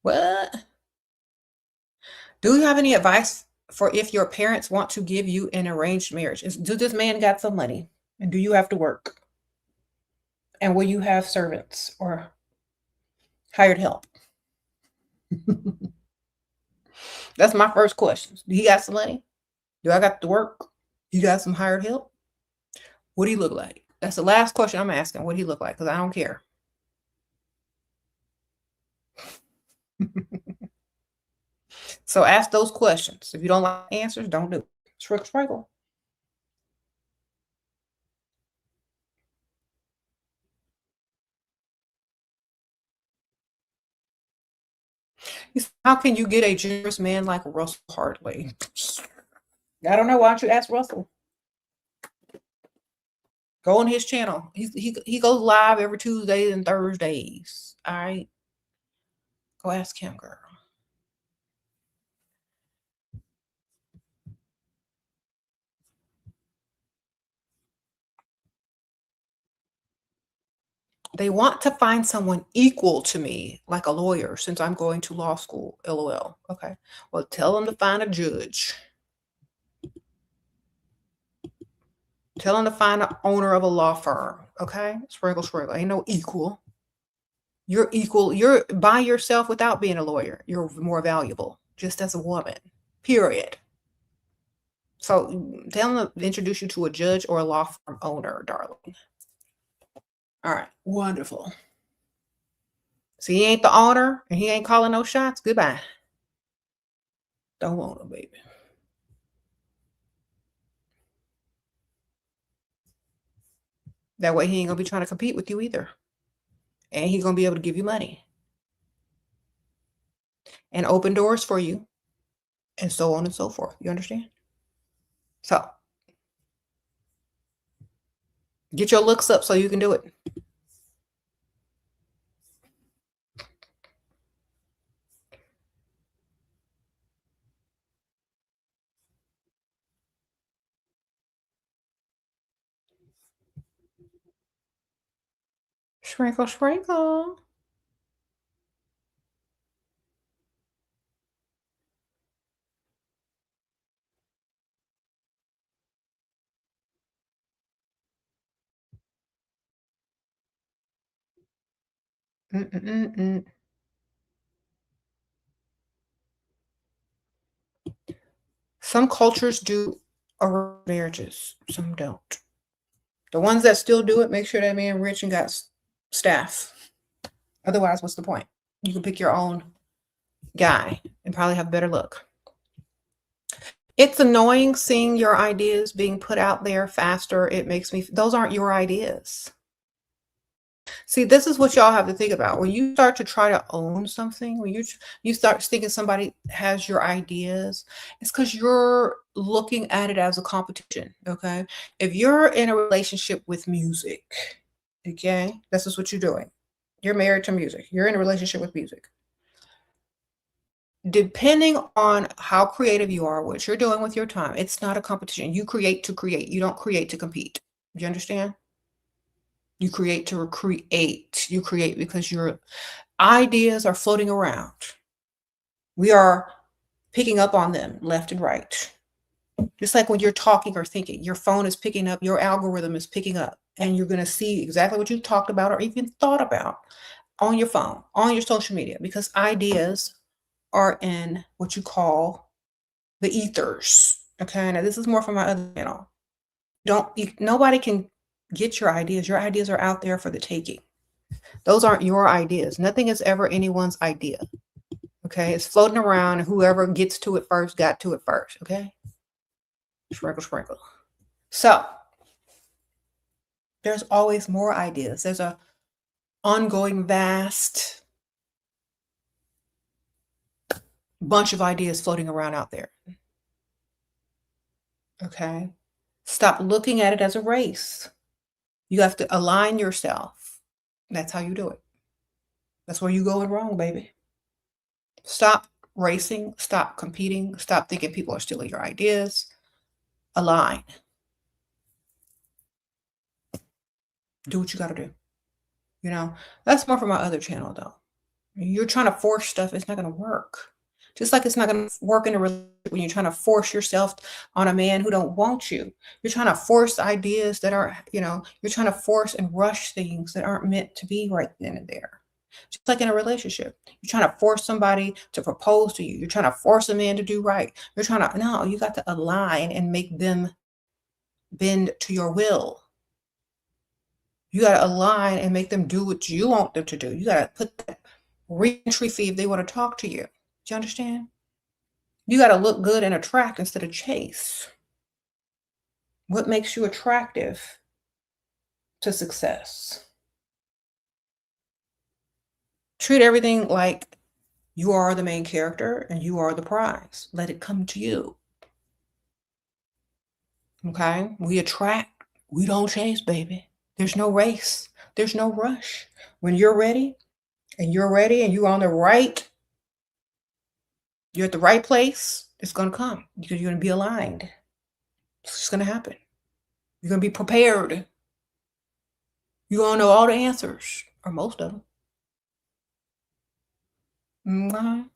What? Do you have any advice for if your parents want to give you an arranged marriage? Do this man got some money? And do you have to work? And will you have servants or hired help? That's my first question. Do he got some money? Do I got to work? You got some hired help? What do he look like? That's the last question I'm asking. What do he look like? Because I don't care. So ask those questions. If you don't like answers, don't do it. Sprinkle, sprinkle. How can you get a generous man like Russell Hartley? I don't know. Why don't you ask Russell? Go on his channel. He goes live every Tuesdays and Thursdays. All right. Go ask him, girl. They want to find someone equal to me, like a lawyer, since I'm going to law school. LOL. Okay. Well, tell them to find a judge. Tell them to find an owner of a law firm. Okay. Sprinkle, sprinkle. Ain't no equal. You're equal. You're by yourself without being a lawyer. You're more valuable just as a woman. Period. So tell them to introduce you to a judge or a law firm owner, darling. All right. Wonderful. So he ain't the owner and he ain't calling no shots. Goodbye. Don't want him, baby. That way he ain't gonna be trying to compete with you either. And he's gonna be able to give you money and open doors for you and so on and so forth. You understand? So get your looks up so you can do it. Sprinkle, sprinkle. Mm-mm-mm-mm. Some cultures do arranged marriages, some don't. The ones that still do it, make sure that man rich and got staff. Otherwise, what's the point? You can pick your own guy and probably have better luck. It's annoying seeing your ideas being put out there faster. It makes me, those aren't your ideas. See, this is what y'all have to think about. When you start to try to own something, when you start thinking somebody has your ideas, it's because you're looking at it as a competition. Okay. If you're in a relationship with music, okay, this is what you're doing. You're married to music. You're in a relationship with music. Depending on how creative you are, what you're doing with your time, it's not a competition. You create to create. You don't create to compete. Do you understand? You create to create. You create because your ideas are floating around. We are picking up on them left and right. Just like when you're talking or thinking, your phone is picking up, your algorithm is picking up, and you're going to see exactly what you talked about or even thought about on your phone, on your social media, because ideas are in what you call the ethers. Okay. Now, this is more from my other channel. Nobody can get your ideas. Your ideas are out there for the taking. Those aren't your ideas. Nothing is ever anyone's idea. Okay. It's floating around, and whoever gets to it first got to it first. Okay. Sprinkle, sprinkle. So there's always more ideas. There's a ongoing vast bunch of ideas floating around out there. Okay. Stop looking at it as a race. You have to align yourself. That's how you do it. That's where you going wrong, baby. Stop racing. Stop competing. Stop thinking people are stealing your ideas. Align. Do what you got to do. You know, that's more for my other channel, though. You're trying to force stuff, it's not going to work. Just like it's not going to work in a relationship when you're trying to force yourself on a man who don't want you. You're trying to force ideas that are, you're trying to force and rush things that aren't meant to be right then and there. Just like in a relationship, you're trying to force somebody to propose to you. You're trying to force a man to do right. You're trying to, no, you got to align and make them bend to your will. You got to align and make them do what you want them to do. You got to put that re-entry fee if they want to talk to you. Do you understand? You got to look good and attract instead of chase. What makes you attractive to success? Treat everything like you are the main character and you are the prize. Let it come to you. Okay? We attract. We don't chase, baby. There's no race. There's no rush. When you're ready and you're on the right, you're at the right place, it's going to come because you're going to be aligned. It's just going to happen. You're going to be prepared. You're going to know all the answers. or most of them. Mhm.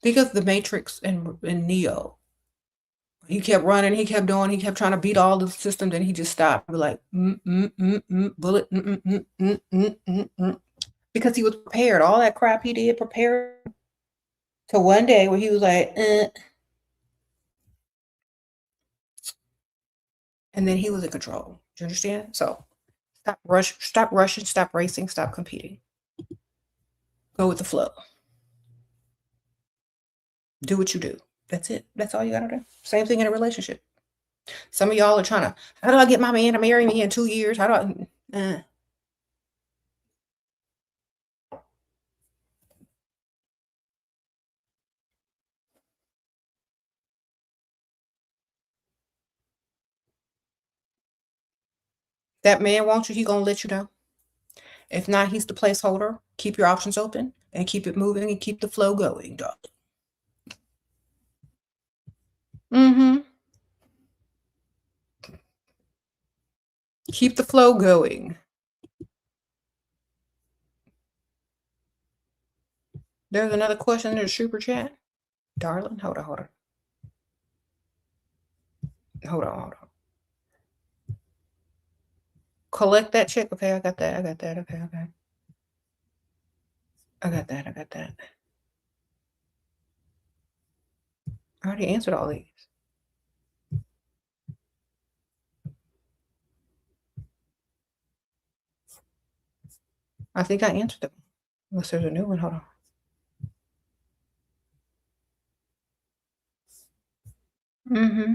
Think of the Matrix and Neo. He kept running, he kept doing, he kept trying to beat all the systems, and he just stopped. Be like, bullet, because he was prepared. All that crap he did prepared to one day where he was like, and then he was in control. Do you understand? So stop rushing, stop racing, stop competing. Go with the flow. Do what you do. That's it. That's all you gotta do. Same thing in a relationship. Some of y'all are trying to, how do I get my man to marry me in 2 years? How do I that man wants you, he gonna let you know. If not, he's the placeholder. Keep your options open and keep it moving and keep the flow going, dog. Mm-hmm. Keep the flow going. There's another question in the super chat. Darling, hold on. Hold on. Collect that check. Okay, I got that. Okay. I got that. I already answered all these. I think I answered them. Unless there's a new one. Hold on. Mm-hmm.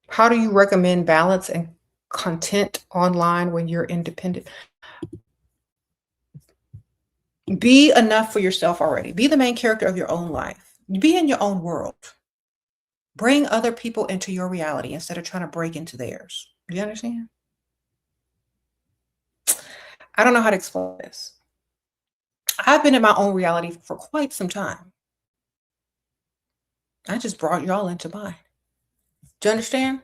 How do you recommend balance and content online when you're independent? Be enough for yourself already. Be the main character of your own life. Be in your own world. Bring other people into your reality instead of trying to break into theirs. Do you understand? I don't know how to explain this. I've been in my own reality for quite some time. I just brought y'all into mine. Do you understand?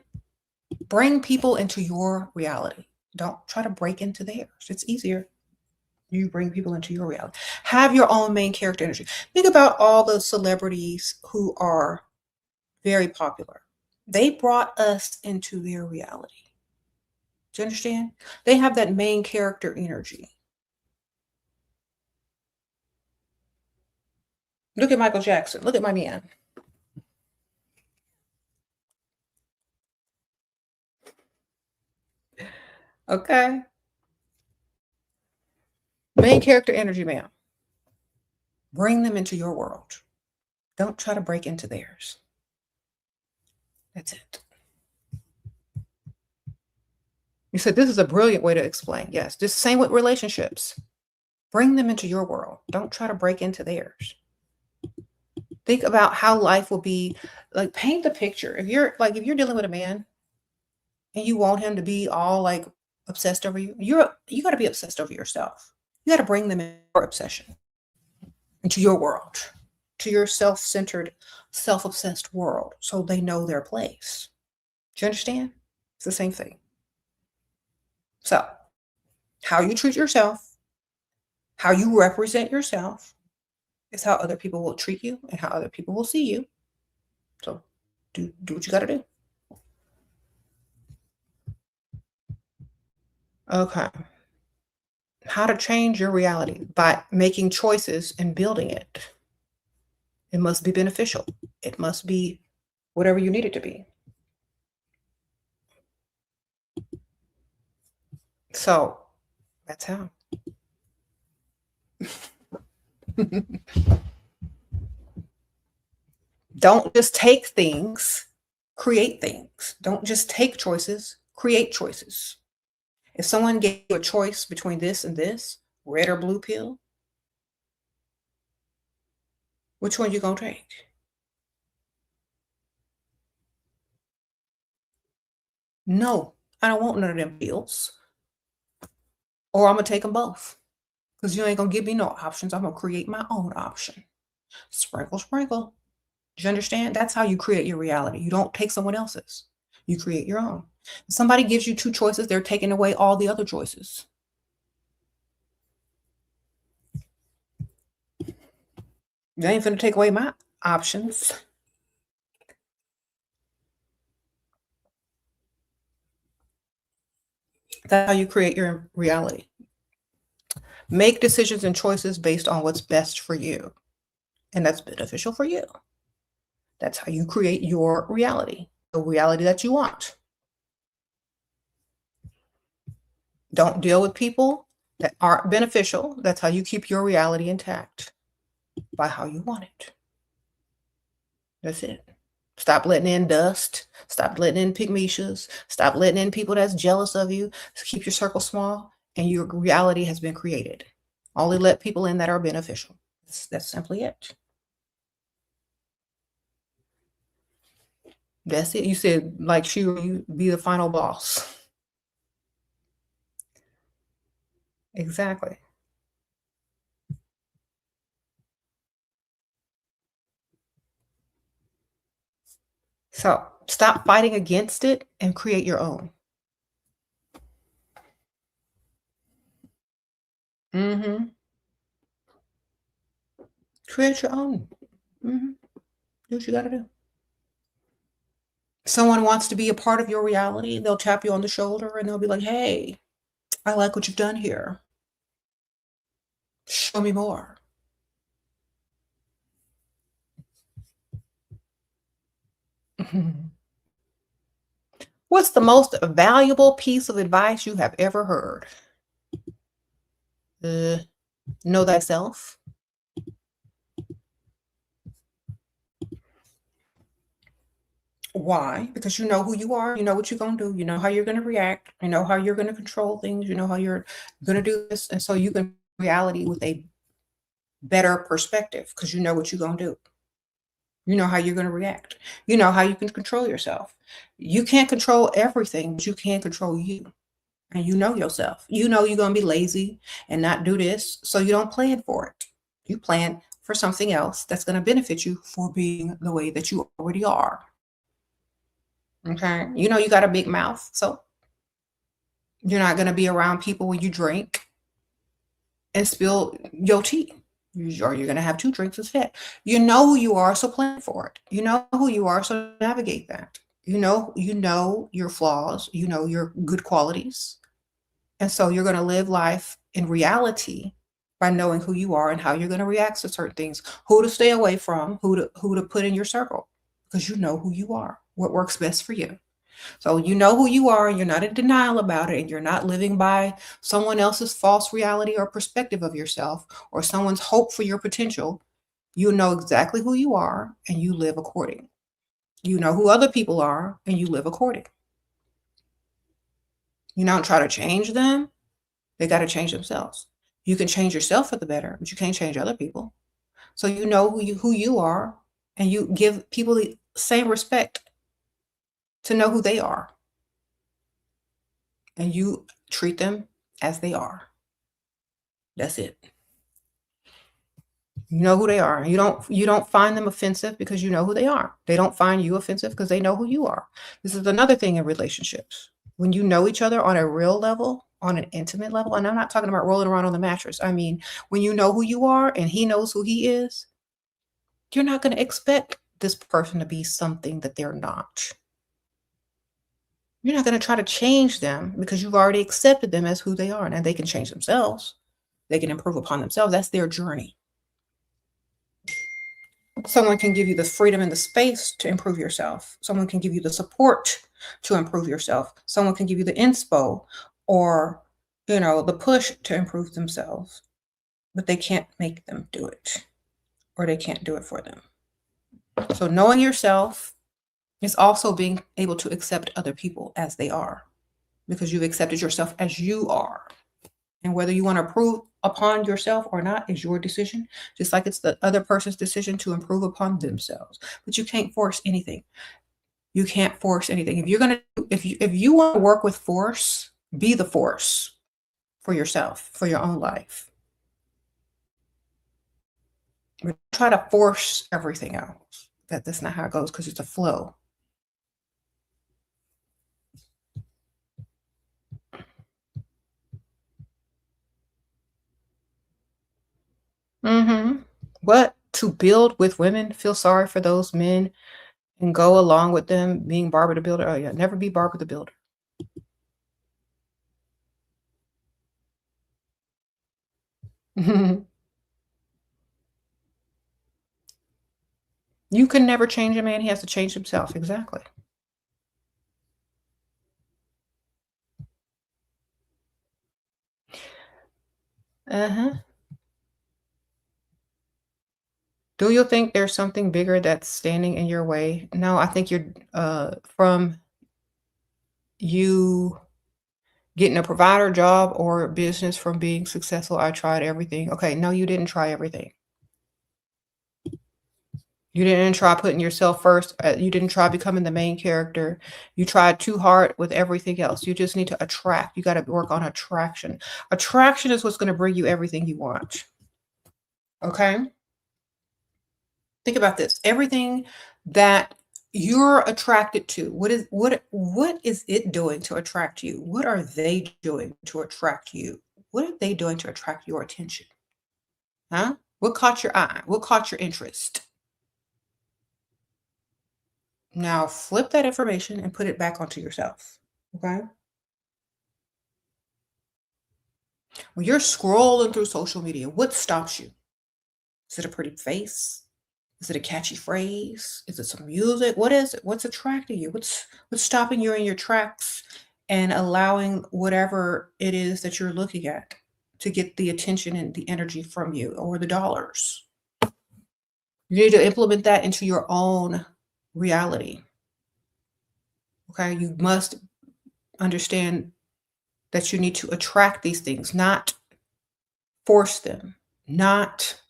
Bring people into your reality. Don't try to break into theirs. It's easier. You bring people into your reality. Have your own main character energy. Think about all the celebrities who are very popular. They brought us into their reality. Do you understand? They have that main character energy. Look at Michael Jackson. Look at my man. Okay. Main character energy, ma'am. Bring them into your world. Don't try to break into theirs. That's it. You said this is a brilliant way to explain. Yes, just same with relationships. Bring them into your world. Don't try to break into theirs. Think about how life will be. Like, paint the picture. If you're dealing with a man and you want him to be all like obsessed over you, you got to be obsessed over yourself. You got to bring them in your obsession into your world, to your self-centered, self-obsessed world, so they know their place. Do you understand? It's the same thing. So, how you treat yourself, how you represent yourself, is how other people will treat you and how other people will see you. So, do what you got to do. Okay. How to change your reality by making choices and building it. It must be beneficial. It must be whatever you need it to be. So, that's how. Don't just take things, create things. Don't just take choices, create choices. If someone gave you a choice between this and this, red or blue pill, which one you gonna take? No, I don't want none of them pills. Or I'm gonna take them both. Because you ain't gonna give me no options. I'm gonna create my own option. Sprinkle, sprinkle. Do you understand? That's how you create your reality. You don't take someone else's. You create your own. If somebody gives you 2 choices, they're taking away all the other choices. They ain't finna take away my options. That's how you create your reality. Make decisions and choices based on what's best for you, and that's beneficial for you. That's how you create your reality, the reality that you want. Don't deal with people that aren't beneficial. That's how you keep your reality intact, by how you want it. That's it. Stop letting in dust. Stop letting in pygmishas. Stop letting in people that's jealous of you. Keep your circle small, and your reality has been created. Only let people in that are beneficial. That's simply it. That's it. You said, like, you be the final boss. Exactly. So stop fighting against it and create your own. Hmm. Create your own. Hmm. Do what you got to do. Someone wants to be a part of your reality, they'll tap you on the shoulder and they'll be like, hey, I like what you've done here. Show me more. What's the most valuable piece of advice you have ever heard? Uh, know thyself. Why? Because you know who you are, you know what you're going to do, you know how you're going to react, you know how you're going to control things, you know how you're going to do this. And so you can reality with a better perspective because you know what you're going to do. You know how you're going to react. You know how you can control yourself. You can't control everything, but you can control you. And you know yourself. You know you're going to be lazy and not do this. So you don't plan for it. You plan for something else that's going to benefit you for being the way that you already are. Okay. You know you got a big mouth. So you're not going to be around people when you drink and spill your tea. Or you're going to have 2 drinks instead. You know who you are, so plan for it. You know who you are, so navigate that. You know your flaws, you know your good qualities. And so you're going to live life in reality by knowing who you are and how you're going to react to certain things, who to stay away from, who to put in your circle, because you know who you are, what works best for you. So you know who you are and you're not in denial about it and you're not living by someone else's false reality or perspective of yourself or someone's hope for your potential. You know exactly who you are and you live according. You know who other people are and you live according. You don't try to change them. They got to change themselves. You can change yourself for the better, but you can't change other people. So you know who you are and you give people the same respect to know who they are and you treat them as they are. That's it. You know who they are. You don't find them offensive because you know who they are. They don't find you offensive because they know who you are. This is another thing in relationships. When you know each other on a real level, on an intimate level, and I'm not talking about rolling around on the mattress. I mean, when you know who you are and he knows who he is, you're not going to expect this person to be something that they're not. You're not going to try to change them because you've already accepted them as who they are. And they can change themselves. They can improve upon themselves. That's their journey. Someone can give you the freedom and the space to improve yourself. Someone can give you the support to improve yourself. Someone can give you the inspo or, the push to improve themselves, but they can't make them do it or they can't do it for them. So knowing yourself is also being able to accept other people as they are because you've accepted yourself as you are. And whether you want to improve upon yourself or not is your decision, just like it's the other person's decision to improve upon themselves. But you can't force anything. You can't force anything. If you want to work with force, be the force for yourself, for your own life. But try to force everything else. That's not how it goes because it's a flow. Mhm. What? To build with women, feel sorry for those men and go along with them being Barbara the Builder? Oh, yeah, never be Barbara the Builder. You can never change a man, he has to change himself, exactly. Uh-huh. Do you think there's something bigger that's standing in your way? No, I think you're, from you getting a provider job or business from being successful, I tried everything. Okay, no, you didn't try everything. You didn't try putting yourself first. You didn't try becoming the main character. You tried too hard with everything else. You just need to attract. You got to work on attraction. Attraction is what's going to bring you everything you want. Okay? Think about this. Everything that you're attracted to, what is it doing to attract you? What are they doing to attract you? What are they doing to attract your attention? Huh? What caught your eye? What caught your interest? Now flip that information and put it back onto yourself. Okay? When you're scrolling through social media, what stops you? Is it a pretty face? Is it a catchy phrase? Is it some music? What is it? What's attracting you? What's stopping you in your tracks and allowing whatever it is that you're looking at to get the attention and the energy from you or the dollars? You need to implement that into your own reality. Okay? You must understand that you need to attract these things, not force them, not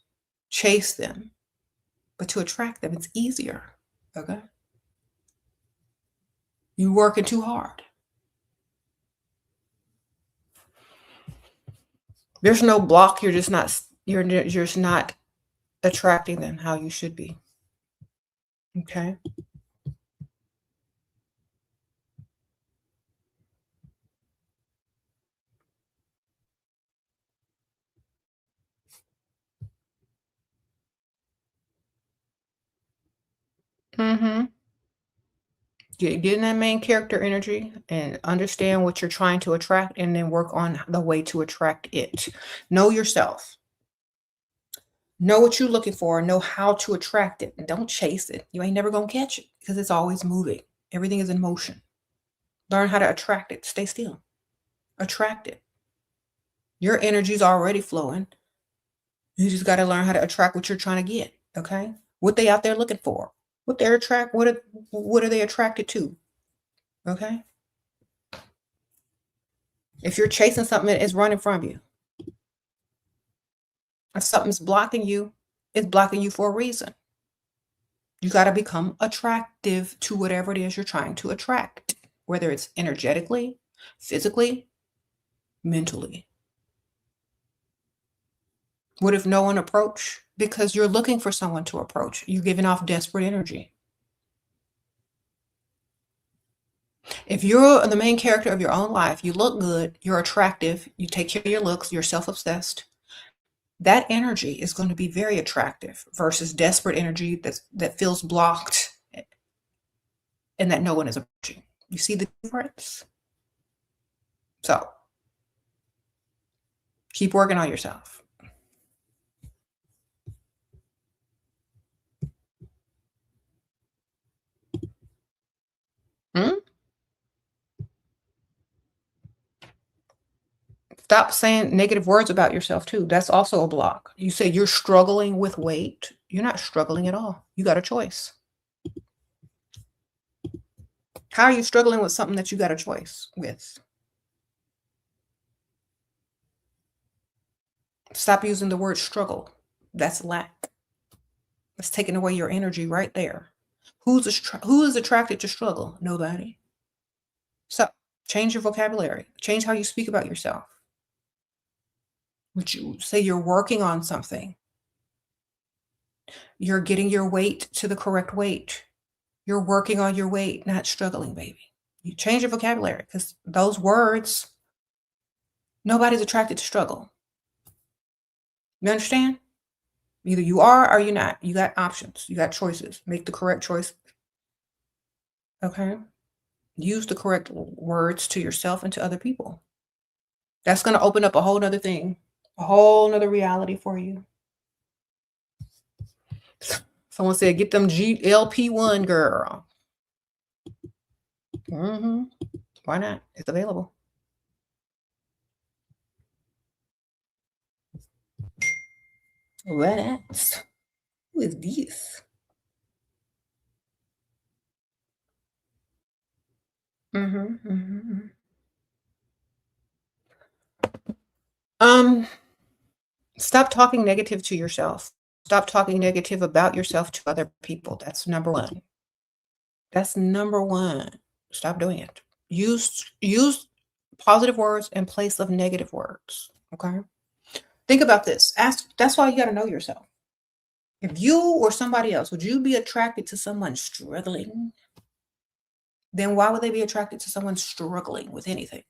chase them, but to attract them. It's easier. Okay? You working too hard. There's no block. You're just not attracting them how you should be. Okay? Mhm. Get in that main character energy and understand what you're trying to attract and then work on the way to attract it. Know yourself. Know what you're looking for, know how to attract it, and don't chase it. You ain't never gonna catch it because it's always moving. Everything is in motion. Learn how to attract it. Stay still. Attract it. Your energy's already flowing. You just gotta learn how to attract what you're trying to get. Okay? What they out there looking for. What are they attracted to? Okay? If you're chasing something that is running from you, if something's blocking you, it's blocking you for a reason. You got to become attractive to whatever it is you're trying to attract, whether it's energetically, physically, mentally. What if no one approach? Because you're looking for someone to approach. You're giving off desperate energy. If you're the main character of your own life, you look good, you're attractive, you take care of your looks, you're self-obsessed, that energy is going to be very attractive versus desperate energy that feels blocked and that no one is approaching. You see the difference? So keep working on yourself. Hmm? Stop saying negative words about yourself too. That's also a block. You say you're struggling with weight. You're not struggling at all. You got a choice. How are you struggling with something that you got a choice with? Stop using the word struggle. That's lack. That's taking away your energy right there. Who is attracted to struggle? Nobody. So change your vocabulary. Change how you speak about yourself. Would you say you're working on something? You're getting your weight to the correct weight. You're working on your weight, not struggling, baby. You change your vocabulary because those words, nobody's attracted to struggle. You understand? Either you are or you're not. You got options. You got choices. Make the correct choice. Okay. Use the correct words to yourself and to other people. That's going to open up a whole nother thing, a whole nother reality for you. Someone said, get them GLP-1, girl. Why not? It's available. What else? Who is this? Um, Stop talking negative to yourself. Stop talking negative about yourself to other people. That's number one. That's number one. Stop doing it. Use positive words in place of negative words. Okay. Think about this. That's why you got to know yourself. If you or somebody else, would you be attracted to someone struggling? Then why would they be attracted to someone struggling with anything?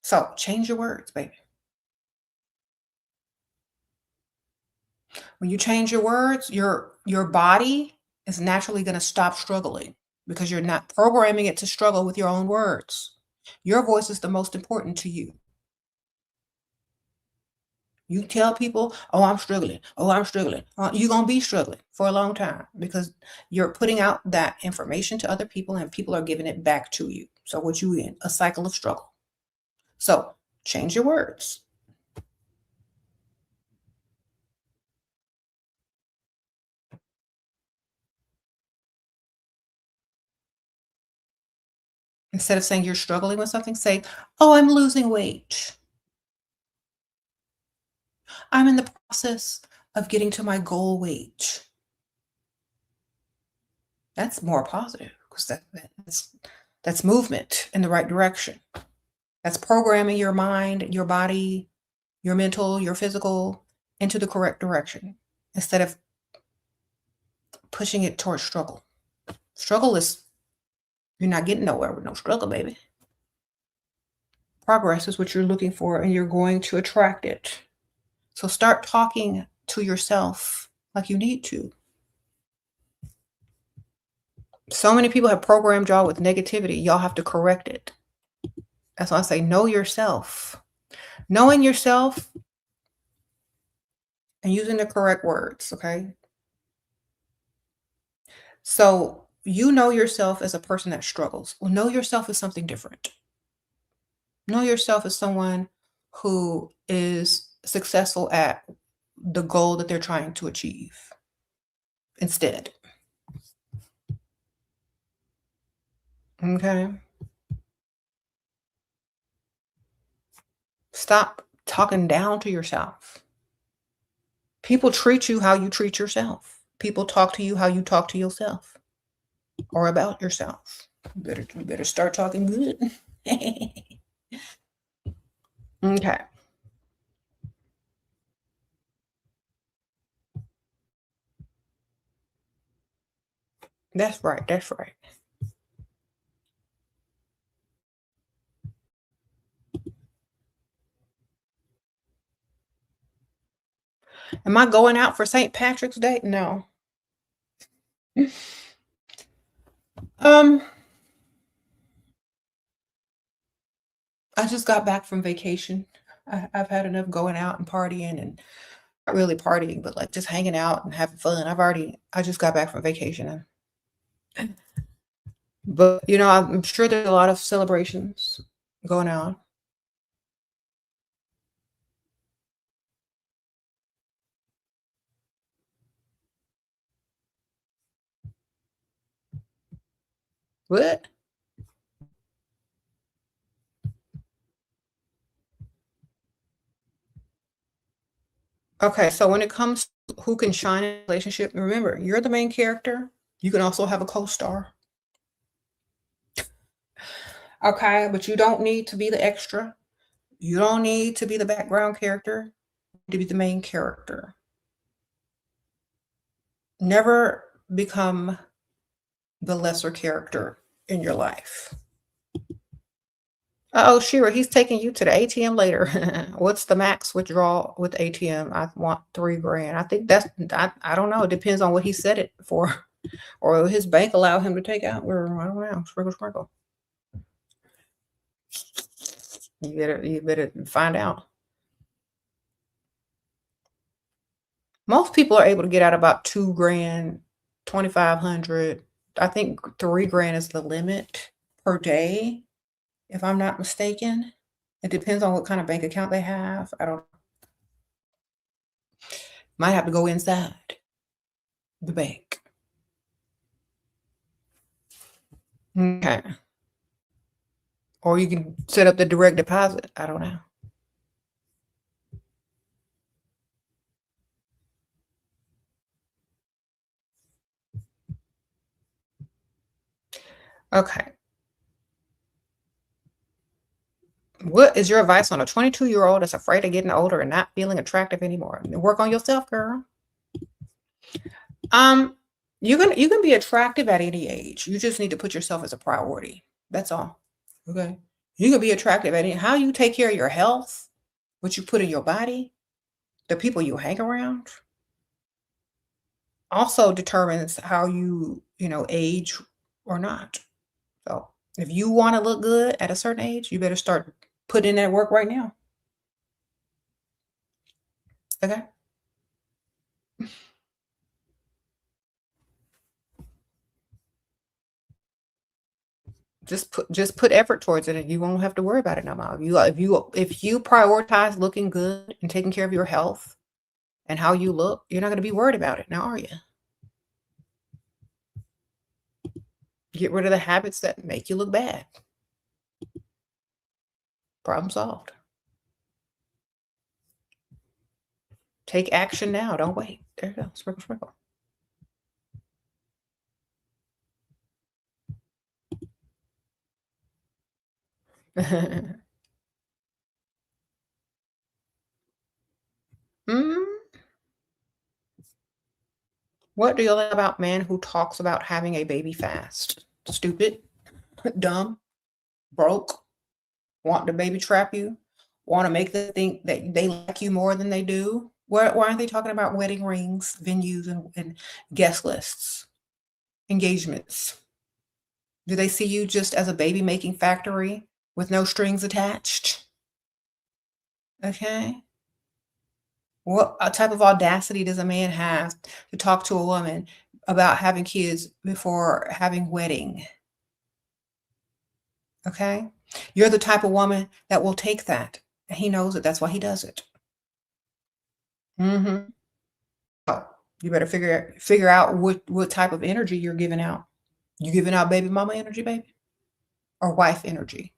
So change your words, baby. When you change your words, your body is naturally going to stop struggling because you're not programming it to struggle with your own words. Your voice is the most important to you. You tell people, oh, I'm struggling. Oh, I'm struggling. You're going to be struggling for a long time because you're putting out that information to other people and people are giving it back to you. So what you in? A cycle of struggle. So change your words. Instead of saying you're struggling with something, say, oh, I'm losing weight. I'm in the process of getting to my goal weight. That's more positive because that's movement in the right direction. That's programming your mind, your body, your mental, your physical into the correct direction instead of pushing it towards struggle. Struggle is, you're not getting nowhere with no struggle, baby. Progress is what you're looking for and you're going to attract it. So start talking to yourself like you need to. So many people have programmed y'all with negativity. Y'all have to correct it. That's why I say know yourself. Knowing yourself and using the correct words, okay? So you know yourself as a person that struggles. Well, know yourself as something different. Know yourself as someone who is successful at the goal that they're trying to achieve instead. Okay? Stop talking down to yourself. People treat you how you treat yourself. People talk to you how you talk to yourself or about yourself. You better start talking good. Okay. That's right. That's right. Am I going out for St. Patrick's Day? No. Um, I just got back from vacation. I've had enough going out and partying and not really partying, but like just hanging out and having fun. I just got back from vacation. But I'm sure there's a lot of celebrations going on. What? Okay, so when it comes to who can shine in a relationship, remember, you're the main character. You can also have a co-star. Okay, but you don't need to be the extra. You don't need to be the background character to be the main character. Never become the lesser character in your life. Oh, Shira, he's taking you to the ATM later. What's the max withdrawal with ATM? I want 3 grand. I think I don't know. It depends on what he set it for. Or his bank allow him to take out, or I don't know. Sprinkle, sprinkle. You better find out. Most people are able to get out about 2 grand, 2,500. I think 3 grand is the limit per day, if I'm not mistaken. It depends on what kind of bank account they have. I don't might have to go inside the bank. Okay. Or you can set up the direct deposit. I don't know. Okay. What is your advice on a 22-year-old that's afraid of getting older and not feeling attractive anymore? Work on yourself, girl. Um, you can be attractive at any age. You just need to put yourself as a priority. That's all. Okay. You can be attractive at any how you take care of your health, what you put in your body, the people you hang around, also determines how you age or not. So if you want to look good at a certain age, you better start putting in that work right now. Okay. Just put effort towards it and you won't have to worry about it no more. If you prioritize looking good and taking care of your health and how you look, you're not going to be worried about it now, are you? Get rid of the habits that make you look bad. Problem solved. Take action now. Don't wait. There you go. Sprinkle, sprinkle. Mm, what do you think about men who talks about having a baby fast? Stupid, dumb, broke, want to baby trap you, want to make them think that they like you more than they do. Why aren't they talking about wedding rings, venues, and guest lists, engagements? Do they see you just as a baby making factory with no strings attached? Okay. What type of audacity does a man have to talk to a woman about having kids before having wedding? Okay. You're the type of woman that will take that. And he knows it. That's why he does it. Hmm. Oh, you better figure out what type of energy you're giving out. You giving out baby mama energy, baby, or wife energy?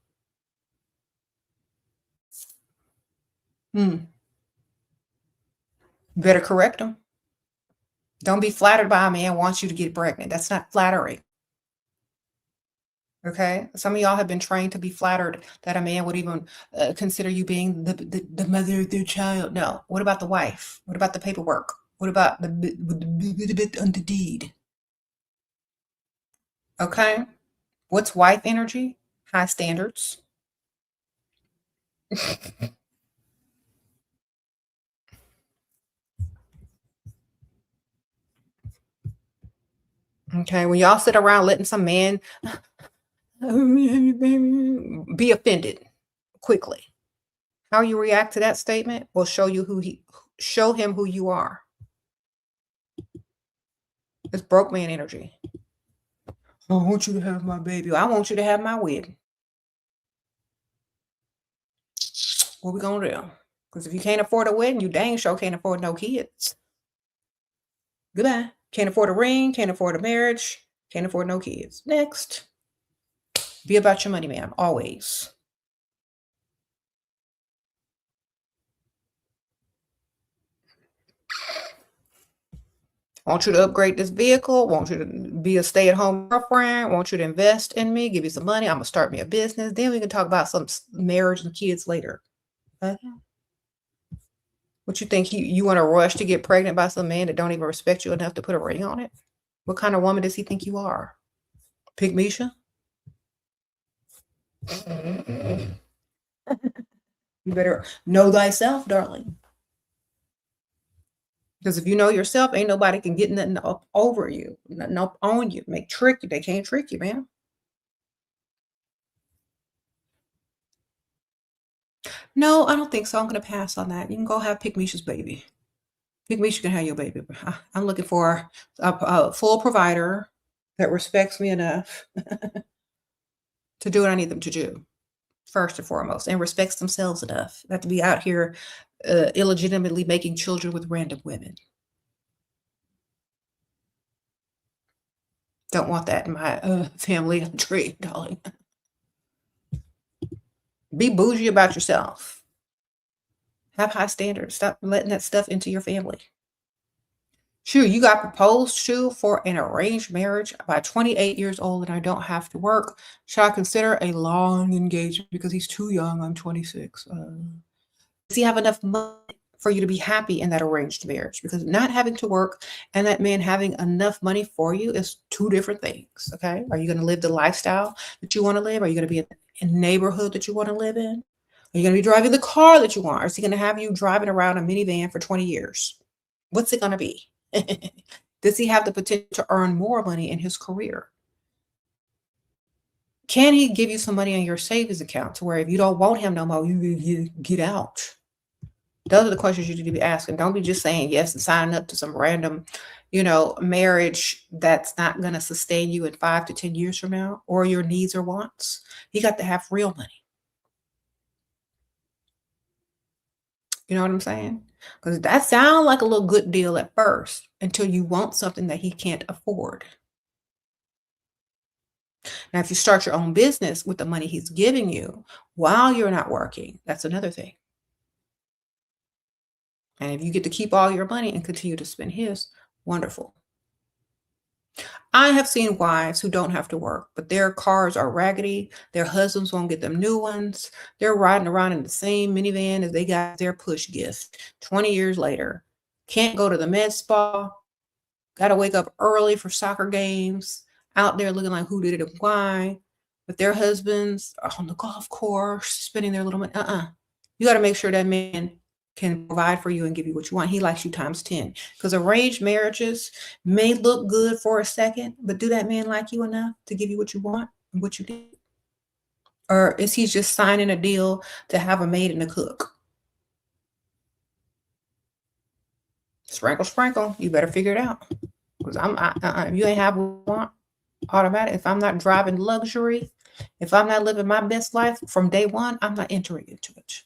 Hmm. Better correct them. Don't be flattered by a man who wants you to get pregnant. That's not flattering. Okay. Some of y'all have been trained to be flattered that a man would even consider you being the mother of their child. No. What about the wife? What about the paperwork? What about the bit on the deed? Okay. What's wife energy? High standards. Okay. When y'all sit around letting some man be offended quickly, how you react to that statement will show him who you are. It's broke man energy. I want you to have my baby. I want you to have my wedding. What we gonna do? Because if you can't afford a wedding, you dang sure can't afford no kids. Goodbye. Can't afford a ring, can't afford a marriage, can't afford no kids. Next. Be about your money, ma'am. Always. Want you to upgrade this vehicle, want you to be a stay-at-home girlfriend, want you to invest in me, give you some money. I'm gonna start me a business. Then we can talk about some marriage and kids later. Okay? What you think you want to rush to get pregnant by some man that don't even respect you enough to put a ring on it? What kind of woman does he think you are? Pygmisha? You better know thyself, darling. Because if you know yourself, ain't nobody can get nothing up over you, nothing up on you, make trick you. They can't trick you, man. No, I don't think so. I'm gonna pass on that. You can go have Pick Misha's baby. Pick Misha can have your baby. I'm looking for a full provider that respects me enough to do what I need them to do, first and foremost, and respects themselves enough not to be out here illegitimately making children with random women. Don't want that in my family tree, darling. Be bougie about yourself. Have high standards. Stop letting that stuff into your family. Shoot, you got proposed to for an arranged marriage by 28 years old and I don't have to work. Should I consider a long engagement because he's too young? I'm 26. Does he have enough money for you to be happy in that arranged marriage? Because not having to work and that man having enough money for you is two different things. Okay. Are you going to live the lifestyle that you want to live? Are you going to be in a neighborhood that you want to live in? Are you going to be driving the car that you want? Or is he going to have you driving around a minivan for 20 years? What's it going to be? Does he have the potential to earn more money in his career? Can he give you some money in your savings account to where if you don't want him no more, you get out? Those are the questions you need to be asking. Don't be just saying yes and signing up to some random, marriage that's not going to sustain you in 5 to 10 years from now or your needs or wants. You got to have real money. You know what I'm saying? Because that sounds like a little good deal at first until you want something that he can't afford. Now, if you start your own business with the money he's giving you while you're not working, that's another thing. And if you get to keep all your money and continue to spend his, wonderful. I have seen wives who don't have to work, but their cars are raggedy. Their husbands won't get them new ones. They're riding around in the same minivan as they got their push gift 20 years later. Can't go to the med spa. Got to wake up early for soccer games. Out there looking like who did it and why. But their husbands are on the golf course, spending their little money. You got to make sure that man can provide for you and give you what you want. He likes you times 10. Because arranged marriages may look good for a second, but do that man like you enough to give you what you want and what you need? Or is he just signing a deal to have a maid and a cook? Sprinkle, sprinkle. You better figure it out. Because if you ain't have what you want, automatic. If I'm not driving luxury, if I'm not living my best life from day one, I'm not entering into it.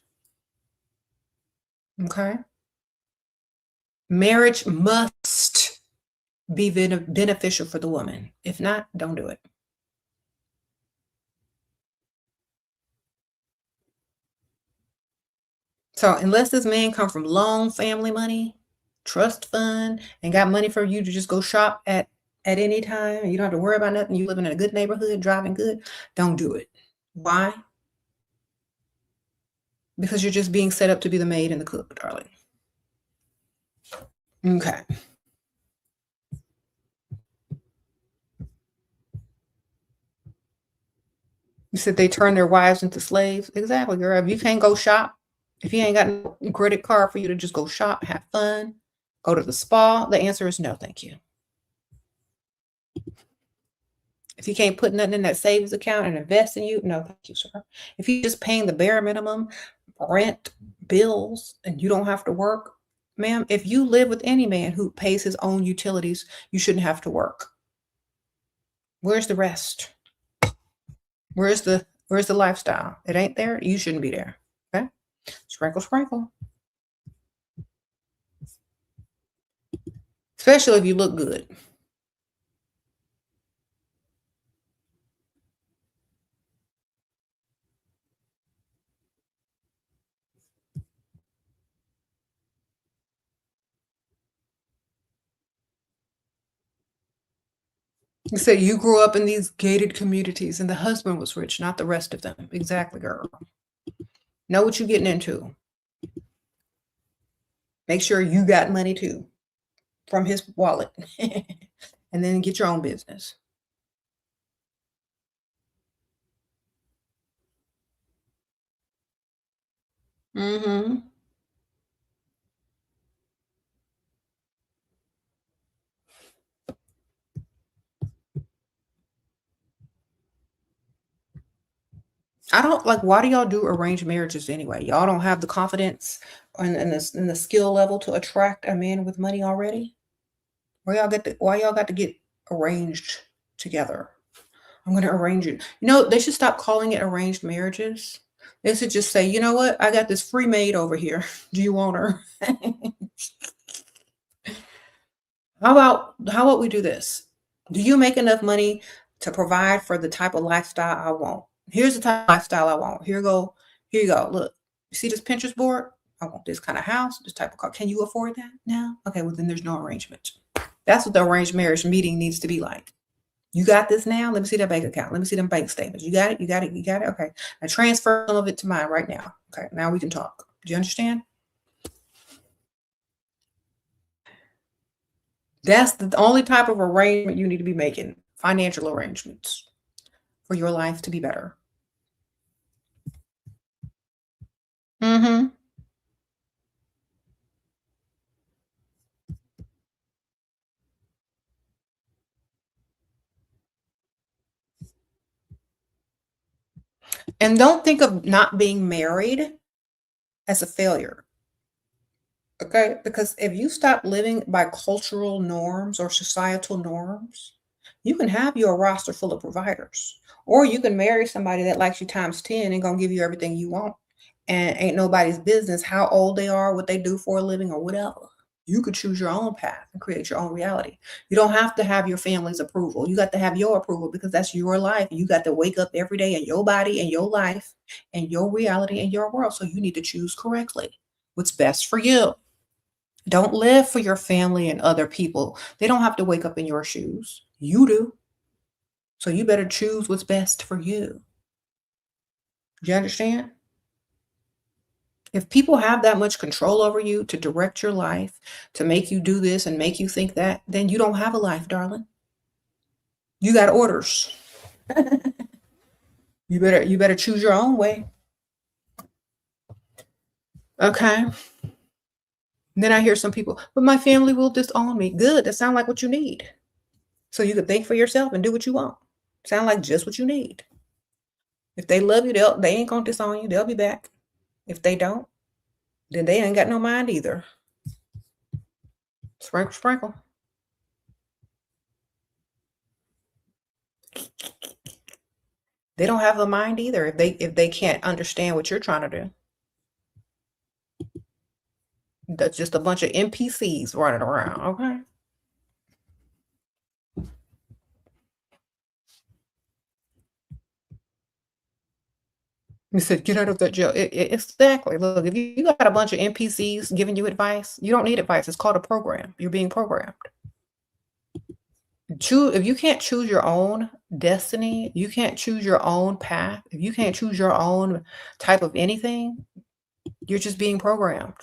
Okay. Marriage must be beneficial for the woman. If not, don't do it. So unless this man come from long family money, trust fund, and got money for you to just go shop at any time, and you don't have to worry about nothing, you living in a good neighborhood, driving good, don't do it. Why? Because you're just being set up to be the maid and the cook, darling. Okay. You said they turn their wives into slaves. Exactly, girl. If you can't go shop, if you ain't got no credit card for you to just go shop, have fun, go to the spa, the answer is no, thank you. If you can't put nothing in that savings account and invest in you, no, thank you, sir. If you're just paying the bare minimum, rent, bills, and you don't have to work, ma'am, if you live with any man who pays his own utilities, you shouldn't have to work. Where's the rest? Where's the lifestyle? It ain't there. You shouldn't be there. Okay? Sprinkle, sprinkle. Especially if you look good. You said you grew up in these gated communities and the husband was rich, not the rest of them. Exactly, girl. Know what you're getting into. Make sure you got money too from his wallet. And then get your own business. Mhm. I don't like, why do y'all do arranged marriages anyway? Y'all don't have the confidence and the skill level to attract a man with money already? Why y'all got to get arranged together? I'm gonna arrange it. They should stop calling it arranged marriages. They should just say, "You know what? I got this free maid over here. Do you want her?" How about we do this? Do you make enough money to provide for the type of lifestyle I want? Here's the type of lifestyle I want. Here you go. Look, you see this Pinterest board? I want this kind of house, this type of car. Can you afford that now? Okay, well then there's no arrangement. That's what the arranged marriage meeting needs to be like. You got this now? Let me see that bank account. Let me see them bank statements. You got it? You got it? You got it? Okay. Now transfer some of it to mine right now. Okay. Now we can talk. Do you understand? That's the only type of arrangement you need to be making. Financial arrangements for your life to be better. Mhm. And don't think of not being married as a failure. Okay? Because if you stop living by cultural norms or societal norms, you can have your roster full of providers. Or you can marry somebody that likes you times 10 and gonna give you everything you want. And ain't nobody's business how old they are, what they do for a living, or whatever. You could choose your own path and create your own reality. You don't have to have your family's approval. You got to have your approval because that's your life. You got to wake up every day in your body and your life and your reality and your world. So you need to choose correctly what's best for you. Don't live for your family and other people. They don't have to wake up in your shoes. You do. So you better choose what's best for you. Do you understand? If people have that much control over you to direct your life, to make you do this and make you think that, then you don't have a life, darling. You got orders. You better choose your own way. Okay. Then I hear some people, but my family will disown me. Good. That sounds like what you need. So you can think for yourself and do what you want. Sound like just what you need. If they love you, they ain't gonna disown you. They'll be back. If they don't, then they ain't got no mind either. Sprinkle, sprinkle. They don't have a mind either if they can't understand what you're trying to do. That's just a bunch of NPCs running around, okay? You said, "Get out of that jail." Exactly. Look, if you got a bunch of NPCs giving you advice, you don't need advice. It's called a program. You're being programmed. If you can't choose your own destiny, you can't choose your own path, if you can't choose your own type of anything, you're just being programmed.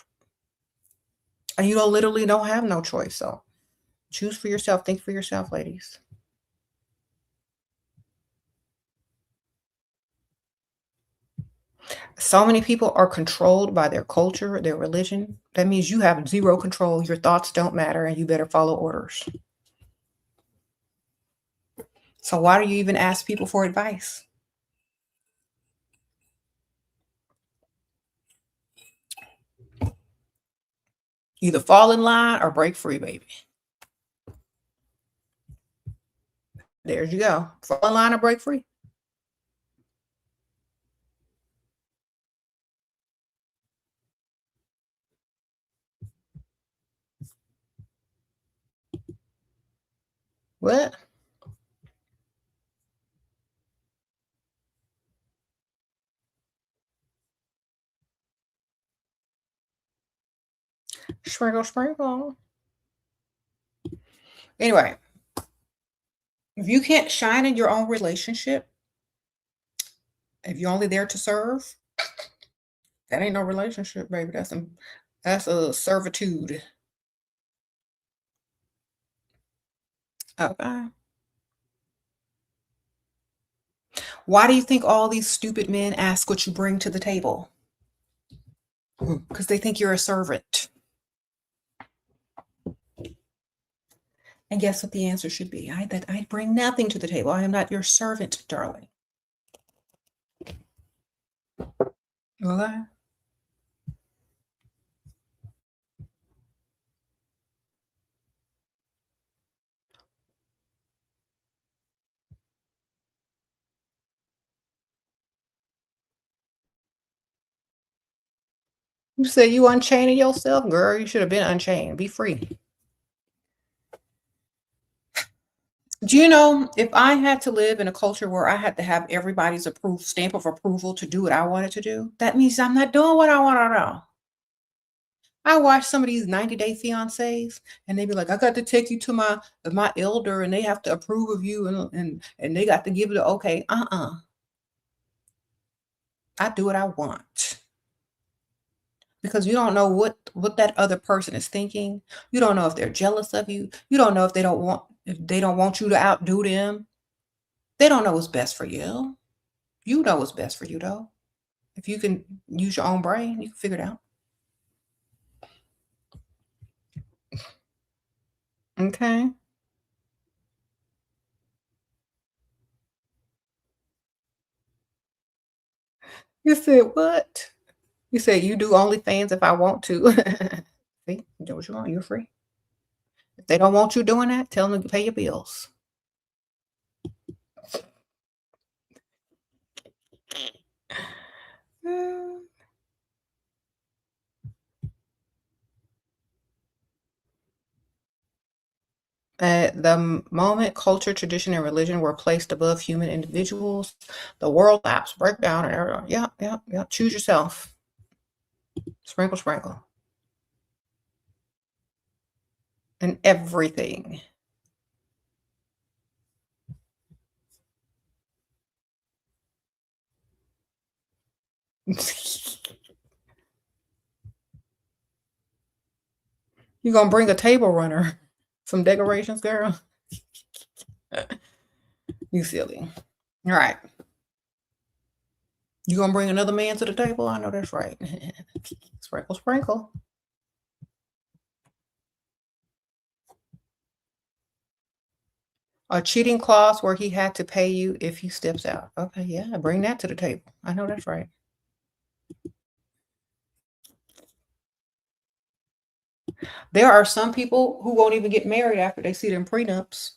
And you don't literally don't have no choice. So choose for yourself. Think for yourself, ladies. So many people are controlled by their culture, their religion. That means you have zero control. Your thoughts don't matter, and you better follow orders. So why do you even ask people for advice? Either fall in line or break free, baby. There you go. Fall in line or break free. What? Sprinkle, sprinkle. Anyway, if you can't shine in your own relationship, if you're only there to serve, that ain't no relationship, baby. That's a servitude. Okay. Why do you think all these stupid men ask what you bring to the table? because they think you're a servant. And guess what the answer should be? I bring nothing to the table. I am not your servant, darling. Okay? You say you unchaining yourself, girl. You should have been unchained. Be free. Do you know if I had to live in a culture where I had to have everybody's stamp of approval to do what I wanted to do, that means I'm not doing what I want to do. I watch some of these 90-day fiancés and they be like, I got to take you to my elder and they have to approve of you and they got to give it a okay. I do what I want. Because you don't know what that other person is thinking. You don't know if they're jealous of you. You don't know if they don't want you to outdo them. They don't know what's best for you. You know what's best for you though. If you can use your own brain, you can figure it out. Okay. You said what? You said you do OnlyFans if I want to. See, you do what you want. You're free. If they don't want you doing that, tell them to pay your bills. Mm. At the moment culture, tradition, and religion were placed above human individuals, the world collapse, breakdown, and everything. Yeah, yeah, yeah. Choose yourself. Sprinkle, sprinkle. And everything. You gonna bring a table runner? Some decorations, girl? You silly. All right. You gonna bring another man to the table? I know that's right. Sprinkle, sprinkle. A cheating clause where he had to pay you if he steps out. Okay, yeah, bring that to the table. I know that's right. There are some people who won't even get married after they see them prenups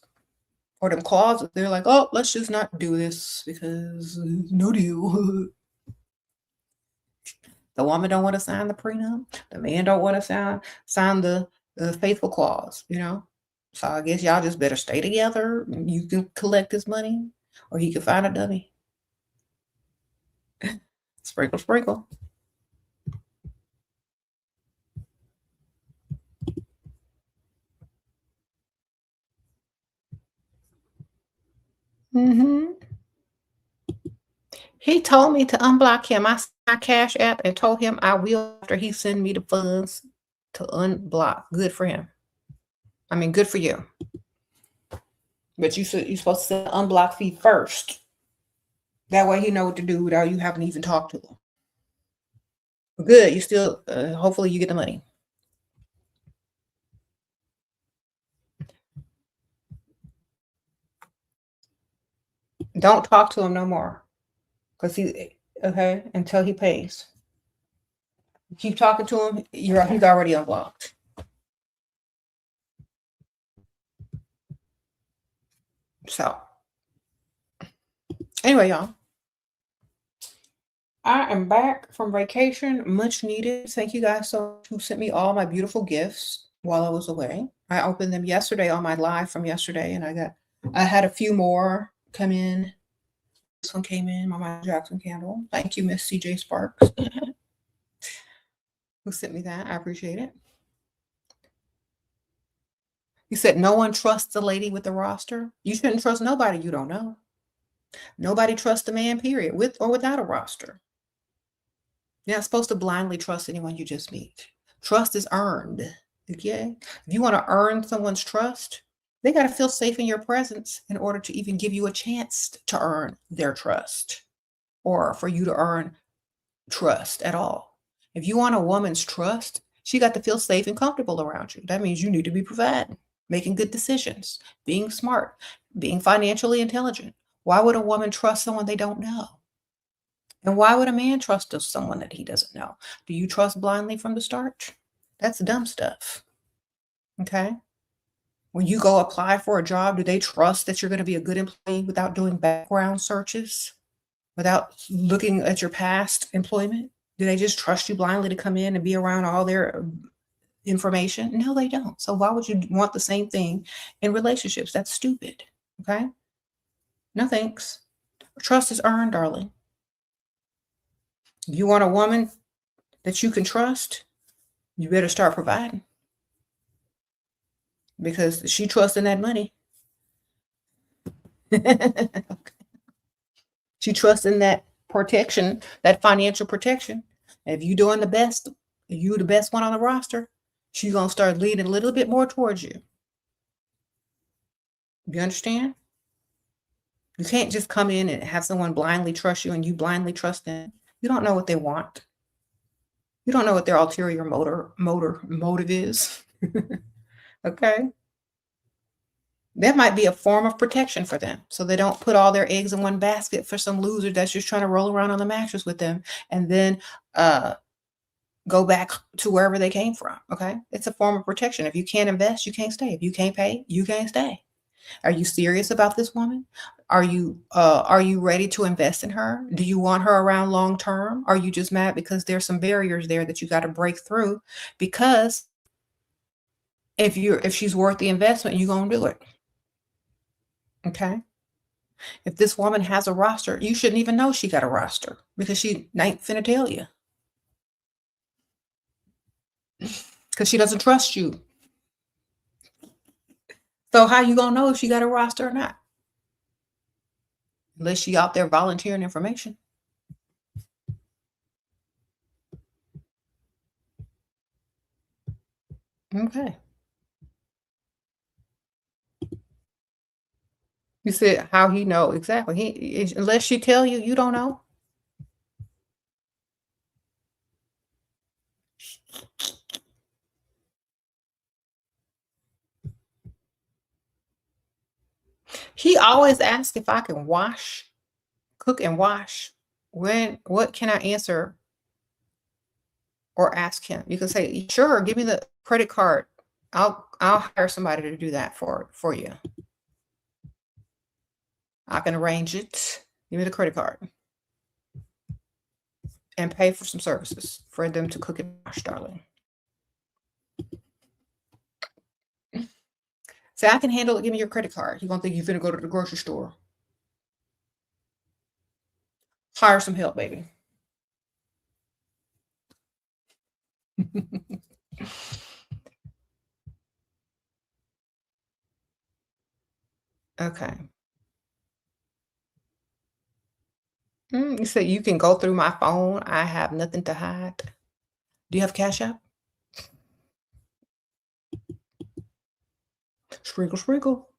or them clauses. They're like, oh, let's just not do this because no deal. The woman don't want to sign the prenup. The man don't want to sign the faithful clause, you know? So I guess y'all just better stay together. You can collect this money or he can find a dummy. Sprinkle, sprinkle. Hmm. He told me to unblock him. I saw my Cash App and told him I will after he send me the funds to unblock. Good for him. I mean, good for you. But you're supposed to send the unblock fee first. That way he know what to do without you having to even talk to him. Good. You still hopefully you get the money. Don't talk to him no more. Because he okay, until he pays. Keep talking to him, he's already unblocked. So anyway, y'all. I am back from vacation, much needed. Thank you guys so much who sent me all my beautiful gifts while I was away. I opened them yesterday on my live from yesterday, and I had a few more come in. This one came in, my Michael Jackson candle. Thank you, Miss CJ Sparks, who sent me that. I appreciate it. You said no one trusts the lady with the roster. You shouldn't trust nobody you don't know. Nobody trusts a man, period, with or without a roster. You're not supposed to blindly trust anyone you just meet. Trust is earned. Okay? If you want to earn someone's trust, they got to feel safe in your presence in order to even give you a chance to earn their trust or for you to earn trust at all. If you want a woman's trust, she got to feel safe and comfortable around you. That means you need to be providing, making good decisions, being smart, being financially intelligent. Why would a woman trust someone they don't know? And why would a man trust someone that he doesn't know? Do you trust blindly from the start? That's dumb stuff. Okay. When you go apply for a job, do they trust that you're going to be a good employee without doing background searches, without looking at your past employment? Do they just trust you blindly to come in and be around all their information? No, they don't. So why would you want the same thing in relationships? That's stupid. Okay. No thanks. Trust is earned, darling. If you want a woman that you can trust, you better start providing because she trusts in that money. She trusts in that protection, that financial protection. If you doing the best, if you the best one on the roster, she's gonna start leaning a little bit more towards you. You understand? You can't just come in and have someone blindly trust you and you blindly trust them. You don't know what they want. You don't know what their ulterior motive is. Okay? That might be a form of protection for them, so they don't put all their eggs in one basket for some loser that's just trying to roll around on the mattress with them and then, go back to wherever they came from, okay? It's a form of protection. If you can't invest, you can't stay. If you can't pay, you can't stay. Are you serious about this woman? Are you ready to invest in her? Do you want her around long term? Are you just mad because there's some barriers there that you gotta break through? Because if she's worth the investment, you're gonna do it, okay? If this woman has a roster, you shouldn't even know she got a roster because she ain't finna tell you because she doesn't trust you. So how you gonna know if she got a roster or not? Unless she out there volunteering information. Okay. You said how he know exactly. Unless she tell you, you don't know. He always asks if I can cook and wash. What can I answer or ask him? You can say, sure, give me the credit card. I'll hire somebody to do that for you. I can arrange it. Give me the credit card and pay for some services for them to cook and wash, darling. Say, I can handle it. Give me your credit card. You gonna think you're gonna go to the grocery store. Hire some help, baby. Okay. You said you can go through my phone. I have nothing to hide. Do you have Cash App? Sprinkle, sprinkle.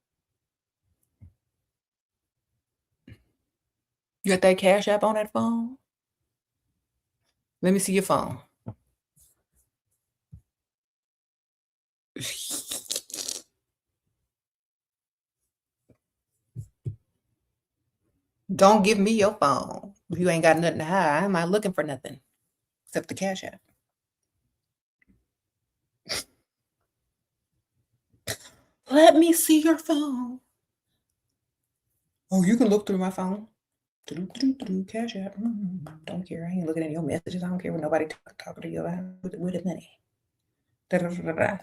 You got that Cash App on that phone? Let me see your phone. Don't give me your phone. If you ain't got nothing to hide, I'm not looking for nothing except the Cash App. Let me see your phone. Oh, you can look through my phone. Cash App. Don't care. I ain't looking at your messages. I don't care what nobody talking to you about with the money. Da-da-da-da-da.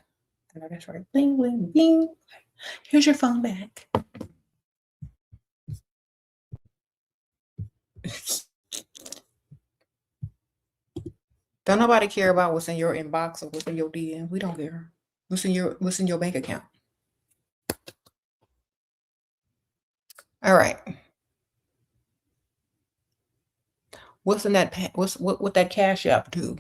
I know that's right. Bling, bling, bing. Here's your phone back. Don't nobody care about what's in your inbox or what's in your DM. We don't care. What's in your bank account? All right. What's in that what that Cash App do?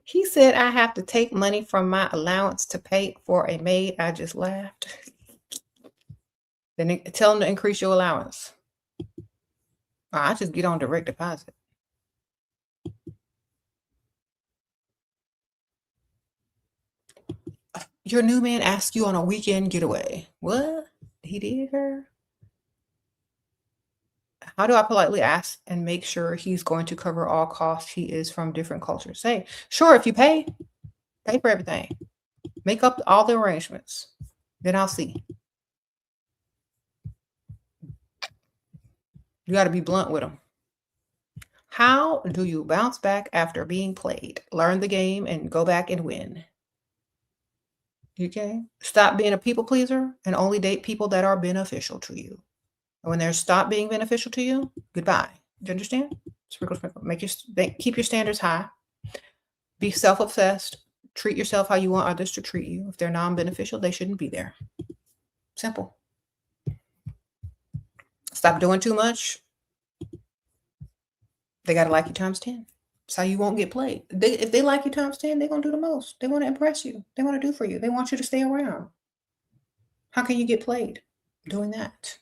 He said I have to take money from my allowance to pay for a maid. I just laughed. Then tell them to increase your allowance. I just get on direct deposit. Your new man asked you on a weekend getaway. What? He did, her? How do I politely ask and make sure he's going to cover all costs? He is from different cultures. Say, sure, if you pay for everything. Make up all the arrangements. Then I'll see. You got to be blunt with him. How do you bounce back after being played? Learn the game and go back and win. Okay? Stop being a people pleaser and only date people that are beneficial to you. And when they're stop being beneficial to you, goodbye. Do you understand? Sprinkle, sprinkle. Keep your standards high. Be self-obsessed. Treat yourself how you want others to treat you. If they're non-beneficial, they shouldn't be there. Simple. Stop doing too much. They got to like you times 10. That's how you won't get played. If they like you times 10, they're going to do the most. They want to impress you. They want to do for you. They want you to stay around. How can you get played doing that?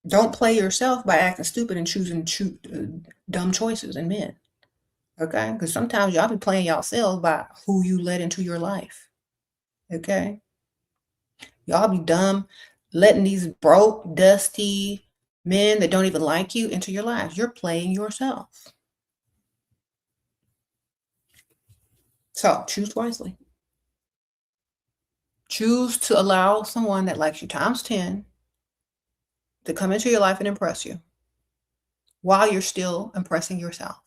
Don't play yourself by acting stupid and choosing dumb choices in men. Okay? Because sometimes y'all be playing yourselves by who you let into your life. Okay? Y'all be dumb, letting these broke, dusty men that don't even like you into your life. You're playing yourself. So choose wisely. Choose to allow someone that likes you times 10 to come into your life and impress you while you're still impressing yourself.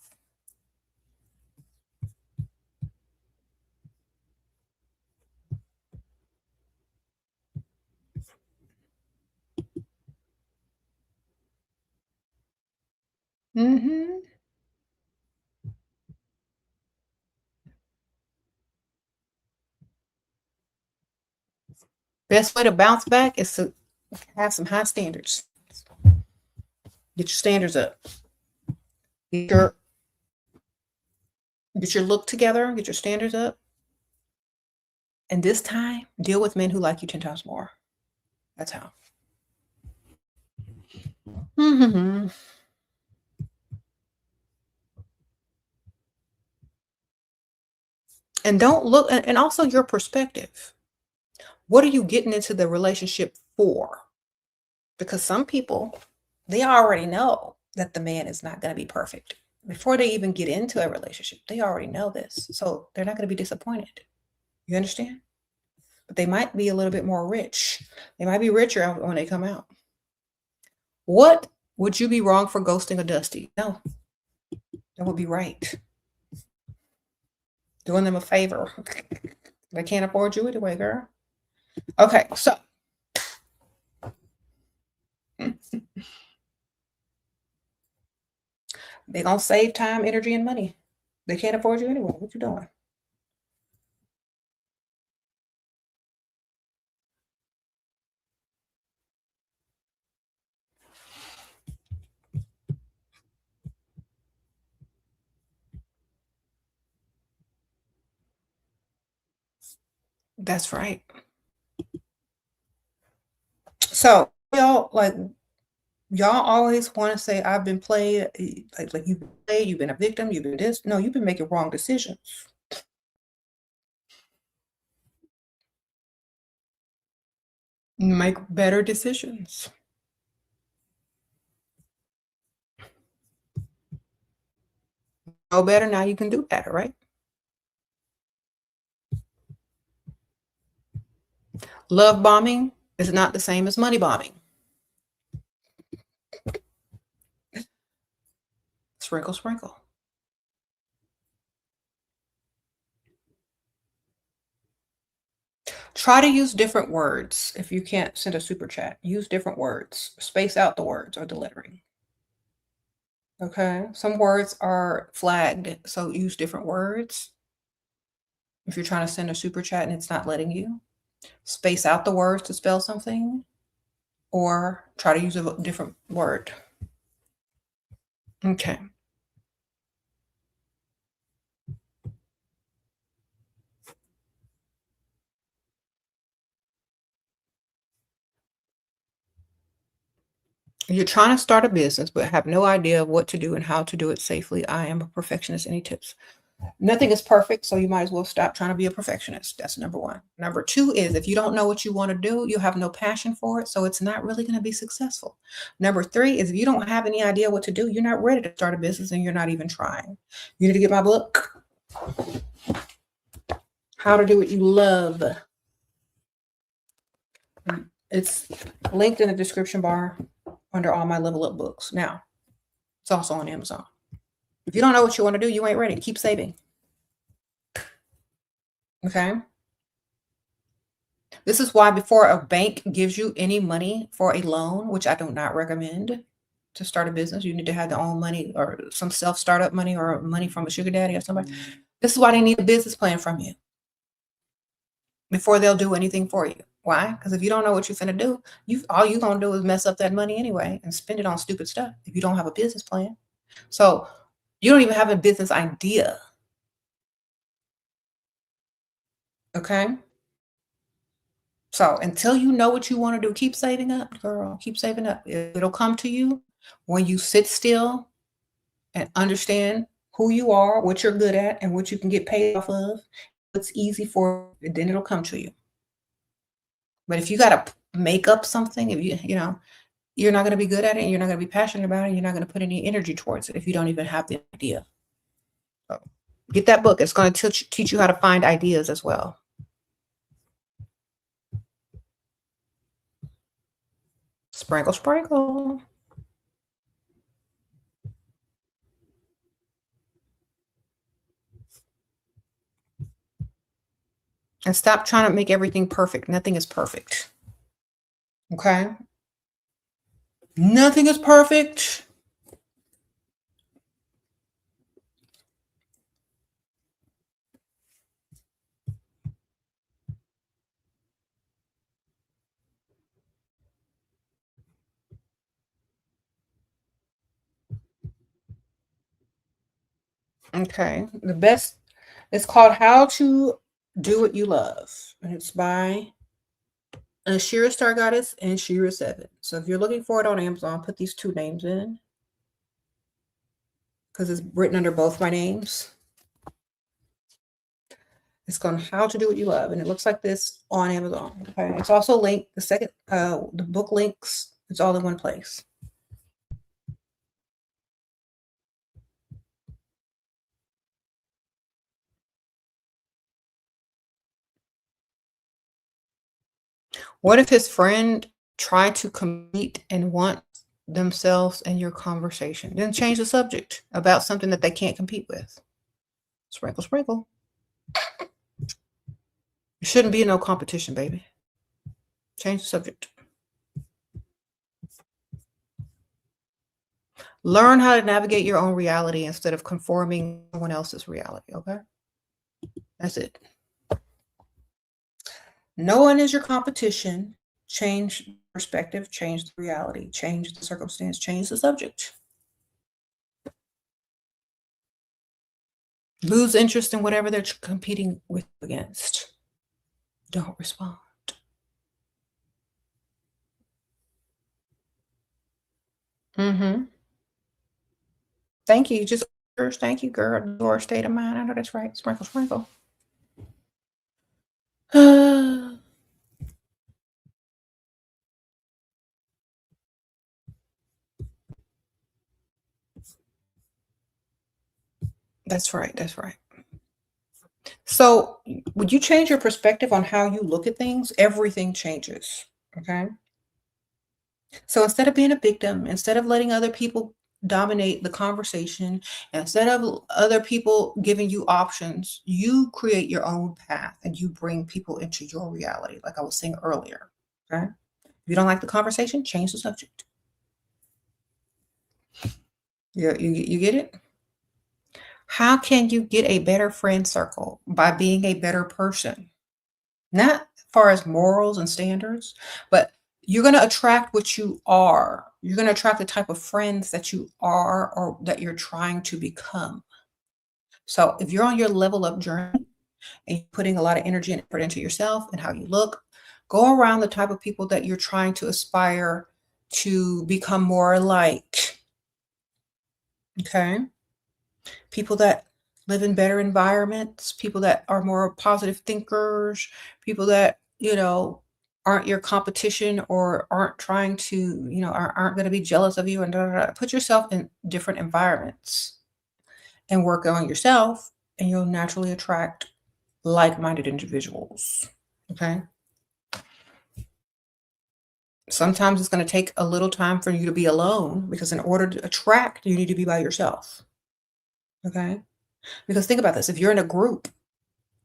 Mm-hmm. Best way to bounce back is to have some high standards. Get your standards up. Get your look together. Get your standards up. And this time, deal with men who like you 10 times more. That's how. Mm-hmm. And don't look, and also your perspective. What are you getting into the relationship for? Because some people, they already know that the man is not going to be perfect. Before they even get into a relationship, they already know this. So they're not going to be disappointed. You understand? But they might be a little bit more rich. They might be richer when they come out. What would you be wrong for ghosting a Dusty? No, that would be right. Doing them a favor. They can't afford you anyway, girl. Okay, so they're gonna save time, energy, and money. They can't afford you anyway. What you doing? That's right. So y'all always want to say I've been played, like you've been played, you've been a victim, you've been this. No, you've been making wrong decisions. Make better decisions. Know better now. You can do better, right? Love bombing is not the same as money bombing. Sprinkle, sprinkle. Try to use different words. If you can't send a super chat, use different words. Space out the words or the lettering. Okay. Some words are flagged, so use different words. If you're trying to send a super chat and it's not letting you, space out the words to spell something or try to use a different word. Okay. You're trying to start a business, but have no idea of what to do and how to do it safely. I am a perfectionist. Any tips? Nothing is perfect, so you might as well stop trying to be a perfectionist. That's number one. Number two is if you don't know what you want to do, you have no passion for it, so it's not really going to be successful. Number three is if you don't have any idea what to do, you're not ready to start a business and you're not even trying. You need to get my book, How to Do What You Love. It's linked in the description bar under all my level up books. Now, it's also on Amazon. If you don't know what you want to do, you ain't ready. Keep saving. Okay. This is why before a bank gives you any money for a loan, which I do not recommend to start a business, you need to have their own money or some self startup money or money from a sugar daddy or somebody. This is why they need a business plan from you before they'll do anything for you. Why? Because if you don't know what you're going to do, all you're going to do is mess up that money anyway and spend it on stupid stuff if you don't have a business plan. So you don't even have a business idea. Okay. So until you know what you want to do, keep saving up, girl. Keep saving up. It'll come to you when you sit still and understand who you are, what you're good at, and what you can get paid off of. It's easy for you, then it'll come to you. But if you got to make up something, if you're not going to be good at it, and you're not going to be passionate about it, and you're not going to put any energy towards it if you don't even have the idea. So get that book. It's going to teach you how to find ideas as well. Sprinkle, sprinkle. And stop trying to make everything perfect. Nothing is perfect. Okay? Nothing is perfect. Okay. The best, it's called How to Do What You Love. And it's by Shira Star Goddess and SheraSeven. So if you're looking for it on Amazon, put these two names in because it's written under both my names. It's called How to Do What You Love, and it looks like this on Amazon. Okay, it's also linked. The book links. It's all in one place. What if his friend tried to compete and want themselves in your conversation? Then change the subject about something that they can't compete with. Sprinkle, sprinkle. It shouldn't be no competition, baby. Change the subject. Learn how to navigate your own reality instead of conforming to someone else's reality, okay? That's it. No one is your competition. Change perspective, change the reality, change the circumstance, change the subject. Lose interest in whatever they're competing with against. Don't respond. Mm-hmm. Thank you. Just thank you, girl. Your state of mind. I know that's right. Sprinkle, sprinkle. That's right. That's right. So, would you change your perspective on how you look at things? Everything changes. Okay. So instead of being a victim, instead of letting other people dominate the conversation, instead of other people giving you options, you create your own path and you bring people into your reality, like I was saying earlier. Okay. If you don't like the conversation, change the subject. You get it? How can you get a better friend circle? By being a better person. Not as far as morals and standards, but you're going to attract what you are. You're going to attract the type of friends that you are or that you're trying to become. So if you're on your level up journey and you're putting a lot of energy and effort into yourself and how you look, go around the type of people that you're trying to aspire to become more alike. Okay? People that live in better environments, people that are more positive thinkers, people that, aren't your competition or aren't trying to, aren't going to be jealous of you and da, da, da. Put yourself in different environments and work on yourself, and you'll naturally attract like-minded individuals. Okay? Sometimes it's going to take a little time for you to be alone because in order to attract, you need to be by yourself. Okay? Because think about this, if you're in a group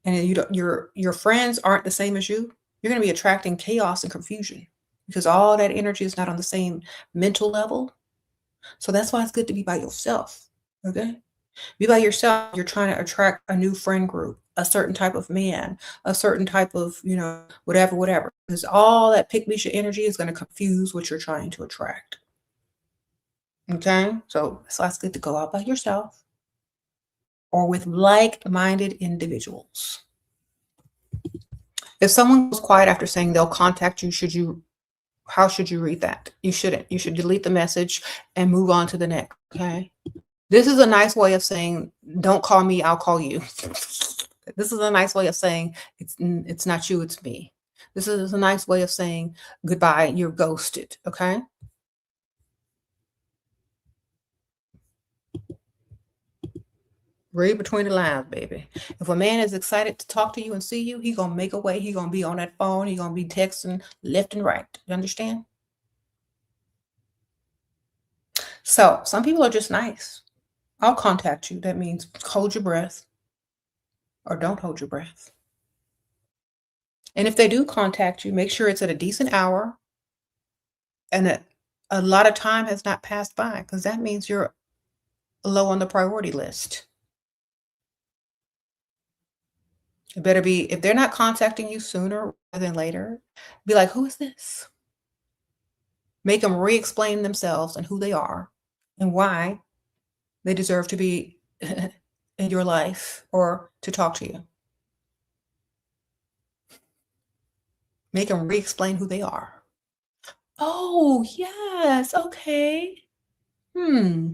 and you don't your friends aren't the same as you're gonna be attracting chaos and confusion because all that energy is not on the same mental level. So that's why it's good to be by yourself. Okay? Be by yourself. You're trying to attract a new friend group, a certain type of man, a certain type of, whatever, whatever. Because all that pick me energy is going to confuse what you're trying to attract. Okay? So that's why it's good to go out by yourself or with like-minded individuals. If someone goes quiet after saying they'll contact you, how should you read that? You shouldn't. You should delete the message and move on to the next. Okay. This is a nice way of saying, don't call me, I'll call you. This is a nice way of saying it's not you, it's me. This is a nice way of saying goodbye, you're ghosted. Okay. Read between the lines, baby. If a man is excited to talk to you and see you, he gonna make a way. He gonna be on that phone. He gonna be texting left and right. You understand? So some people are just nice. I'll contact you. That means hold your breath or don't hold your breath. And if they do contact you, make sure it's at a decent hour and that a lot of time has not passed by because that means you're low on the priority list. It better be, if they're not contacting you sooner rather than later, be like, who is this? Make them re-explain themselves and who they are and why they deserve to be in your life or to talk to you. Make them re-explain who they are. Oh, yes. Okay. Hmm.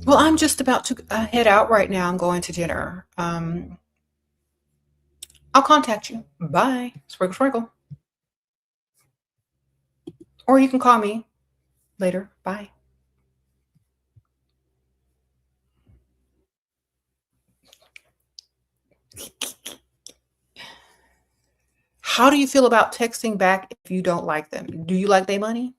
Well, I'm just about to head out right now. I'm going to dinner. I'll contact you. Bye. Sprinkle, sprinkle. Or you can call me later. Bye. How do you feel about texting back if you don't like them? Do you like their money?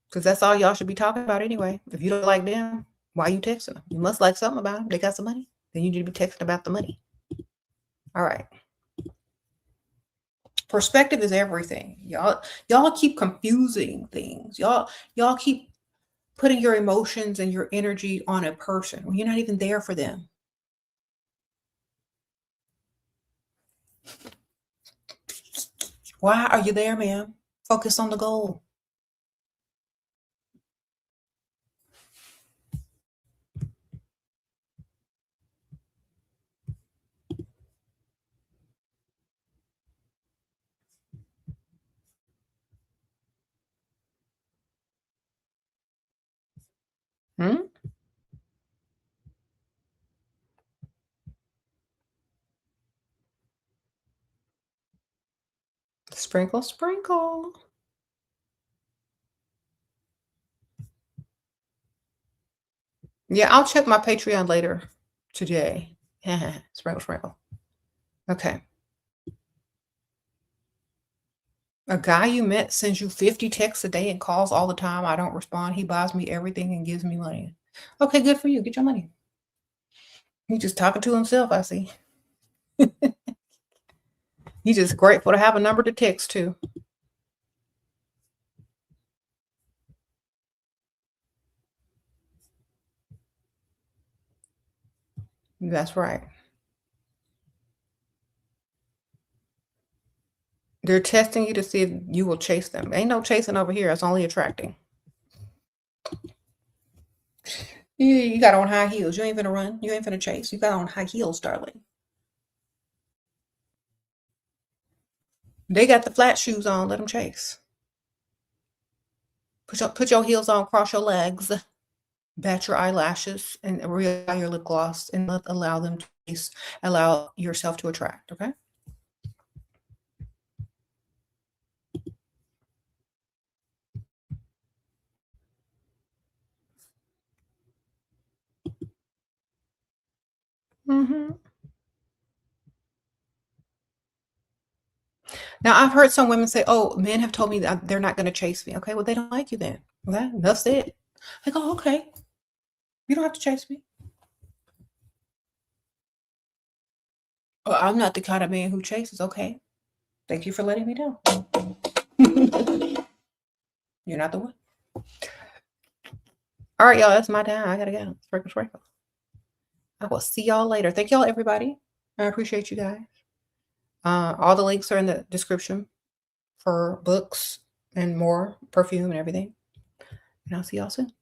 Because that's all y'all should be talking about anyway. If you don't like them, why are you texting them? You must like something about them. They got some money. Then you need to be texting about the money. All right. Perspective is everything. Y'all keep confusing things. Y'all keep putting your emotions and your energy on a person when you're not even there for them. Why are you there, ma'am? Focus on the goal. Hmm? Sprinkle, sprinkle. Yeah, I'll check my Patreon later today. Sprinkle, sprinkle. Okay. A guy you met sends you 50 texts a day and calls all the time. I don't respond. He buys me everything and gives me money. Okay, good for you. Get your money. He's just talking to himself, I see. He's just grateful to have a number to text to. That's right. They're testing you to see if you will chase them. Ain't no chasing over here. It's only attracting. You got on high heels. You ain't finna run. You ain't finna chase. You got on high heels, darling. They got the flat shoes on. Let them chase. Put your heels on, cross your legs, bat your eyelashes, and reapply your lip gloss, and allow them to chase. Allow yourself to attract. Okay. Hmm. Now, I've heard some women say, "Oh, men have told me that they're not going to chase me." Okay, well, they don't like you then. Okay, that's it. Like, oh, okay, you don't have to chase me. Oh, I'm not the kind of man who chases. Okay, thank you for letting me know. You're not the one. All right, y'all. That's my time. I gotta go. Sprinkle, sprinkle. I will see y'all later. Thank y'all, everybody. I appreciate you guys. All the links are in the description for books and more, perfume and everything. And I'll see y'all soon.